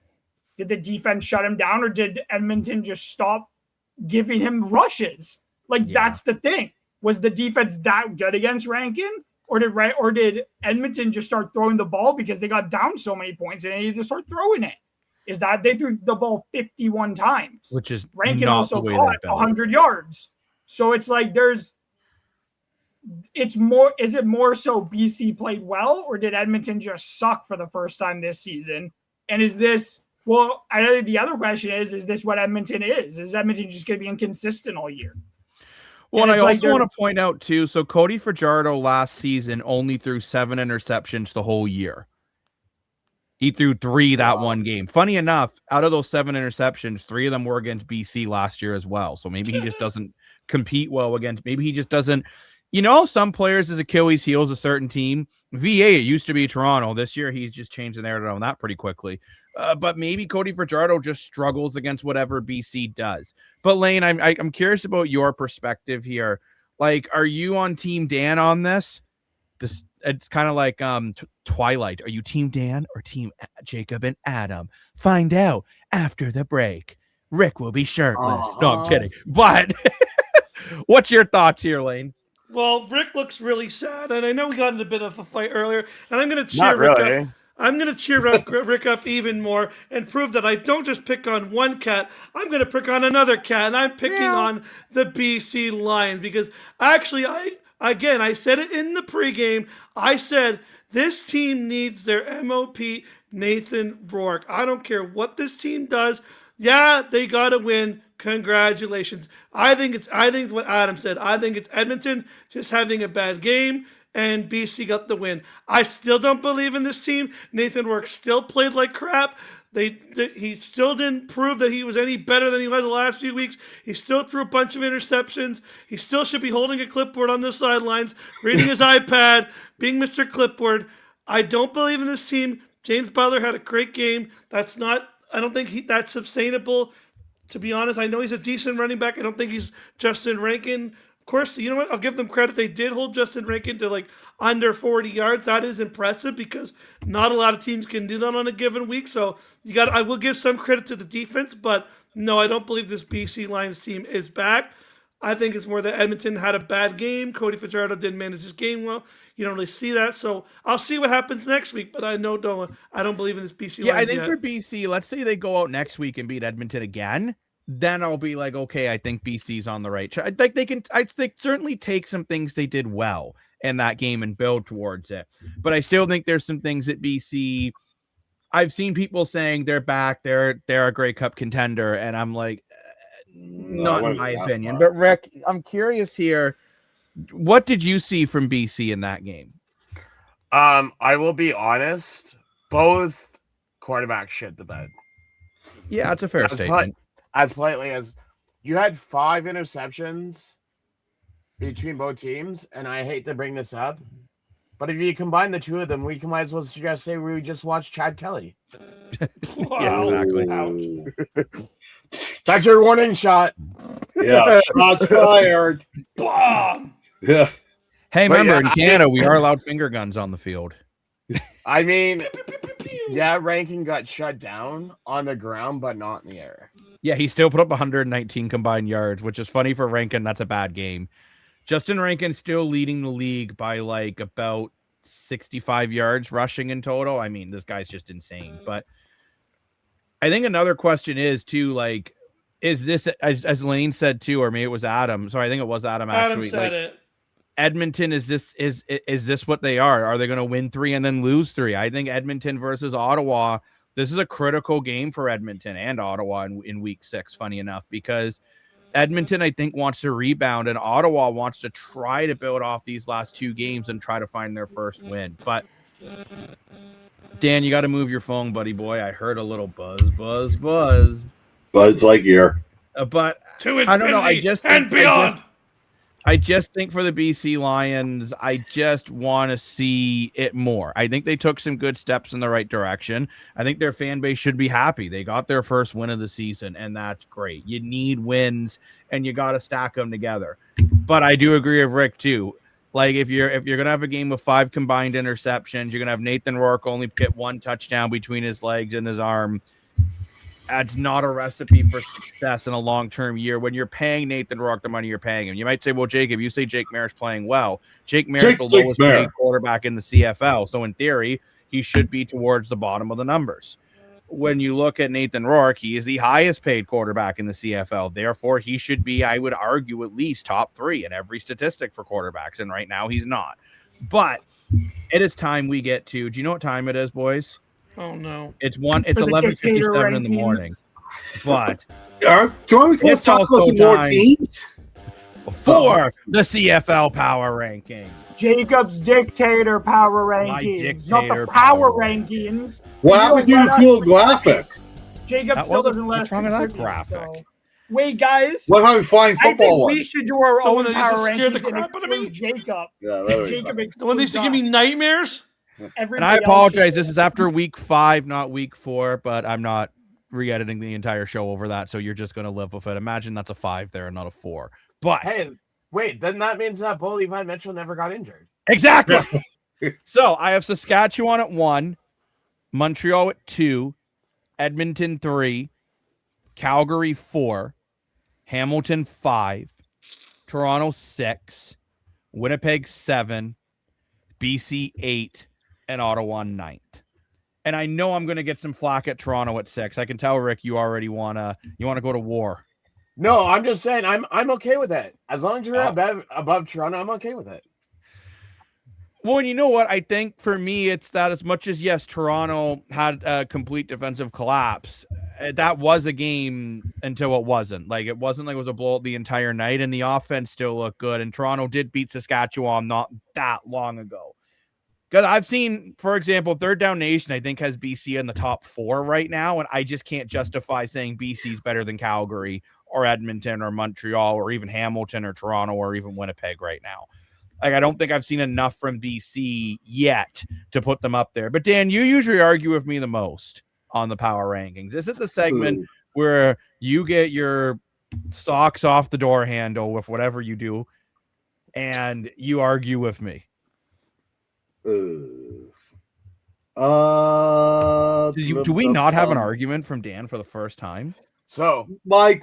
D: Did the defense shut him down? Or did Edmonton just stop giving him rushes? That's the thing. Was the defense that good against Rankin? Or did Edmonton just start throwing the ball because they got down so many points and they needed to start throwing it? is that they threw the ball 51 times,
A: which is
D: Rankin
A: not
D: also
A: the way
D: caught
A: they built.
D: 100 yards. So it's like it's more, is it more so BC played well, or did Edmonton just suck for the first time this season? And is this, well, I know the other question is this what Edmonton is? Is Edmonton just going to be inconsistent all year?
A: Well, and I
D: it's like
A: also want to point out too, so Cody Fajardo last season only threw 7 interceptions the whole year. He threw 3 that one game. Funny enough, out of those 7 interceptions, 3 of them were against BC last year as well. So maybe he just doesn't compete well against, maybe he just doesn't, some players' Achilles heels a certain team. VA, it used to be Toronto. This year, he's just changed the narrative on that pretty quickly. But maybe Cody Fajardo just struggles against whatever BC does. But Lane, I'm curious about your perspective here. Like, are you on Team Dan on this? It's kind of like Twilight. Are you Team Dan or Team Jacob and Adam? Find out after the break. Rick will be shirtless. No, I'm kidding. But what's your thoughts here, Lane?
F: Well, Rick looks really sad, and I know we got in a bit of a fight earlier, and I'm going to cheer
C: Not
F: Rick
C: really.
F: up. I'm going to cheer Rick up even more and prove that I don't just pick on one cat. I'm going to pick on another cat, and I'm picking on the BC Lions because actually, I said it in the pregame. I said this team needs their MOP Nathan Rourke. I don't care what this team does. Yeah, they got to win. Congratulations. I think it's what Adam said. I think it's Edmonton just having a bad game and BC got the win. I still don't believe in this team. Nathan Rourke still played like crap. He still didn't prove that he was any better than he was the last few weeks. He still threw a bunch of interceptions. He still should be holding a clipboard on the sidelines, reading his iPad, being Mr. Clipboard. I don't believe in this team. James Butler had a great game. I don't think that's sustainable. To be honest, I know he's a decent running back. I don't think he's Justin Rankin. Of course, you know what? I'll give them credit. They did hold Justin Rankin to like under 40 yards. That is impressive because not a lot of teams can do that on a given week. So I will give some credit to the defense, but no, I don't believe this BC Lions team is back. I think it's more that Edmonton had a bad game. Cody Fajardo didn't manage his game well. You don't really see that. So I'll see what happens next week, but I don't believe in this BC Lions
A: I think
F: yet.
A: for BC, let's say they go out next week and beat Edmonton again. Then I'll be like, okay, I think BC's on the right track. Like I certainly take some things they did well in that game and build towards it. But I still think there's some things at BC. I've seen people saying they're back, they're a Grey Cup contender, and I'm like, not in my opinion. But Rick, I'm curious here. What did you see from BC in that game?
C: I will be honest. Both quarterbacks shit the bed.
A: Yeah, that's a fair statement.
C: As politely as you had 5 interceptions between both teams, and I hate to bring this up, but if you combine the two of them, we might as well just say we just watched Chad Kelly.
A: Yeah, exactly.
F: Ouch.
C: That's your warning shot.
B: Yeah, shots fired.
F: Bomb.
B: Yeah.
A: Hey, remember, in Canada, we are allowed finger guns on the field.
C: I mean, yeah, Rankin got shut down on the ground, but not in the air.
A: Yeah, he still put up 119 combined yards, which is funny for Rankin. That's a bad game. Justin Rankin still leading the league by like about 65 yards rushing in total. I mean, this guy's just insane. But I think another question is too, like, is this, as Lane said too, or maybe it was Adam. Sorry, I think it was Adam actually.
F: Adam said it.
A: Edmonton, is this what they are? Are they going to win 3 and then lose 3? I think Edmonton versus Ottawa, this is a critical game for Edmonton and Ottawa in week 6, funny enough, because Edmonton, I think, wants to rebound and Ottawa wants to try to build off these last 2 games and try to find their first win. But Dan, you got to move your phone, buddy boy. I heard a little buzz.
B: Buzz Lightyear.
A: But
F: to
A: I don't know. I just
F: and beyond.
A: I just think for the BC Lions, I just want to see it more. I think they took some good steps in the right direction. I think their fan base should be happy. They got their first win of the season, and that's great. You need wins, and you got to stack them together. But I do agree with Rick, too. Like, if you're going to have a game with 5 combined interceptions, you're going to have Nathan Rourke only get 1 touchdown between his legs and his arm. That's not a recipe for success in a long-term year when you're paying Nathan Rourke the money you're paying him. You might say, well, Jacob, you say Jake Maris playing well. Jake Maris is the lowest paid quarterback in the CFL. So in theory, he should be towards the bottom of the numbers. when you look at Nathan Rourke, he is the highest paid quarterback in the CFL. Therefore, he should be, I would argue, at least top 3 in every statistic for quarterbacks. And right now he's not. But it is time we get to, do you know what time it is, boys?
F: Oh no.
A: It's
D: For the
A: 11:57 in the
D: rankings.
A: morning. But
B: Do you want to
A: It's
B: talk about
A: also
B: some more
A: time.
B: teams?
A: for the CFL Power Ranking.
D: Jacob's dictator power
A: My
D: rankings, not
A: dictator
D: the power
A: power
D: rankings.
B: What
D: You
B: happened to
D: don't
B: the
D: let
B: cool
D: us-
B: graphic?
D: Jacob
A: That
D: still
A: wasn't-
D: doesn't let
A: what's
D: us
A: wrong with that
D: contribute,
A: graphic?
D: so- Wait, guys.
B: What about flying
D: I think
B: football
D: we
B: one?
D: should do our
F: The one
D: own
F: that used to
D: power
F: scare the
D: rankings and
F: crap out of me?
D: exclude Jacob.
B: Yeah, there we
D: Jacob
B: go.
F: The one that used to give me
D: excludes us.
F: nightmares.
A: And
D: Everybody
A: I
D: else
A: apologize.
D: should-
A: This is after week 5, not week 4, but I'm not re-editing the entire show over that, so you're just going to live with it. Imagine that's a 5 there and not a 4. But
C: Hey, wait, then that means that Bo Levi Mitchell never got injured.
A: exactly. So I have Saskatchewan at 1, Montreal at 2, Edmonton 3, Calgary 4, Hamilton 5, Toronto 6, Winnipeg 7, BC 8, and Ottawa 9th. And I know I'm going to get some flack at Toronto at 6. I can tell, Rick, you already wanna go to war.
C: No, I'm just saying I'm okay with it. As long as you're above Toronto, I'm okay with it.
A: Well, and you know what? I think for me, it's that as much as, yes, Toronto had a complete defensive collapse, that was a game until it wasn't. Like, it wasn't like it was a blowout the entire night, and the offense still looked good. And Toronto did beat Saskatchewan not that long ago. Because I've seen, for example, Third Down Nation, I think, has BC in the top 4 right now, and I just can't justify saying BC's better than Calgary or Edmonton or Montreal or even Hamilton or Toronto or even Winnipeg right now. Like, I don't think I've seen enough from BC yet to put them up there. But, Dan, you usually argue with me the most on the power rankings. This is the segment where you get your socks off the door handle with whatever you do, and you argue with me.
B: Do
A: Do we not have an argument from Dan for the first time?
C: So
B: My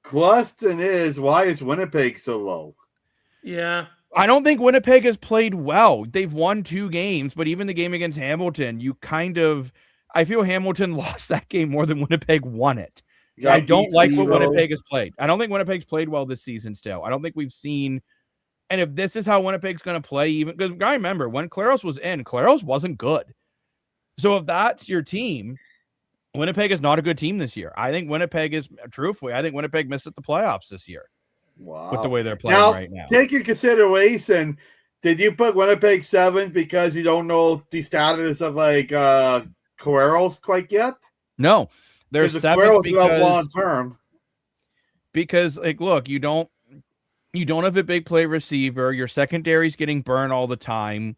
B: question is, why is Winnipeg so low?
F: Yeah.
A: I don't think Winnipeg has played well. They've won 2 games, but even the game against Hamilton, I feel Hamilton lost that game more than Winnipeg won it.
B: Yeah,
A: I don't like what
B: BC,
A: Winnipeg has played. I don't think Winnipeg's played well this season still. I don't think we've seen, and if this is how Winnipeg's going to play, even because I remember when Collaros was in, Collaros wasn't good. So if that's your team, Winnipeg is not a good team this year. I think Winnipeg missed the playoffs this year.
B: Wow.
A: With the way they're playing right now.
B: Take in consideration, did you put Winnipeg 7 because you don't know the status of Collaros quite yet?
A: No, there's 7
B: long term.
A: Because look, you don't have a big play receiver. Your secondary's getting burned all the time.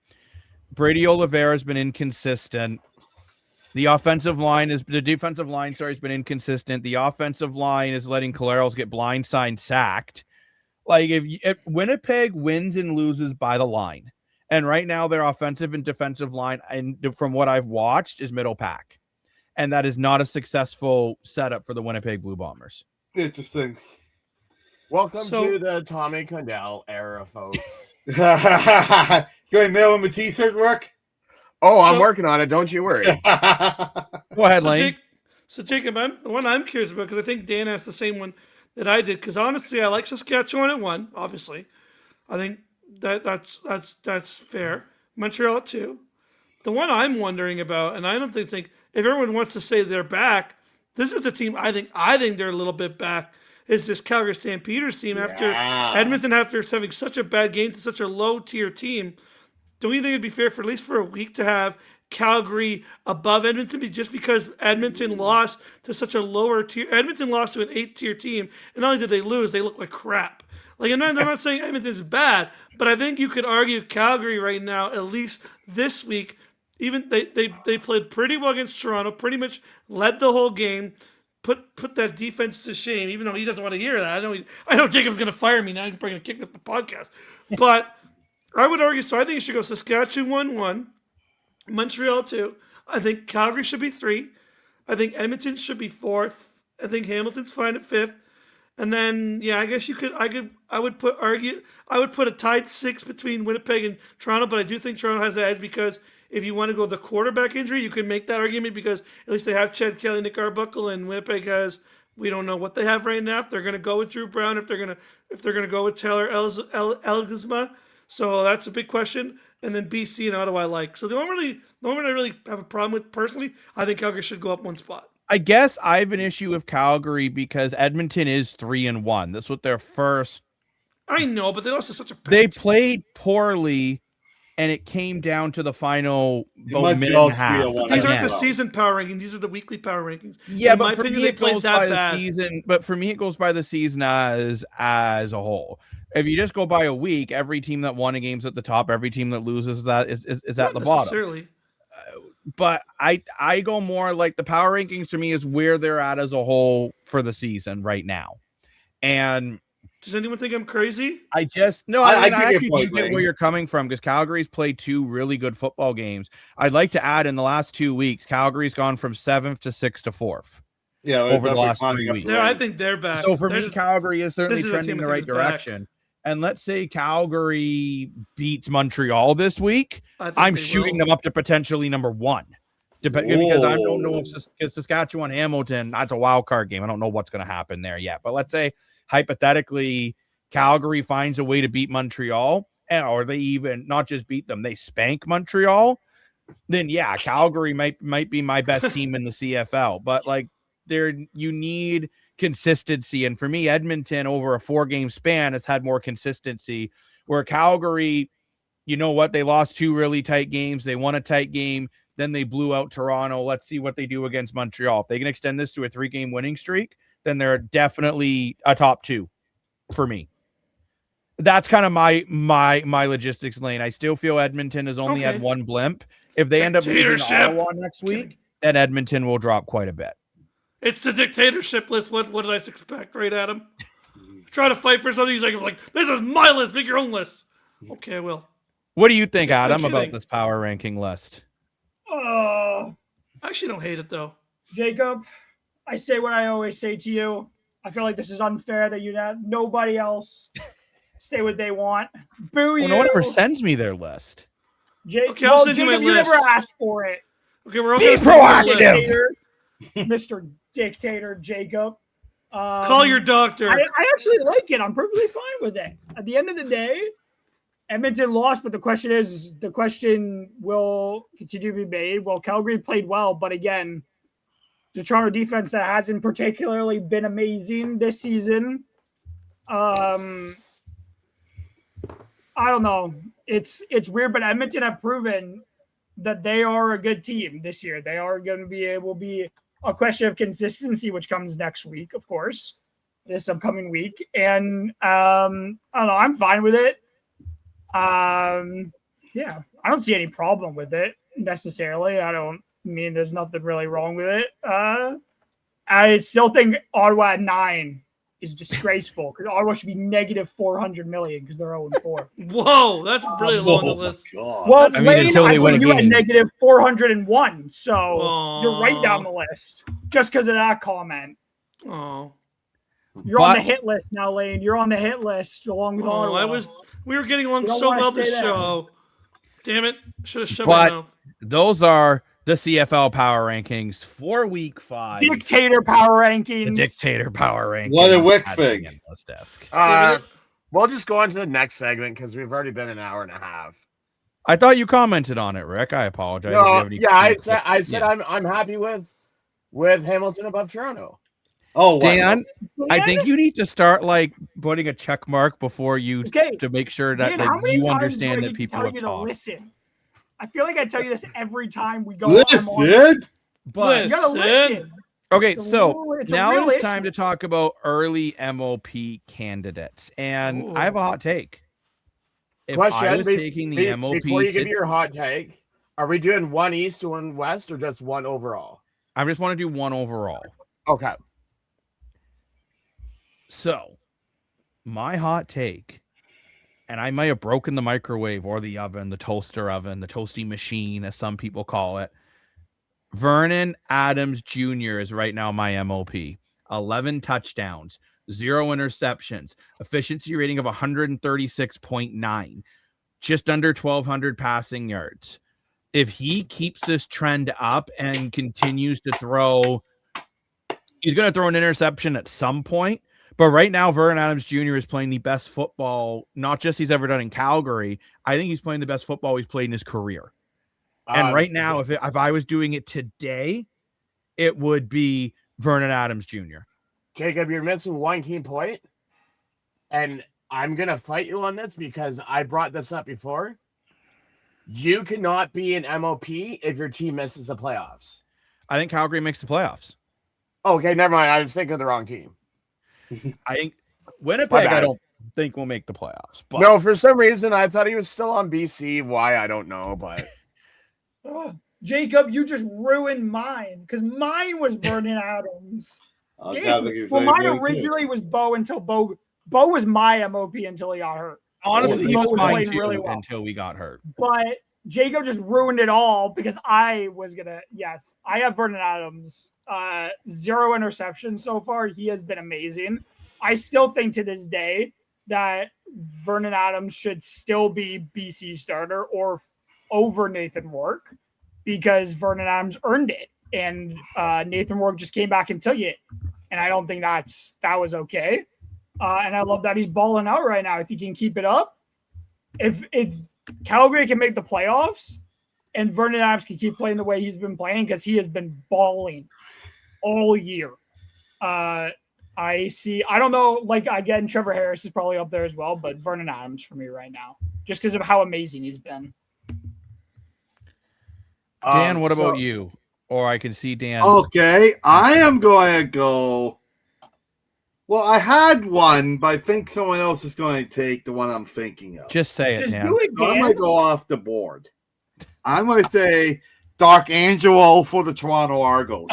A: Brady Oliveira's been inconsistent. The defensive line has been inconsistent. The offensive line is letting Collaros get blindside sacked. Like, if Winnipeg wins and loses by the line, and right now their offensive and defensive line, and from what I've watched, is middle pack, and that is not a successful setup for the Winnipeg Blue Bombers.
B: Interesting.
C: welcome to the Tommy Condell era, folks.
B: Going to mail him a t-shirt, Rick?
C: Oh, I'm working on it. Don't you worry.
A: Go ahead, Lane.
F: So Jacob, the one I'm curious about, because I think Dan asked the same one that I did, because honestly, I like Saskatchewan at 1, obviously. I think that's fair. Montreal at 2. The one I'm wondering about, and I don't think if everyone wants to say they're back, this is the team I think they're a little bit back, is this Calgary Stampeders team after Edmonton, after having such a bad game to such a low-tier team. Don't you think it'd be fair for at least for a week to have Calgary above Edmonton, just because Edmonton lost to such a lower tier? Edmonton lost to an 8-tier team, and not only did they lose, they look like crap. Like, I'm not saying Edmonton's bad, but I think you could argue Calgary right now, at least this week, even they played pretty well against Toronto, pretty much led the whole game, put that defense to shame, even though he doesn't want to hear that. I know Jacob's going to fire me now. He's probably going to kick me off the podcast. But I would argue, so I think you should go Saskatchewan 1, Montreal 2. I think Calgary should be 3. I think Edmonton should be 4th. I think Hamilton's fine at 5th. And then, I guess I would put a tied 6 between Winnipeg and Toronto, but I do think Toronto has the edge because if you want to go the quarterback injury, you can make that argument because at least they have Chad Kelly, Nick Arbuckle, and Winnipeg has. We don't know what they have right now. If they're going to go with Drew Brown, if they're going to go with Taylor Elgisma, so that's a big question. And then BC and Ottawa I like. So the only one I really have a problem with personally, I think Calgary should go up one spot.
A: I guess I have an issue with Calgary because Edmonton is 3-1. This was their first.
F: I know, but they lost to such a bad
A: They
F: team.
A: played poorly, and it came down to the final
B: Montreal's
A: minute and a half.
B: 3-1.
F: These aren't
A: again.
F: the season power rankings. These are the weekly power rankings.
A: Yeah,
F: In
A: but
F: my
A: for
F: opinion,
A: me,
F: they
A: it
F: played
A: goes
F: that
A: by
F: bad.
A: the season. But for me, it goes by the season as a whole. If you just go by a week, every team that won a game's at the top. Every team that loses that is at
F: Not
A: the bottom.
F: necessarily.
A: But I go more like the power rankings to me is where they're at as a whole for the season right now. And
F: Does anyone think I'm crazy?
A: I just no,
B: I
A: I
B: get your
A: actually
B: point,
A: do get
B: Ray.
A: where you're coming from because Calgary's played 2 really good football games. I'd like to add in the last 2 weeks, Calgary's gone from 7th to 6th to 4th.
B: Yeah,
A: over the
B: definitely
A: last
B: climbing
A: 3
B: up
A: weeks.
B: the
F: I
B: ranks.
F: think they're back.
A: So for
F: They're-
A: me, Calgary is certainly
F: this is a
A: trending
F: team
A: in
F: I
A: the
F: think
A: right
F: is back.
A: direction. And let's say Calgary beats Montreal this week.
F: I think
A: I'm
F: they
A: shooting
F: will.
A: them up to potentially number 1. Because I don't know if Saskatchewan Hamilton, that's a wild card game. I don't know what's going to happen there yet. But let's say hypothetically Calgary finds a way to beat Montreal, or they even not just beat them, they spank Montreal. Then yeah, Calgary might be my best team in the CFL. But like you need consistency, and for me, Edmonton over a 4-game span has had more consistency. Where Calgary, you know what, they lost 2 really tight games. They won a tight game. Then they blew out Toronto. Let's see what they do against Montreal. If they can extend this to a 3-game winning streak, then they're definitely a top 2 for me. That's kind of my logistics lane. I still feel Edmonton has only had
F: Okay.
A: 1 blimp. If they end up losing
F: Dictatorship.
A: Ottawa next week, then Edmonton will drop quite a bit.
F: It's the dictatorship list. What did I expect, right, Adam? Try to fight for something. He's like, this is my list. Make your own list. Okay, I will.
A: What do you think,
F: I'm
A: Adam, about
F: kidding.
A: this power ranking list?
F: I actually don't hate it, though.
D: Jacob, I say what I always say to you. I feel like this is unfair that you have nobody else say what they want. Boo you.
A: Well, no one ever sends me their list.
F: Okay, I'll send you my
D: Jacob, you never
F: list.
D: asked for it.
F: Okay, we're all
A: Be
F: going to
A: proactive.
D: Dictator, Mr. Dictator Jacob.
F: Call your doctor.
D: I actually like it. I'm perfectly fine with it. At the end of the day, Edmonton lost, but the question will continue to be made. Well, Calgary played well, but again, the Toronto defense that hasn't particularly been amazing this season. I don't know. It's weird, but Edmonton have proven that they are a good team this year. They are going to be a question of consistency, which comes next week, of course, this upcoming week. And I don't know. I'm fine with it. Yeah, I don't see any problem with it necessarily. There's nothing really wrong with it. I still think Ottawa at 9 is disgraceful because Ottawa should be negative 400 million because they're 0-4.
F: Whoa, that's really low on the list.
B: God.
D: Well,
A: I mean,
D: Lane,
A: until they
D: I
A: win a
D: put you at
A: game.
D: negative 401, so you're right
F: Aw.
D: down the list just because of that comment.
F: Oh,
D: You're on
A: But-
D: the hit list now, Lane. You're on the hit list along with Ottawa.
F: we were getting along
D: You don't
F: so
D: wanna
F: well this
D: say that.
F: show. Damn it. Should have shut my
A: But
F: mouth.
A: those are the CFL power rankings for week 5.
D: Dictator power rankings.
A: The dictator power rankings.
B: What a wick
A: at the
B: fig.
A: analyst desk.
C: We'll just go on to the next segment because we've already been an hour and a half.
A: I thought you commented on it, Rick. I apologize. If you
C: No,
A: have any
C: yeah, I
A: feedback.
C: said
A: Yeah.
C: I'm happy with Hamilton above Toronto.
B: Oh, wow.
A: Dan, I think you need to start like putting a check mark before you
D: Okay.
A: to make sure that
D: Dan,
A: like,
D: how many
A: you
D: times do I
A: understand
D: need
A: that
D: to
A: people
D: tell
A: have
D: you to
A: talked.
D: listen? I feel like I tell you this every time we go. I'm on.
B: Listen.
A: But
D: You gotta
F: Listen.
D: listen.
A: okay,
D: It's a
A: so
D: real- it's a
A: now
D: real
A: it's time
D: issue.
A: to talk about early MOP candidates, and
F: Ooh.
A: I have a hot take. If
C: Question:
A: I was taking the MOP,
C: before you give me your hot take, are we doing one East and one West, or just one overall?
A: I just want to do one overall.
C: Okay.
A: So, my hot take, and I might have broken the microwave or the oven, the toaster oven, the toasty machine, as some people call it. Vernon Adams Jr. is right now my MOP. 11 touchdowns, 0 interceptions, efficiency rating of 136.9, just under 1,200 passing yards. if he keeps this trend up and continues to throw, he's going to throw an interception at some point. But right now, Vernon Adams Jr. is playing the best football, not just he's ever done in Calgary. I think he's playing the best football he's played in his career. And right now, if I was doing it today, it would be Vernon Adams Jr.
C: Jacob, you're missing one key point, and I'm going to fight you on this because I brought this up before. You cannot be an MOP if your team misses the playoffs.
A: I think Calgary makes the playoffs.
C: Okay, never mind. I was thinking of the wrong team.
A: I think Winnipeg, I don't think will make the playoffs. But
C: no, for some reason, I thought he was still on BC. Why, I don't know, but...
D: Jacob, you just ruined mine because mine was Vernon Adams. Well, mine originally was Bo until Bo was my MOP until he got hurt.
A: Honestly, he was mine too
D: really well
A: until we got hurt.
D: But Jacob just ruined it all because I was gonna. Yes, I have Vernon Adams. 0 interceptions so far. He has been amazing. I still think to this day that Vernon Adams should still be BC starter or over Nathan Rourke because Vernon Adams earned it, and Nathan Rourke just came back and took it, and I don't think that was okay. And I love that he's balling out right now. If he can keep it up, if Calgary can make the playoffs, and Vernon Adams can keep playing the way he's been playing because he has been balling all year. I don't know, like, again, Trevor Harris is probably up there as well, but Vernon Adams for me right now, just because of how amazing he's been.
A: Dan, what about you? Or I can see Dan.
B: Okay, I am going to go. Well, I had one, but I think someone else is going to take the one I'm thinking of.
A: Just say it, Dan.
D: Do it, Dan.
B: I'm going to go off the board. I'm going to say Dark Angelo for the Toronto Argos.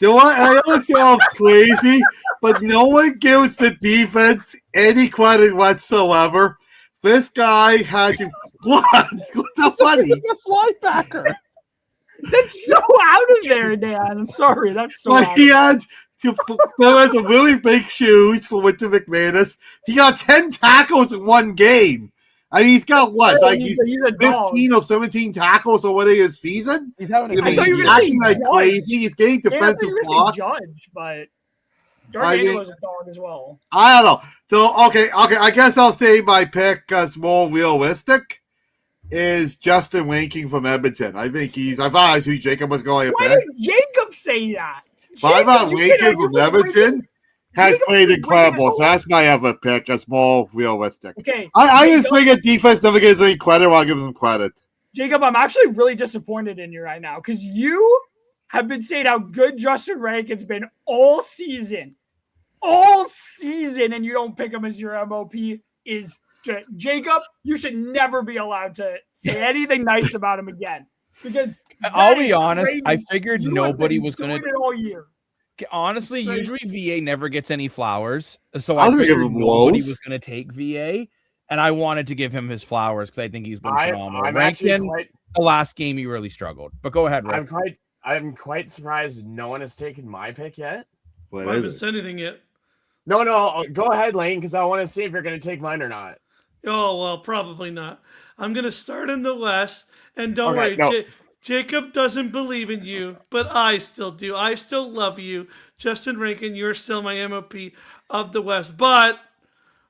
B: I know it sounds crazy, but no one gives the defense any credit whatsoever. This guy had to. What's so funny?
A: Linebacker.
D: That's so out of there, Dan. I'm sorry. That's so out
B: he had some really big shoes for Winter McManus. He got 10 tackles in one game. I mean, he's got what? Like he's 15 or 17 tackles or what his season?
C: He's having
B: he's acting like crazy. He's getting defensive blocks.
D: Judge, but Dark Angelo's a dog as well.
B: I don't know. So, okay. I guess I'll say my pick is more realistic. Is Justin Rankin from Edmonton. I thought I see Jacob was going to pick.
D: Why did Jacob say that?
B: But I thought Rankin from Edmonton has played incredible. So that's my other pick. That's more realistic.
D: Okay.
B: I just think a defense never gives any credit while I give them credit.
D: Jacob, I'm actually really disappointed in you right now because you have been saying how good Justin Rankin's been all season, and you don't pick him as your MOP. Jacob, you should never be allowed to say anything nice about him again. Because
A: I'll be honest, I figured nobody was going to.
D: All year.
A: Honestly, usually VA never gets any flowers, so I figured nobody was going to take VA, and I wanted to give him his flowers because I think he's been phenomenal. The last game he really struggled, but go ahead, Rick.
C: I'm quite surprised no one has taken my pick yet.
F: I haven't said anything yet.
C: No, go ahead, Lane, because I want to see if you're going to take mine or not.
F: Oh, well, probably not. I'm going to start in the West, and don't worry, Jacob doesn't believe in you, but I still do. I still love you. Justin Rankin, you're still my MOP of the West, but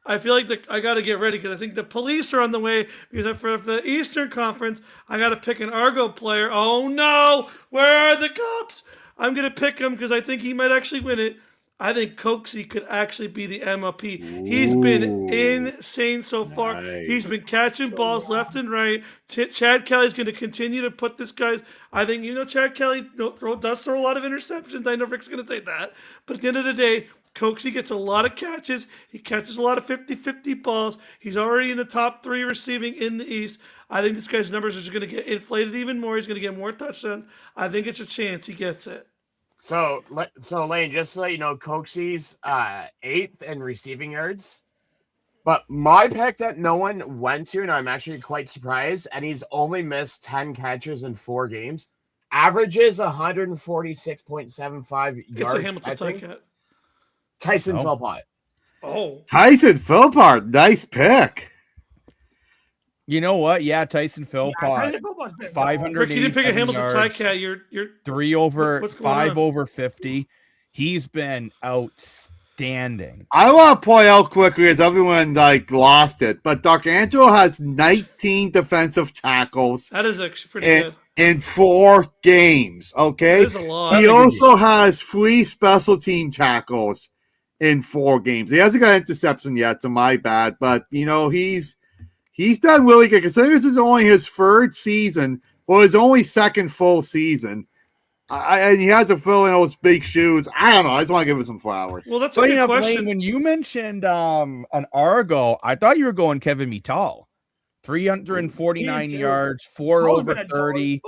F: I feel like I got to get ready because I think the police are on the way because for the Eastern Conference, I got to pick an Argo player. Oh, no. Where are the cops? I'm going to pick him because I think he might actually win it. I think Coxie could actually be the MOP. He's been insane so far. Nice. He's been catching balls left and right. Chad Kelly's going to continue to put this guy's. I think, Chad Kelly does throw a lot of interceptions. I know Rick's going to say that. But at the end of the day, Coxie gets a lot of catches. He catches a lot of 50-50 balls. He's already in the top 3 receiving in the East. I think this guy's numbers are just going to get inflated even more. He's going to get more touchdowns. I think it's a chance he gets it.
C: So Lane, just to let you know, Coxie's 8th in receiving yards. But my pick that no one went to, and I'm actually quite surprised, and he's only missed 10 catches in 4 games, averages 146.75 yards.
F: It's a Hamilton Tycat.
C: Tyson Philpott.
F: Oh.
B: Tyson Philpott, nice pick.
A: You know what? Yeah, Tyson Philpott,
D: Tyson Philpott's been
A: 500.
F: Rick, you didn't pick a Hamilton
A: yards,
F: Ticat. You're
A: 3 over,
F: what's going
A: 5
F: on?
A: over 50. He's been outstanding.
B: I want to point out quickly as everyone lost it, but D'Angelo has 19 defensive tackles
F: That is actually pretty good.
B: in 4 games. Okay,
F: That is a lot.
B: he also has 3 special team tackles in 4 games. He hasn't got an interception yet, so my bad. But he's done really good. Considering this is only his 3rd season, well, his only 2nd full season. And he has to fill in those big shoes. I don't know. I just want to give him some flowers.
F: Well, that's a good question.
A: Blaine, when you mentioned an Argo, I thought you were going Kevin Mittal. 349 yards, 4 over 30.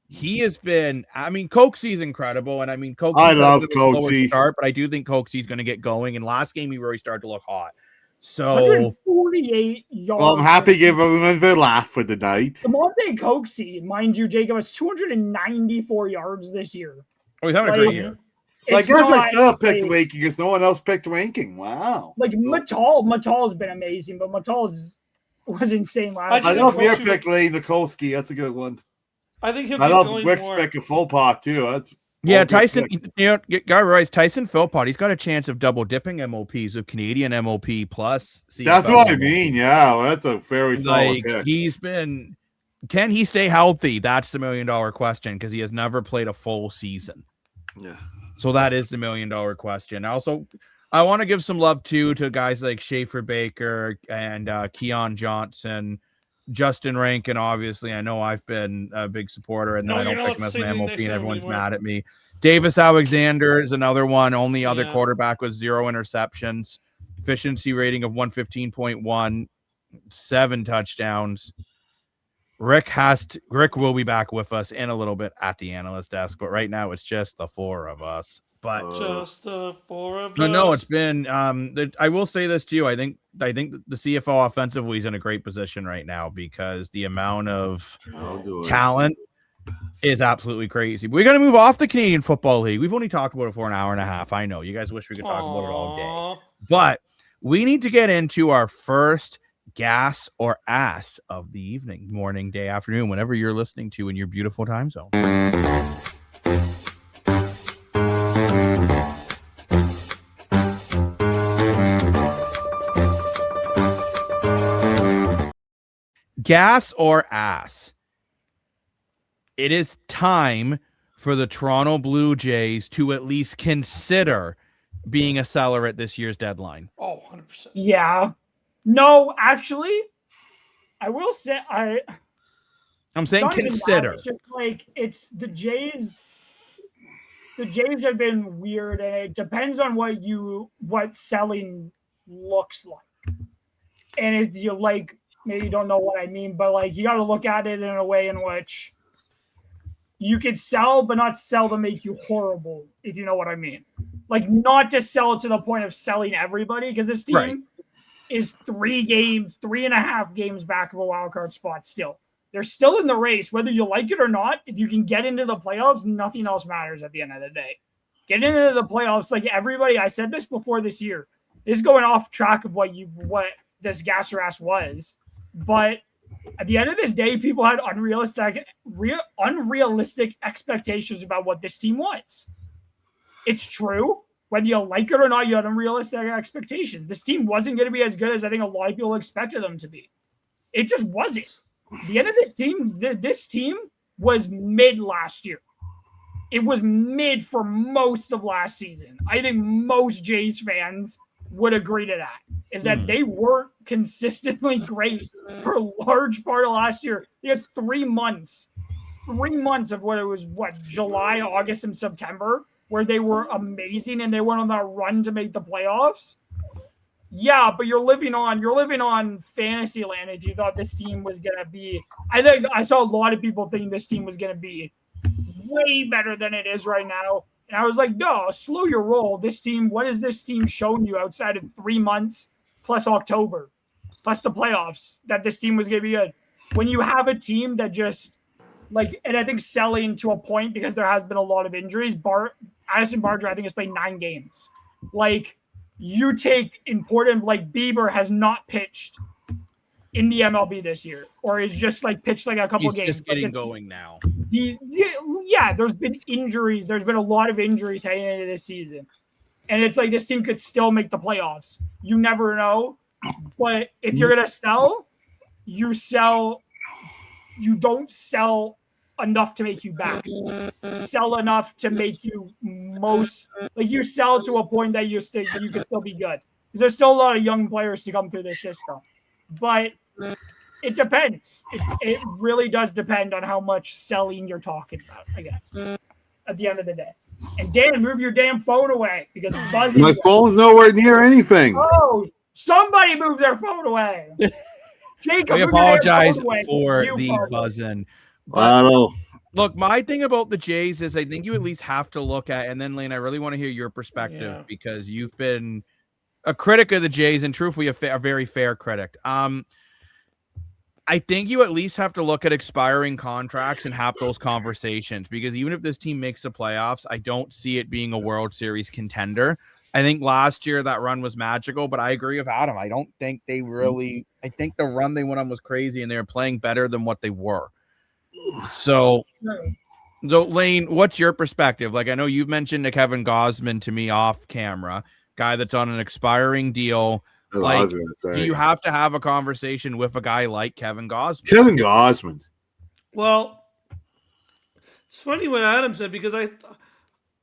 A: He has been, Coxey's incredible. And Coxey,
B: I love Coxey.
A: But I do think Coxey's going to get going. And last game, he really started to look hot. So
D: 148 yards.
B: Well, I'm happy to give everyone a laugh for the night.
D: Demonte Coxey, mind you, Jacob, has 294 yards this year.
A: Oh, he's having a great year.
B: So I guess I still picked ranking because no one else picked ranking. Wow.
D: Mittal's been amazing, but Mittal was insane last year.
B: I love your pick, Lane Nikolsky. That's a good one.
F: I think he'll
B: I
F: get
B: love
F: going
B: Rick's
F: more.
B: pick of full pot too. That's
A: Tyson. Guy Royce, Tyson Philpott. He's got a chance of double dipping MOPs of Canadian MOP plus. CFL
B: that's what I
A: MOP.
B: mean. Yeah, well, that's a very solid pick.
A: He's been. Can he stay healthy? That's the $1 million question because he has never played a full season.
B: Yeah.
A: So that is the $1 million question. Also, I want to give some love too to guys like Schaefer Baker and Keon Johnson. Justin Rankin, obviously, I know I've been a big supporter, and then I don't pick him as an MOP, and everyone's mad at me. Davis Alexander is another one. Only other quarterback with 0 interceptions. Efficiency rating of 115.1, 7 touchdowns. Rick will be back with us in a little bit at the analyst desk, but right now it's just the 4 of us. But
F: just the 4 of us.
A: No, it's been. I will say this too. I think the CFL offensively is in a great position right now because the amount of talent is absolutely crazy. We're gonna move off the Canadian Football League. We've only talked about it for an hour and a half. I know you guys wish we could talk about it all day, but we need to get into our first gas or ass of the evening, morning, day, afternoon, whenever you're listening to in your beautiful time zone. Gas or ass? It is time for the Toronto Blue Jays to at least consider being a seller at this year's deadline.
F: Oh, 100%.
D: Yeah. No, actually, I will say
A: I'm saying consider.
D: It's just it's the Jays. The Jays have been weird, and it depends on what selling looks like. And if you maybe you don't know what I mean, but you got to look at it in a way in which you could sell, but not sell to make you horrible, if you know what I mean. Not to sell it to the point of selling everybody, because this team is 3.5 games back of a wild card spot still. They're still in the race, whether you like it or not. If you can get into the playoffs, nothing else matters at the end of the day. Get into the playoffs, everybody. I said this before this year. This is going off track of what this gas or ass was. But at the end of this day, people had unrealistic expectations about what this team was. It's true. Whether you like it or not, you had unrealistic expectations. This team wasn't going to be as good as I think a lot of people expected them to be. It just wasn't. At the end of this team was mid last year. It was mid for most of last season. I think most Jays fans would agree to that, is that they weren't consistently great for a large part of last year. They had 3 months of July, August, and September, where they were amazing and they went on that run to make the playoffs. Yeah, but you're living on fantasy land if you thought this team was going to be. I think I saw a lot of people thinking this team was going to be way better than it is right now. And I was like, no, slow your roll. This team, what has this team shown you outside of 3 months plus October, plus the playoffs, that this team was going to be good? When you have a team that just, and I think selling to a point because there has been a lot of injuries. Addison Barger, I think, has played 9 games. You take important, Bieber has not pitched in the MLB this year, or is just like pitched like a couple
A: He's
D: games.
A: just getting
D: Like,
A: going now.
D: yeah, there's been injuries. There's been a lot of injuries heading into this season. And it's like this team could still make the playoffs. You never know. But if you're going to sell, you sell. You don't sell enough to make you back. Sell enough to make you you sell to a point that you can still be good. There's still a lot of young players to come through this system. But it depends. It really does depend on how much selling you're talking about, I guess, at the end of the day. And Dan, move your damn phone away because it's buzzing.
B: My phone's nowhere near anything.
D: Oh, somebody move their phone away. Jacob,
A: We apologize for the buzzing.
B: I don't know.
A: Look, my thing about the Jays is I think you at least have to look at, and then Lane, I really want to hear your perspective because you've been a critic of the Jays and truthfully a very fair critic. I think you at least have to look at expiring contracts and have those conversations because even if this team makes the playoffs, I don't see it being a World Series contender. I think last year that run was magical, but I agree with Adam. I don't think they really – I think the run they went on was crazy and they were playing better than what they were. So Lane, what's your perspective? Like I know you've mentioned a Kevin Gausman to me off camera, guy that's on an expiring deal. Like, do you have to have a conversation with a guy like Kevin Gausman?
B: Kevin Gausman.
F: Well, it's funny what Adam said because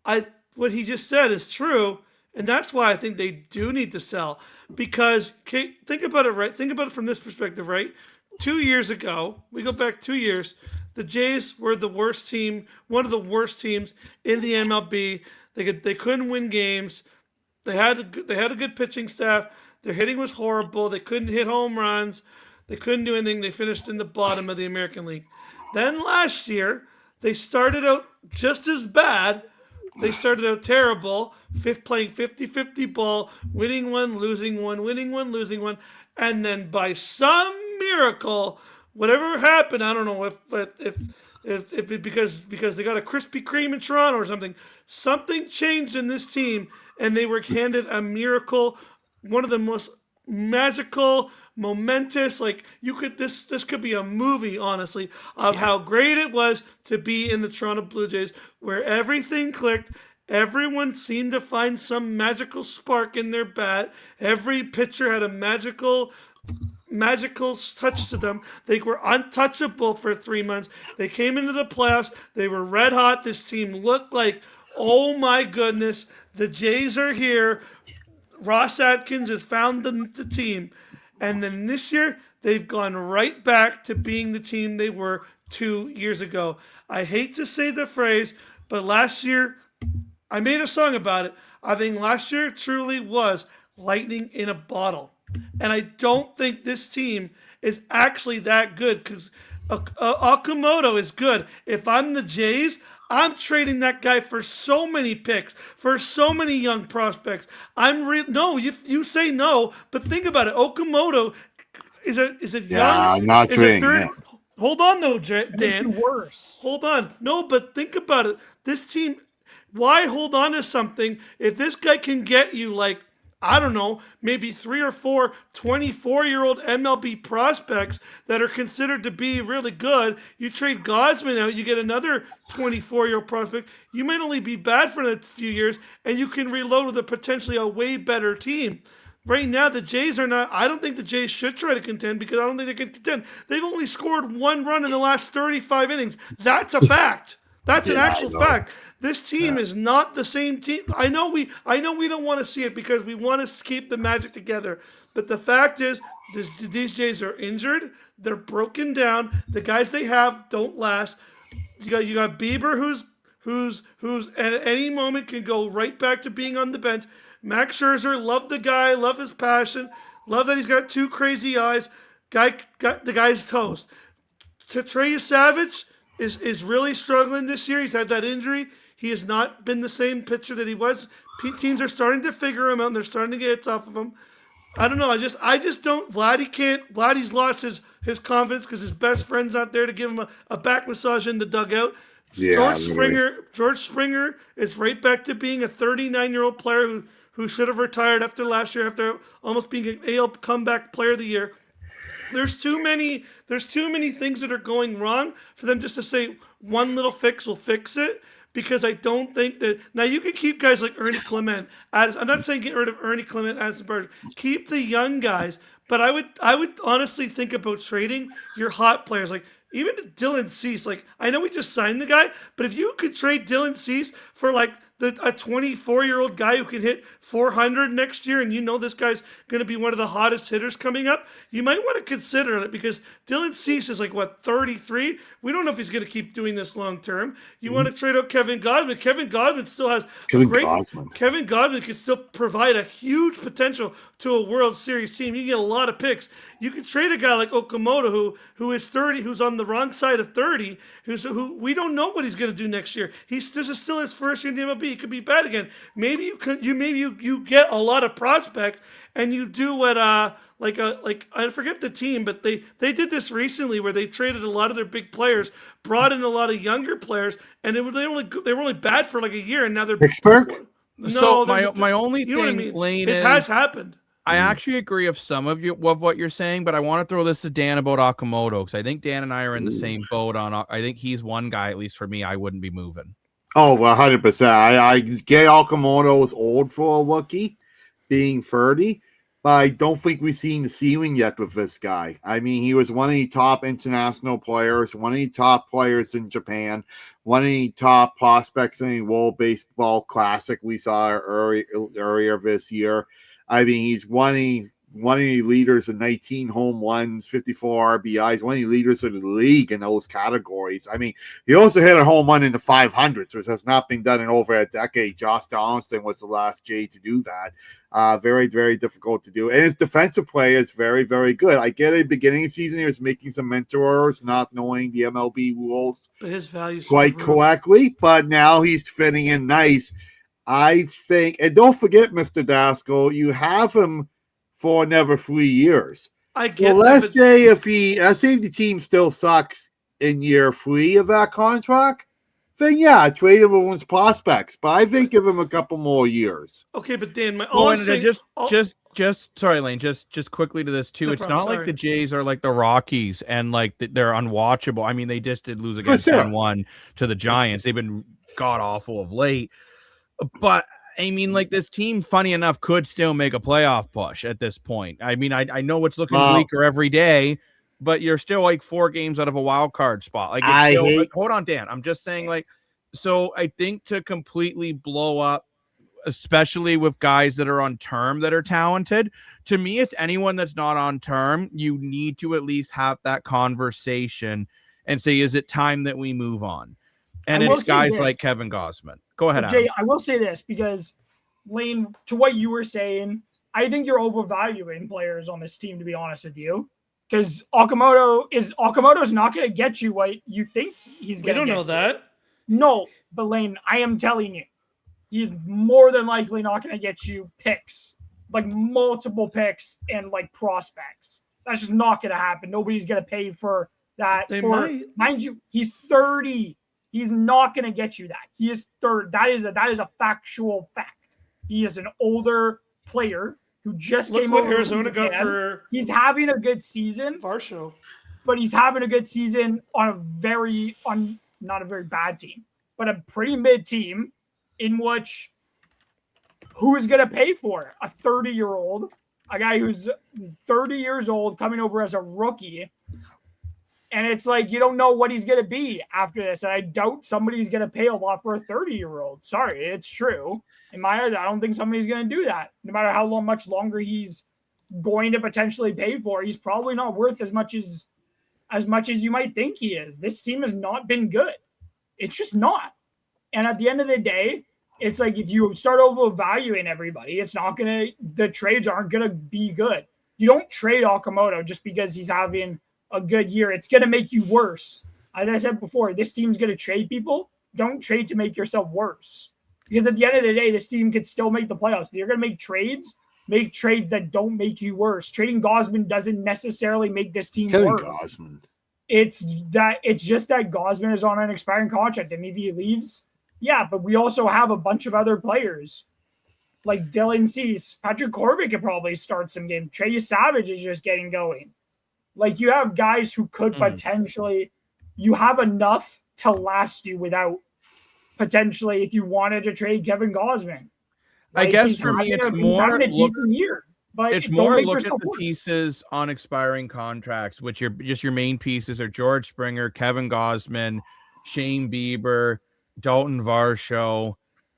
F: I what he just said is true, and that's why I think they do need to sell. Because think about it, right? Think about it from this perspective, right? 2 years ago, we go back 2 years. The Jays were the worst team, one of the worst teams in the MLB. They couldn't win games. They had a good pitching staff. Their hitting was horrible. They couldn't hit home runs. They couldn't do anything. They finished in the bottom of the American League. Then last year, they started out just as bad. They started out terrible, playing 50-50 ball, winning one, losing one, winning one, losing one. And then by some miracle, whatever happened, I don't know if it because they got a Krispy Kreme in Toronto or something changed in this team, and they were handed a miracle. One of the most magical, momentous, this could be a movie, honestly, of how great it was to be in the Toronto Blue Jays, where everything clicked. Everyone seemed to find some magical spark in their bat. Every pitcher had a magical touch to them. They were untouchable for 3 months. They came into the playoffs. They were red hot. This team looked like, oh my goodness, the Jays are here. Ross Atkins has found the team. And then this year, they've gone right back to being the team they were 2 years ago. I hate to say the phrase, but last year, I made a song about it. I think last year truly was lightning in a bottle. And I don't think this team is actually that good because Okamoto is good. If I'm the Jays, I'm trading that guy for so many picks, for so many young prospects. No, you say no, but think about it. Okamoto is a young.
B: I'm not trading.
F: Hold on though, Dan.
D: Worse.
F: Hold on. No, but think about it. This team. Why hold on to something if this guy can get you I don't know, maybe 3 or 4 24-year-old MLB prospects that are considered to be really good. You trade Gausman out, you get another 24-year-old prospect. You might only be bad for a few years, and you can reload with potentially a way better team. Right now, the Jays are not. I don't think the Jays should try to contend because I don't think they can contend. They've only scored 1 run in the last 35 innings. That's a fact. That's an actual fact. This team is not the same team. I know we don't want to see it because we want to keep the magic together. But the fact is, these Jays are injured. They're broken down. The guys they have don't last. You got Bieber, who's at any moment can go right back to being on the bench. Max Scherzer, love the guy, love his passion, love that he's got 2 crazy eyes. The guy's toast. Trey Savage is really struggling this year. He's had that injury. He has not been the same pitcher that he was. Teams are starting to figure him out, and they're starting to get hits off of him. I don't know. I just don't. Vladdy's lost his confidence because his best friend's not there to give him a back massage in the dugout.
B: Yeah,
F: George Springer is right back to being a 39-year-old player who should have retired after last year after almost being an AL comeback player of the year. there's too many things that are going wrong for them just to say one little fix will fix it. Because I don't think that now you can keep guys like Ernie Clement. I'm not saying get rid of Ernie Clement as a bird. Keep the young guys, but I would honestly think about trading your hot players, like even Dylan Cease. Like I know we just signed the guy, but if you could trade Dylan Cease for like a 24-year-old guy who can hit 400 next year, and you know this guy's going to be one of the hottest hitters coming up, you might want to consider it because Dylan Cease is like, 33? We don't know if he's going to keep doing this long term. You want to trade out Kevin Godwin. Kevin Godwin still has Kevin Godwin can still provide a huge potential to a World Series team. You get a lot of picks. You can trade a guy like Okamoto who is 30, who's on the wrong side of 30, who we don't know what he's going to do next year. This is still his first year in the MLB. He could be bad again. Maybe you get a lot of prospects and you do what I forget the team, but they did this recently where they traded a lot of their big players, brought in a lot of younger players, and they were only bad for like a year, and now they're
B: Pittsburgh.
F: No,
A: so my only
F: you know
A: thing,
F: what I mean?
A: Lane,
F: it has happened.
A: I actually agree with some of what you're saying, but I want to throw this to Dan about Okamoto because I think Dan and I are in the same boat on. I think he's one guy, at least for me, I wouldn't be moving.
B: Oh, well, 100%. I get Okamoto is old for a rookie, being 30, but I don't think we've seen the ceiling yet with this guy. I mean, he was one of the top international players, one of the top players in Japan, one of the top prospects in the World Baseball Classic we saw earlier this year. I mean, he's one of the leaders in 19 home runs, 54 RBIs, one of the leaders of the league in those categories. I mean, he also hit a home run in the 500s, which has not been done in over a decade. Josh Donaldson was the last J to do that. Very, very difficult to do. And his defensive play is very, very good. I get at the beginning of the season, he was making some mental errors, not knowing the MLB rules
F: But his value
B: quite correctly, but now he's fitting in nice. I think, and don't forget, Mr. Daskell, you have him for another 3 years.
F: I get
B: so let's say if the team still sucks in year 3 of that contract, then yeah, trade him with his prospects. But I think give him a couple more years.
F: Okay, but Dan,
A: sorry, Lane. Just quickly to this too.
F: No
A: it's
F: problem,
A: not
F: sorry.
A: like the Jays are like the Rockies and like they're unwatchable. I mean, they just did lose against 1-1 to the Giants. They've been god awful of late. But I mean, like this team, funny enough, could still make a playoff push at this point. I mean, I know it's looking bleaker every day, but you're still like 4 games out of a wild card spot. Like, hold on, Dan. I'm just saying, like, so I think to completely blow up, especially with guys that are on term that are talented, to me, it's anyone that's not on term. You need to at least have that conversation and say, is it time that we move on? And it's guys like Kevin Gausman. Go ahead,
D: Jay,
A: Adam.
D: I will say this because, Lane, to what you were saying, I think you're overvaluing players on this team, to be honest with you. Because Okamoto's not going to get you what you think he's going to get.
F: We don't know that.
D: No, but Lane, I am telling you, he's more than likely not going to get you picks, like multiple picks and like prospects. That's just not going to happen. Nobody's going to pay for that.
F: They might.
D: Mind you, he's 30. He's not going to get you that. He is third. That is a factual fact. He is an older player who just came over.
F: Arizona got for.
D: He's having a good season.
F: Varsho.
D: But he's having a good season on not a very bad team, but a pretty mid team in which who is going to pay for it? A 30-year-old, a guy who's 30 years old coming over as a rookie. And it's like, you don't know what he's going to be after this. And I doubt somebody's going to pay a lot for a 30-year-old. Sorry, it's true. In my eyes, I don't think somebody's going to do that. No matter how much longer he's going to potentially pay for, he's probably not worth as much as you might think he is. This team has not been good. It's just not. And at the end of the day, it's like if you start overvaluing everybody, the trades aren't going to be good. You don't trade Okamoto just because he's having a good year. It's going to make you worse. As I said before, this team's going to trade people. Don't trade to make yourself worse. Because at the end of the day, this team could still make the playoffs. If you're going to make trades that don't make you worse. Trading Gausman doesn't necessarily make this team worse.
B: Gausman.
D: It's just that Gausman is on an expiring contract, and if he leaves, yeah, but we also have a bunch of other players like Dylan Cease. Patrick Corbett could probably start some game. Trey Savage is just getting going. Like you have guys who could potentially, you have enough to last you without potentially if you wanted to trade Kevin Gosman.
A: I guess for me, it's
D: he's having a
A: more
D: decent year. But
A: it's
D: don't
A: more
D: make
A: look at
D: yourself
A: the
D: worse.
A: pieces on expiring contracts, which are just your main pieces are George Springer, Kevin Gosman, Shane Bieber, Dalton Varsho,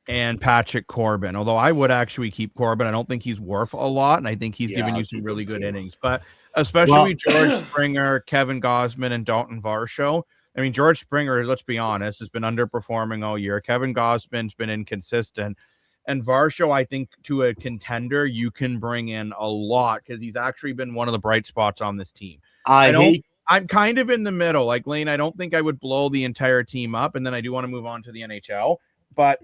A: and Patrick Corbin. Although I would actually keep Corbin. I don't think he's worth a lot, and I think he's given you some really good innings. But especially George Springer, Kevin Gosman, and Dalton Varsho. I mean, George Springer, let's be honest, has been underperforming all year. Kevin Gosman's been inconsistent. And Varsho, I think, to a contender, you can bring in a lot because he's actually been one of the bright spots on this team. I'm kind of in the middle. Like, Lane, I don't think I would blow the entire team up, and then I do want to move on to the NHL. But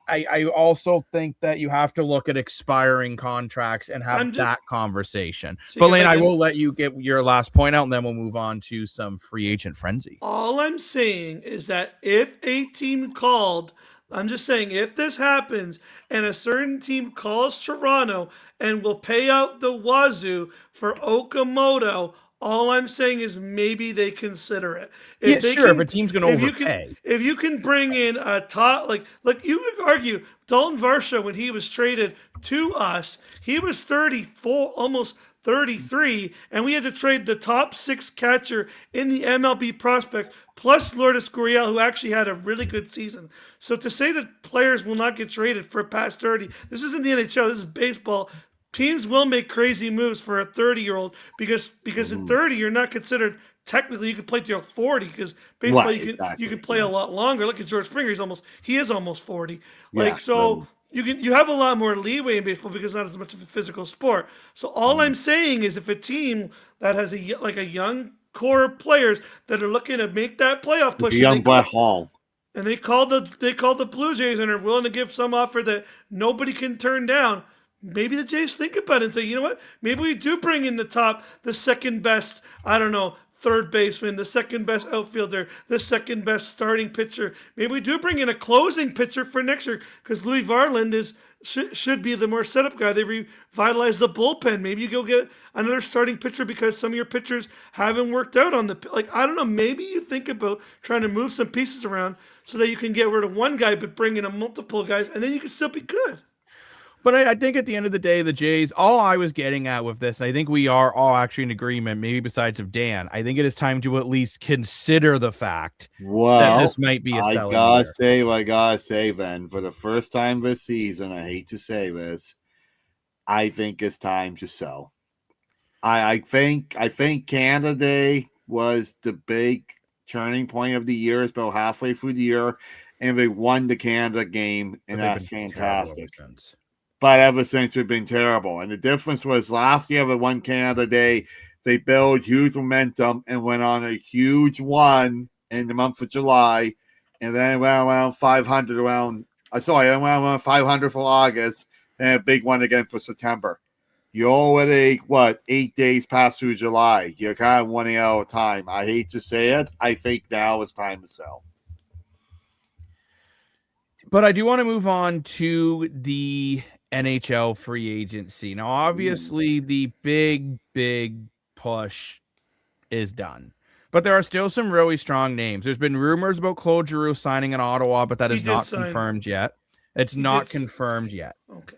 A: I also think that you have to look at expiring contracts and have that conversation. But, Lane, I will let you get your last point out, and then we'll move on to some free agent frenzy.
F: All I'm saying is that if a team called – I'm just saying, if this happens and a certain team calls Toronto and will pay out the wazoo for Okamoto, all I'm saying is maybe they consider it.
A: If a team's going to overpay.
F: If you can bring in a top, like you could argue, Dalton Varsho, when he was traded to us, he was 34, almost 33, and we had to trade the top 6 catcher in the MLB prospect, plus Lourdes Gurriel, who actually had a really good season. So to say that players will not get traded for past 30, this isn't the NHL, this is baseball. Teams will make crazy moves for a 30-year-old because in 30, you're not considered, technically, you could play till 40 because baseball, you can play a lot longer. Look at George Springer, he is almost 40. You have a lot more leeway in baseball because it's not as much of a physical sport. So all I'm saying is if a team that has a young core of players that are looking to make that playoff push,
B: young Brett Hall,
F: and they call the Blue Jays and are willing to give some offer that nobody can turn down, maybe the Jays think about it and say, you know what, maybe we do bring in the second best, I don't know, third baseman, the second best outfielder, the second best starting pitcher. Maybe we do bring in a closing pitcher for next year because Louis Varland should be the more setup guy. They revitalized the bullpen. Maybe you go get another starting pitcher because some of your pitchers haven't worked out on I don't know. Maybe you think about trying to move some pieces around so that you can get rid of one guy but bring in a multiple guys, and then you can still be good.
A: But I think at the end of the day, the Jays, all I was getting at with this, and I think we are all actually in agreement, maybe besides of Dan, I think it is time to at least consider the fact that this might be a selling year.
B: I gotta say, then, for the first time this season, I hate to say this, I think it's time to sell. I think Canada Day was the big turning point of the year. It's about halfway through the year, and they won the Canada game, and that's fantastic. But ever since, we've been terrible. And the difference was last year they won Canada Day. They built huge momentum and went on a huge run in the month of July. And then went around 500 around 500 for August and a big one again for September. You're already, 8 days past through July. You're kind of running out of time. I hate to say it. I think now it's time to sell.
A: But I do want to move on to the NHL free agency. Now, obviously, the big push is done. But there are still some really strong names. There's been rumors about Claude Giroux signing in Ottawa, but that is not confirmed yet. It's not confirmed yet.
F: Okay.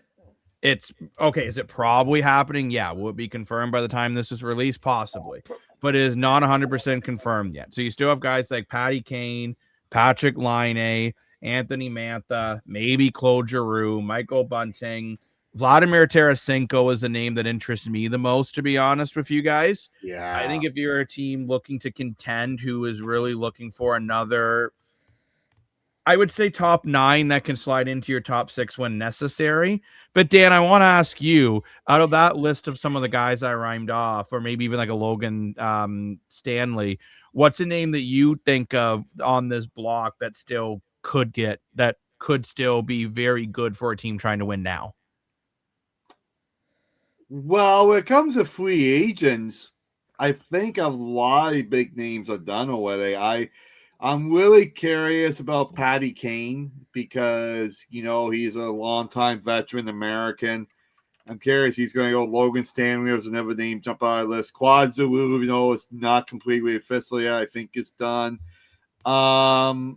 A: It's okay. Is it probably happening? Yeah. Will it be confirmed by the time this is released? Possibly. But it is not 100% confirmed yet. So you still have guys like Patty Kane, Patrick Laine, Anthony Mantha, maybe Claude Giroux, Michael Bunting. Vladimir Tarasenko is the name that interests me the most, to be honest with you guys.
B: Yeah.
A: I think if you're a team looking to contend who is really looking for another, I would say top 9 that can slide into your top 6 when necessary. But Dan, I want to ask you, out of that list of some of the guys I rhymed off, or maybe even like a Logan Stanley, what's a name that you think of on this block that could still be very good for a team trying to win now?
B: Well, when it comes to free agents, I think a lot of big names are done already. I'm really curious about Patty Kane because, he's a longtime veteran American. I'm curious. He's going to go Logan Stanley. There's another name jump out of the list. Quadzulu, it's not completely official yet. I think it's done. The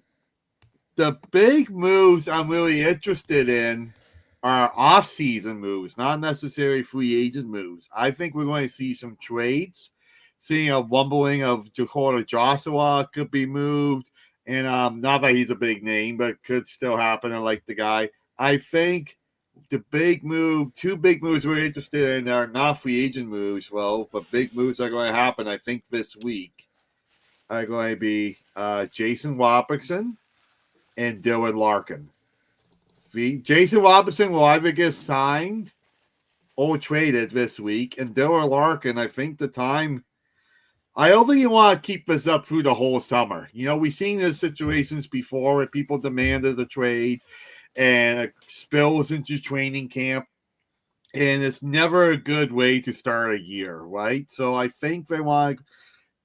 B: big moves I'm really interested in are off-season moves, not necessarily free agent moves. I think we're going to see some trades. Seeing a rumbling of Dakota Joshua could be moved. And not that he's a big name, but it could still happen. I like the guy. I think the big move, two big moves we're interested in are not free agent moves, but big moves are going to happen, I think, this week. Are going to be Jason Robertson and Dylan Larkin. Jason Robertson will either get signed or traded this week. And Dylan Larkin, I think I don't think you want to keep this up through the whole summer. We've seen these situations before where people demanded a trade and it spills into training camp. And it's never a good way to start a year, right? So I think they want to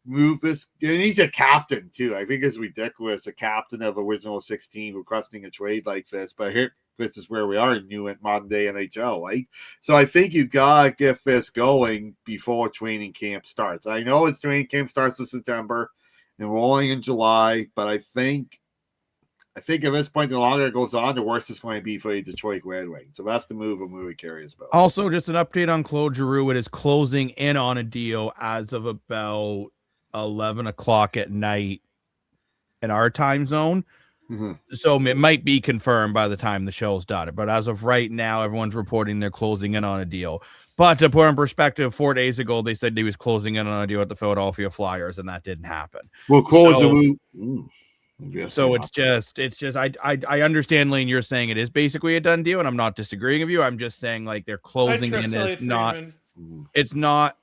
B: move this. And he's a captain, too. I think it's ridiculous, a captain of original 16 requesting a trade like this. But here, this is where we are in modern day NHL, right? So I think you got to get this going before training camp starts. I know it's training camp starts in September and rolling in July, but I think at this point, the longer it goes on, the worse it's going to be for the Detroit Red Wings. So that's the move I'm really curious about.
A: Also, just an update on Claude Giroux. It is closing in on a deal as of about 11 o'clock at night in our time zone.
B: Mm-hmm.
A: So it might be confirmed by the time the show's done. But as of right now, everyone's reporting they're closing in on a deal. But to put in perspective, 4 days ago, they said he was closing in on a deal with the Philadelphia Flyers, and that didn't happen.
B: Well,
A: So it's just I understand, Lane, you're saying it is basically a done deal, and I'm not disagreeing with you. I'm just saying like they're closing in. It's not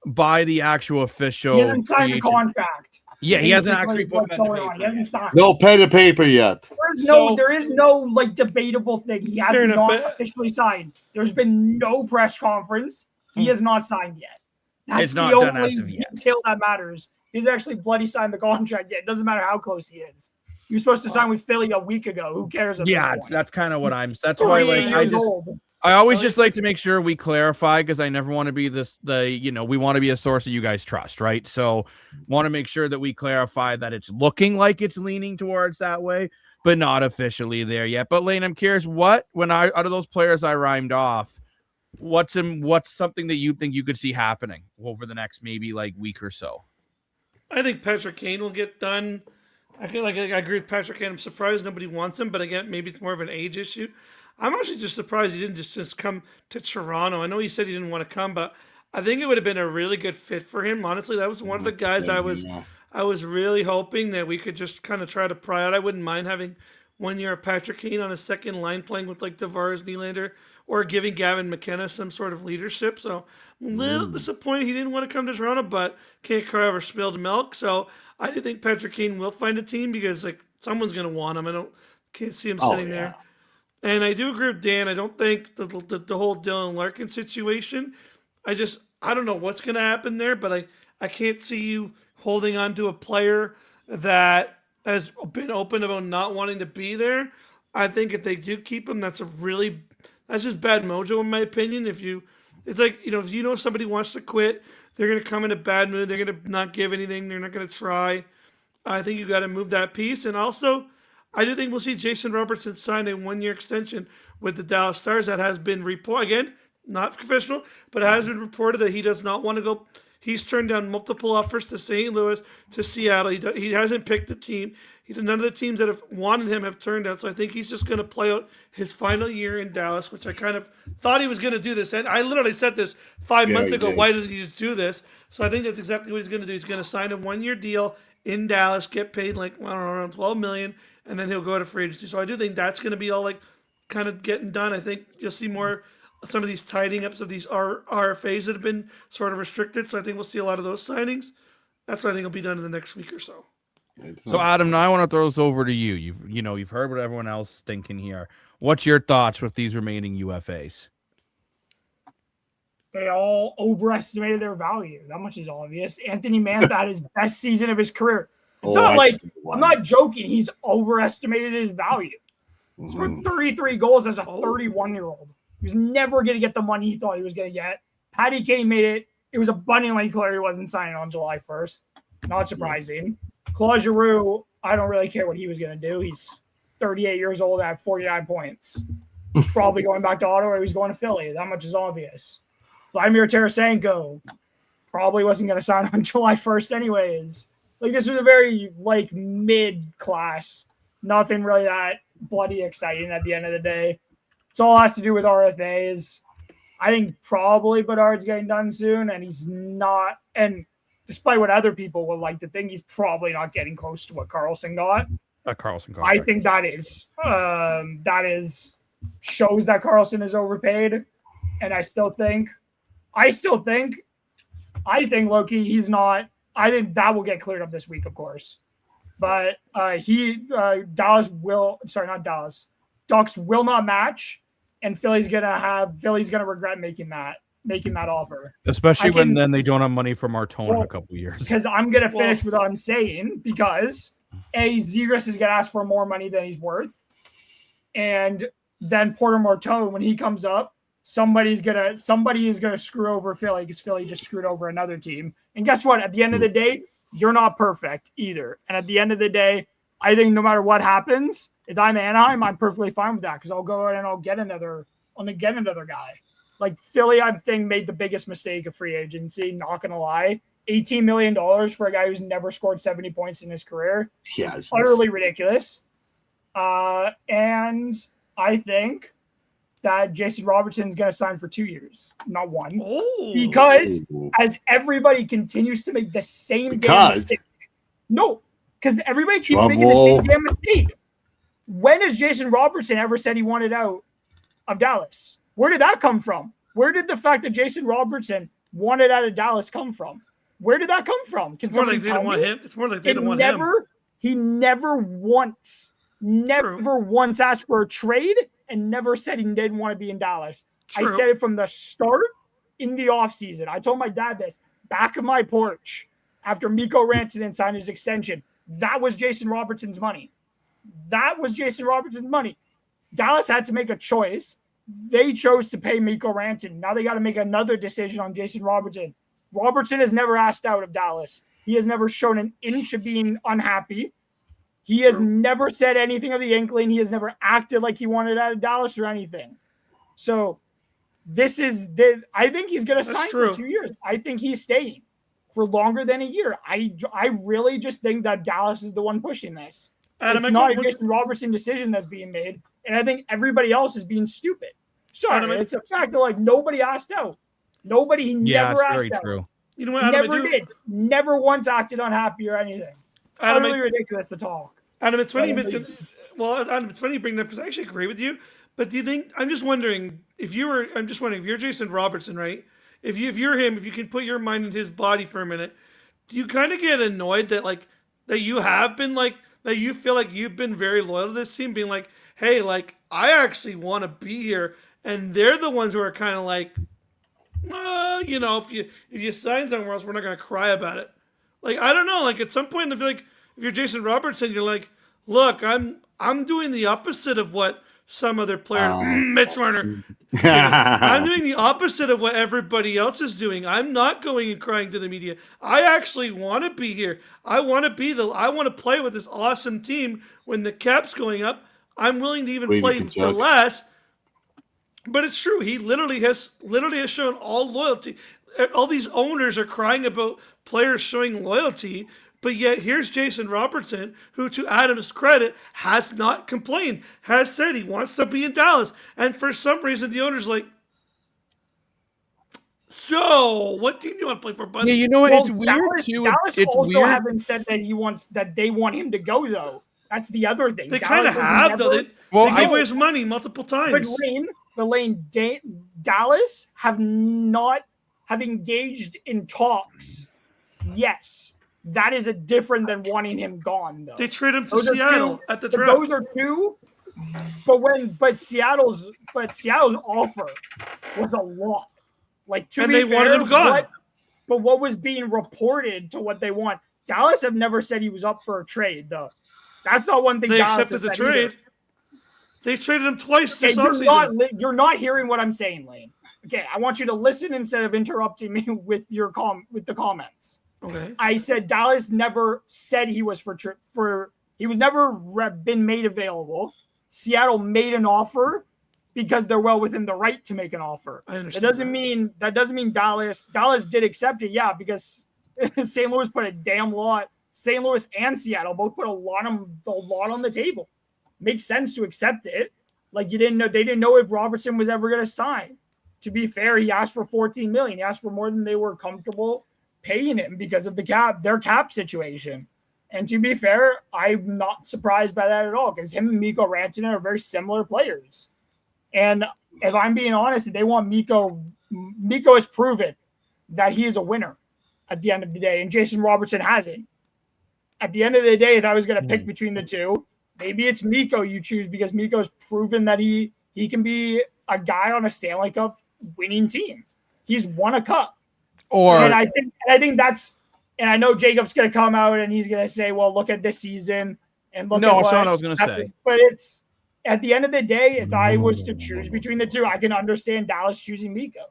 A: by the actual official.
D: He hasn't signed the contract.
A: Yeah, he hasn't actually put pen to paper.
D: He hasn't signed.
B: No pen to paper yet.
D: There is no like debatable thing. He has not officially signed. There's been no press conference. He has not signed yet. That's
A: not
D: the
A: done
D: only
A: as of yet.
D: detail that matters. He's actually bloody signed the contract yet. It doesn't matter how close he is. He was supposed to sign with Philly a week ago. Who cares?
A: That's kind of what that's why I always just like to make sure we clarify, because I never want to be we want to be a source that you guys trust, right? So want to make sure that we clarify that it's looking like it's leaning towards that way, but not officially there yet. But Lane, I'm curious, out of those players I rhymed off, what's something that you think you could see happening over the next maybe like week or so?
F: I think Patrick Kane will get done. I agree with Patrick Kane. I'm surprised nobody wants him, but again, maybe it's more of an age issue. I'm actually just surprised he didn't just come to Toronto. I know he said he didn't want to come, but I think it would have been a really good fit for him. Honestly, that was one of the guys I was really hoping that we could just kind of try to pry out. I wouldn't mind having 1 year of Patrick Kane on a second line playing with like Tavares, Nylander, or giving Gavin McKenna some sort of leadership. So I'm a little disappointed he didn't want to come to Toronto, but can't cry over spilled milk. So I do think Patrick Kane will find a team because like someone's going to want him. Can't see him sitting there. And I do agree with Dan. I don't think the whole Dylan Larkin situation, I don't know what's going to happen there, but I can't see you holding on to a player that has been open about not wanting to be there. I think if they do keep him, that's just bad mojo in my opinion. If somebody wants to quit, they're going to come in a bad mood. They're going to not give anything. They're not going to try. I think you got to move that piece. And also, I do think we'll see Jason Robertson sign a 1 year extension with the Dallas Stars. That has been reported, again, not official, but it has been reported that he does not want to go. He's turned down multiple offers to St. Louis, to Seattle. He hasn't picked the team. None of the teams that have wanted him have turned out. So I think he's just going to play out his final year in Dallas, which I kind of thought he was going to do this. And I literally said this 5 months ago. Why doesn't he just do this? So I think that's exactly what he's going to do. He's going to sign a 1 year deal in Dallas, get paid like around $12 million, and then he'll go to free agency. So I do think that's going to be all like kind of getting done. I think you'll see more some of these tidying ups of these RFAs that have been sort of restricted. So I think we'll see a lot of those signings. That's what I think will be done in the next week or so.
A: So Adam, now I want to throw this over to you. You've heard what everyone else is thinking here. What's your thoughts with these remaining UFAs?
D: They all overestimated their value. That much is obvious. Anthony Mantha had his best season of his career. It's not like, I'm not joking, he's overestimated his value. He scored 33 goals as a 31-year-old. He was never going to get the money he thought he was going to get. Patty Kane made it. It was abundantly clear he wasn't signing on July 1st. Not surprising. Claude Giroux, I don't really care what he was going to do. He's 38 years old at 49 points. Probably going back to Ottawa. He was going to Philly. That much is obvious. Vladimir Tarasenko probably wasn't going to sign on July 1st anyways. Like, this was a very, like, mid-class. Nothing really that bloody exciting at the end of the day. It's all has to do with RFAs. I think probably Bedard's getting done soon, and he's not. And despite what other people would like to think, he's probably not getting close to what Carlson got.
A: Carlson got.
D: I think that is shows that Carlson is overpaid, and I think low-key he's not. I think that will get cleared up this week, of course. But Ducks will not match, and Philly's gonna regret making that offer.
A: Especially when then they don't have money for Martone in a couple years.
D: Because I'm gonna finish with what I'm saying, because Zegras is gonna ask for more money than he's worth. And then Porter Martone, when he comes up, somebody is gonna screw over Philly because Philly just screwed over another team. And guess what? At the end of the day, you're not perfect either. And at the end of the day, I think no matter what happens, if I'm Anaheim, I'm perfectly fine with that because I'll go out and I'll get another guy. Like Philly, I think made the biggest mistake of free agency. Not gonna lie, $18 million for a guy who's never scored 70 points in his career.
B: Yeah,
D: it's utterly ridiculous. And I think that Jason Robertson's going to sign for 2 years, not one.
F: Oh.
D: Because as everybody continues to make the same damn mistake. No, because everybody keeps making the same damn mistake. When has Jason Robertson ever said he wanted out of Dallas? Where did that come from? Where did the fact that Jason Robertson wanted out of Dallas come from? Where did that come from?
F: It's more like they don't want him. It's more like they don't want him.
D: He never once asked for a trade and never said he didn't want to be in Dallas. True. I said it from the start in the offseason. I told my dad this back of my porch after Mikko Rantanen signed his extension. That was Jason Robertson's money. Dallas had to make a choice. They chose to pay Mikko Rantanen. Now they got to make another decision on Jason Robertson. Robertson has never asked out of Dallas. He has never shown an inch of being unhappy. He has never said anything of the inkling. He has never acted like he wanted out of Dallas or anything. So I think he's going to sign for 2 years. I think he's staying for longer than a year. I really just think that Dallas is the one pushing this. It's not a Jason Robertson decision that's being made. And I think everybody else is being stupid. Sorry, it's a fact that like nobody asked out. Nobody never asked out.
A: True.
F: You know what?
D: Never did. Never once acted unhappy or anything. Utterly ridiculous to talk.
F: Adam, it's funny you mentioned. Well, Adam, it's funny you bring that up because I actually agree with you. But do you think? I'm just wondering if you're Jason Robertson, right? If you're him, if you can put your mind in his body for a minute, do you kind of get annoyed that you have been that you feel like you've been very loyal to this team, being like, hey, like I actually want to be here, and they're the ones who are kind of like, if you sign somewhere else, we're not going to cry about it. Like, I don't know. Like, at some point, I feel like if you're Jason Robertson, you're like, look, I'm doing the opposite of what some other players, Mitch Marner, I'm doing the opposite of what everybody else is doing. I'm not going and crying to the media. I actually want to be here. I want to play with this awesome team when the cap's going up. I'm willing to even play for less. But it's true. He literally has shown all loyalty. All these owners are crying about players showing loyalty, but yet here's Jason Robertson, who, to Adam's credit, has not complained, has said he wants to be in Dallas, and for some reason the owner's like, so what team do you want to play for, buddy?
A: Yeah, you know what? It's weird too.
D: Dallas
A: it's
D: also
A: weird.
D: haven't said that they want him to go though. That's the other thing.
F: They kind of have though. They gave away his money multiple times.
D: But Lane, Dallas have engaged in talks. Yes, that is different than wanting him gone, though.
F: They traded him to Seattle at the draft.
D: Those are two. But Seattle's offer was a lot. Like to
F: and
D: be
F: they
D: fair,
F: wanted him gone.
D: But what was being reported to what they want? Dallas have never said he was up for a trade, though. That's not one thing.
F: They
D: Dallas
F: accepted the trade. They traded him twice
D: Okay,
F: this offseason.
D: you're not hearing what I'm saying, Lane. Okay, I want you to listen instead of interrupting me with the comments.
F: Okay.
D: I said Dallas never said he was he was never been made available. Seattle made an offer because they're well within the right to make an offer.
F: I understand.
D: That doesn't mean Dallas did accept it, yeah, because St. Louis put a damn lot. St. Louis and Seattle both put a lot on the table. Makes sense to accept it. Like they didn't know if Robertson was ever going to sign. To be fair, he asked for $14 million. He asked for more than they were comfortable paying him because of their cap situation. And to be fair, I'm not surprised by that at all because him and Mikko Rantanen are very similar players. And if I'm being honest, they want Mikko has proven that he is a winner at the end of the day, and Jason Robertson hasn't. At the end of the day, if I was going to pick between the two, maybe it's Mikko you choose because Mikko's proven that he can be a guy on a Stanley Cup winning team. He's won a cup. And I think that's, and I know Jacob's going to come out and he's going to say, well, look at this season and look at what
A: Sean, I was going to say.
D: But it's, at the end of the day, if I was to choose between the two, I can understand Dallas choosing Mikko.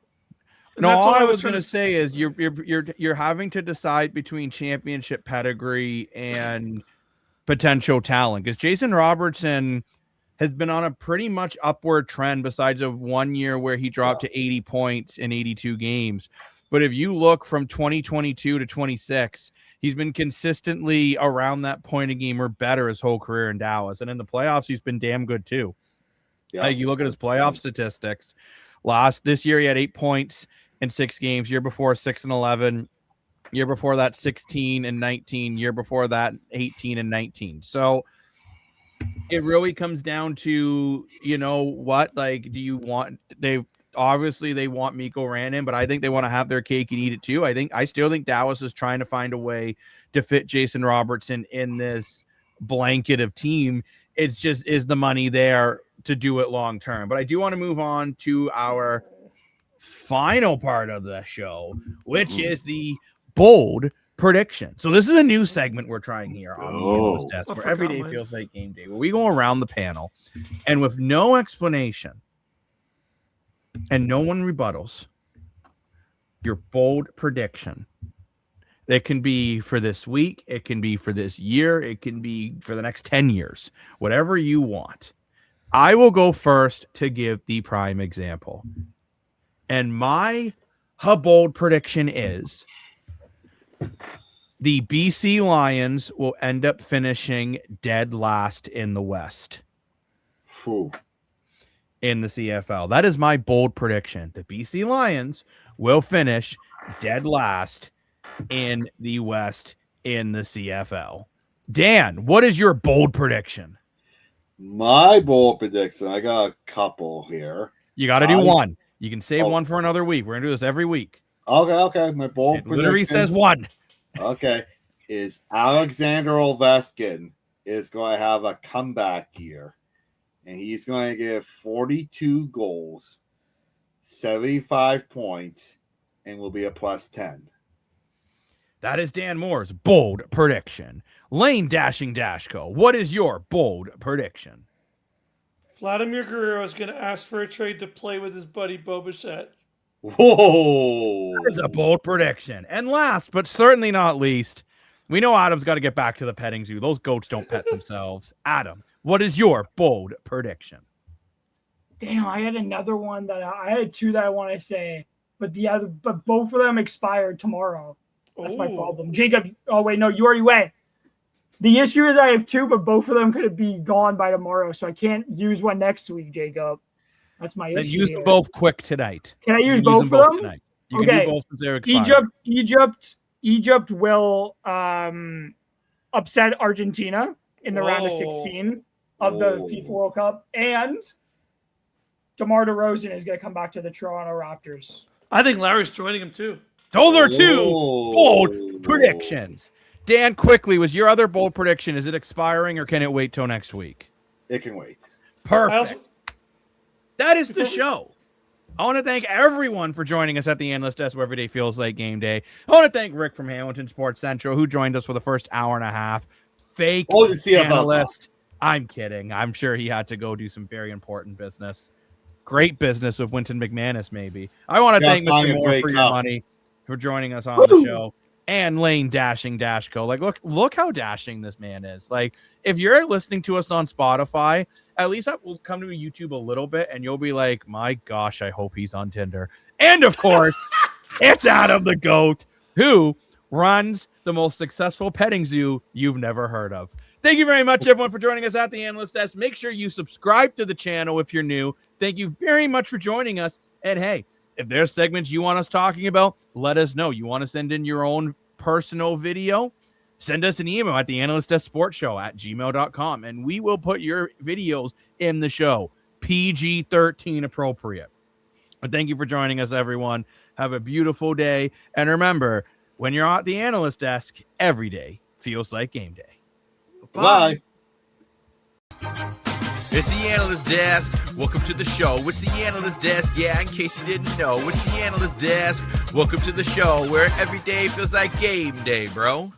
A: No, all I was going to say is you're having to decide between championship pedigree and potential talent because Jason Robertson has been on a pretty much upward trend besides of 1 year where he dropped to 80 points in 82 games. But if you look from 2022 to 26, he's been consistently around that point a game or better his whole career in Dallas. And in the playoffs, he's been damn good too. Yeah. Like you look at his playoff statistics. This year he had 8 points in 6 games. Year before 6 and 11. Year before that 16 and 19. Year before that 18 and 19. So it really comes down to, you know what, like, do you want they want Mikko Rantanen, but I think they want to have their cake and eat it too. I still think Dallas is trying to find a way to fit Jason Robertson in this blanket of team. It's just, is the money there to do it long term? But I do want to move on to our final part of the show, which is the bold prediction. So this is a new segment we're trying here on the Analyst Desk, where every day feels like game day, where we go around the panel and with no explanation and no one rebuttals your bold prediction. It can be for this week, it can be for this year, it can be for the next 10 years, whatever you want. I will go first to give the prime example. And my bold prediction is the BC Lions will end up finishing dead last in the West. In the CFL. That is my bold prediction. The BC Lions will finish dead last in the West in the CFL. Dan, what is your bold prediction?
B: My bold prediction, I got a couple here.
A: You got to do one. You can save one for another week. We're going to do this every week.
B: Okay. My bold prediction.
A: Literally says one.
B: Okay. Is Alexander Ovechkin is going to have a comeback year. And he's going to get 42 goals, 75 points, and will be a +10.
A: That is Dan Moore's bold prediction. Lane Dashko, what is your bold prediction?
F: Vladimir Guerrero is going to ask for a trade to play with his buddy Bo Bichette.
B: Whoa!
A: That is a bold prediction. And last, but certainly not least, we know Adam's got to get back to the petting zoo. Those goats don't pet themselves. Adam, what is your bold prediction?
D: Damn, I had another one I had two that I want to say, but both of them expired tomorrow. That's my problem. Jacob, oh wait, no, you already went. The issue is I have two, but both of them could be gone by tomorrow, so I can't use one next week, Jacob. That's my issue.
A: Then use them both quick tonight.
D: Can I use both of them?
A: Tonight. You can do both since they're expired.
D: Egypt will upset Argentina in the round of 16 of the FIFA World Cup, and DeMar DeRozan is going to come back to the Toronto Raptors.
F: I think Larry's joining him too.
A: Those are two bold predictions. Dan, quickly, was your other bold prediction? Is it expiring or can it wait till next week?
B: It can wait.
A: Perfect. That is the show. I want to thank everyone for joining us at the Analyst Desk, where every day feels like game day. I want to thank Rick from Hamilton Sports Central, who joined us for the first hour and a half. Fake analyst. I'm kidding. I'm sure he had to go do some very important business. Great business with Winton McManus, maybe. I want to thank Mr. Moore for your money, for joining us on the show. And Lane Dashco. Like, look how dashing this man is. Like, if you're listening to us on Spotify, at least that will come to YouTube a little bit, and you'll be like, my gosh, I hope he's on Tinder. And of course, it's Adam the Goat, who runs the most successful petting zoo you've never heard of. Thank you very much, everyone, for joining us at the Analyst Desk. Make sure you subscribe to the channel if you're new. Thank you very much for joining us. And hey, if there's segments you want us talking about, let us know. You want to send in your own personal video? Send us an email at theanalystdesksportshow@gmail.com, and we will put your videos in the show. PG-13 appropriate. But thank you for joining us, everyone. Have a beautiful day. And remember, when you're at the Analyst Desk, every day feels like game day.
B: Bye.
G: It's the Analyst Desk. Welcome to the show. It's the Analyst Desk. Yeah, in case you didn't know, it's the Analyst Desk. Welcome to the show where every day feels like game day, bro.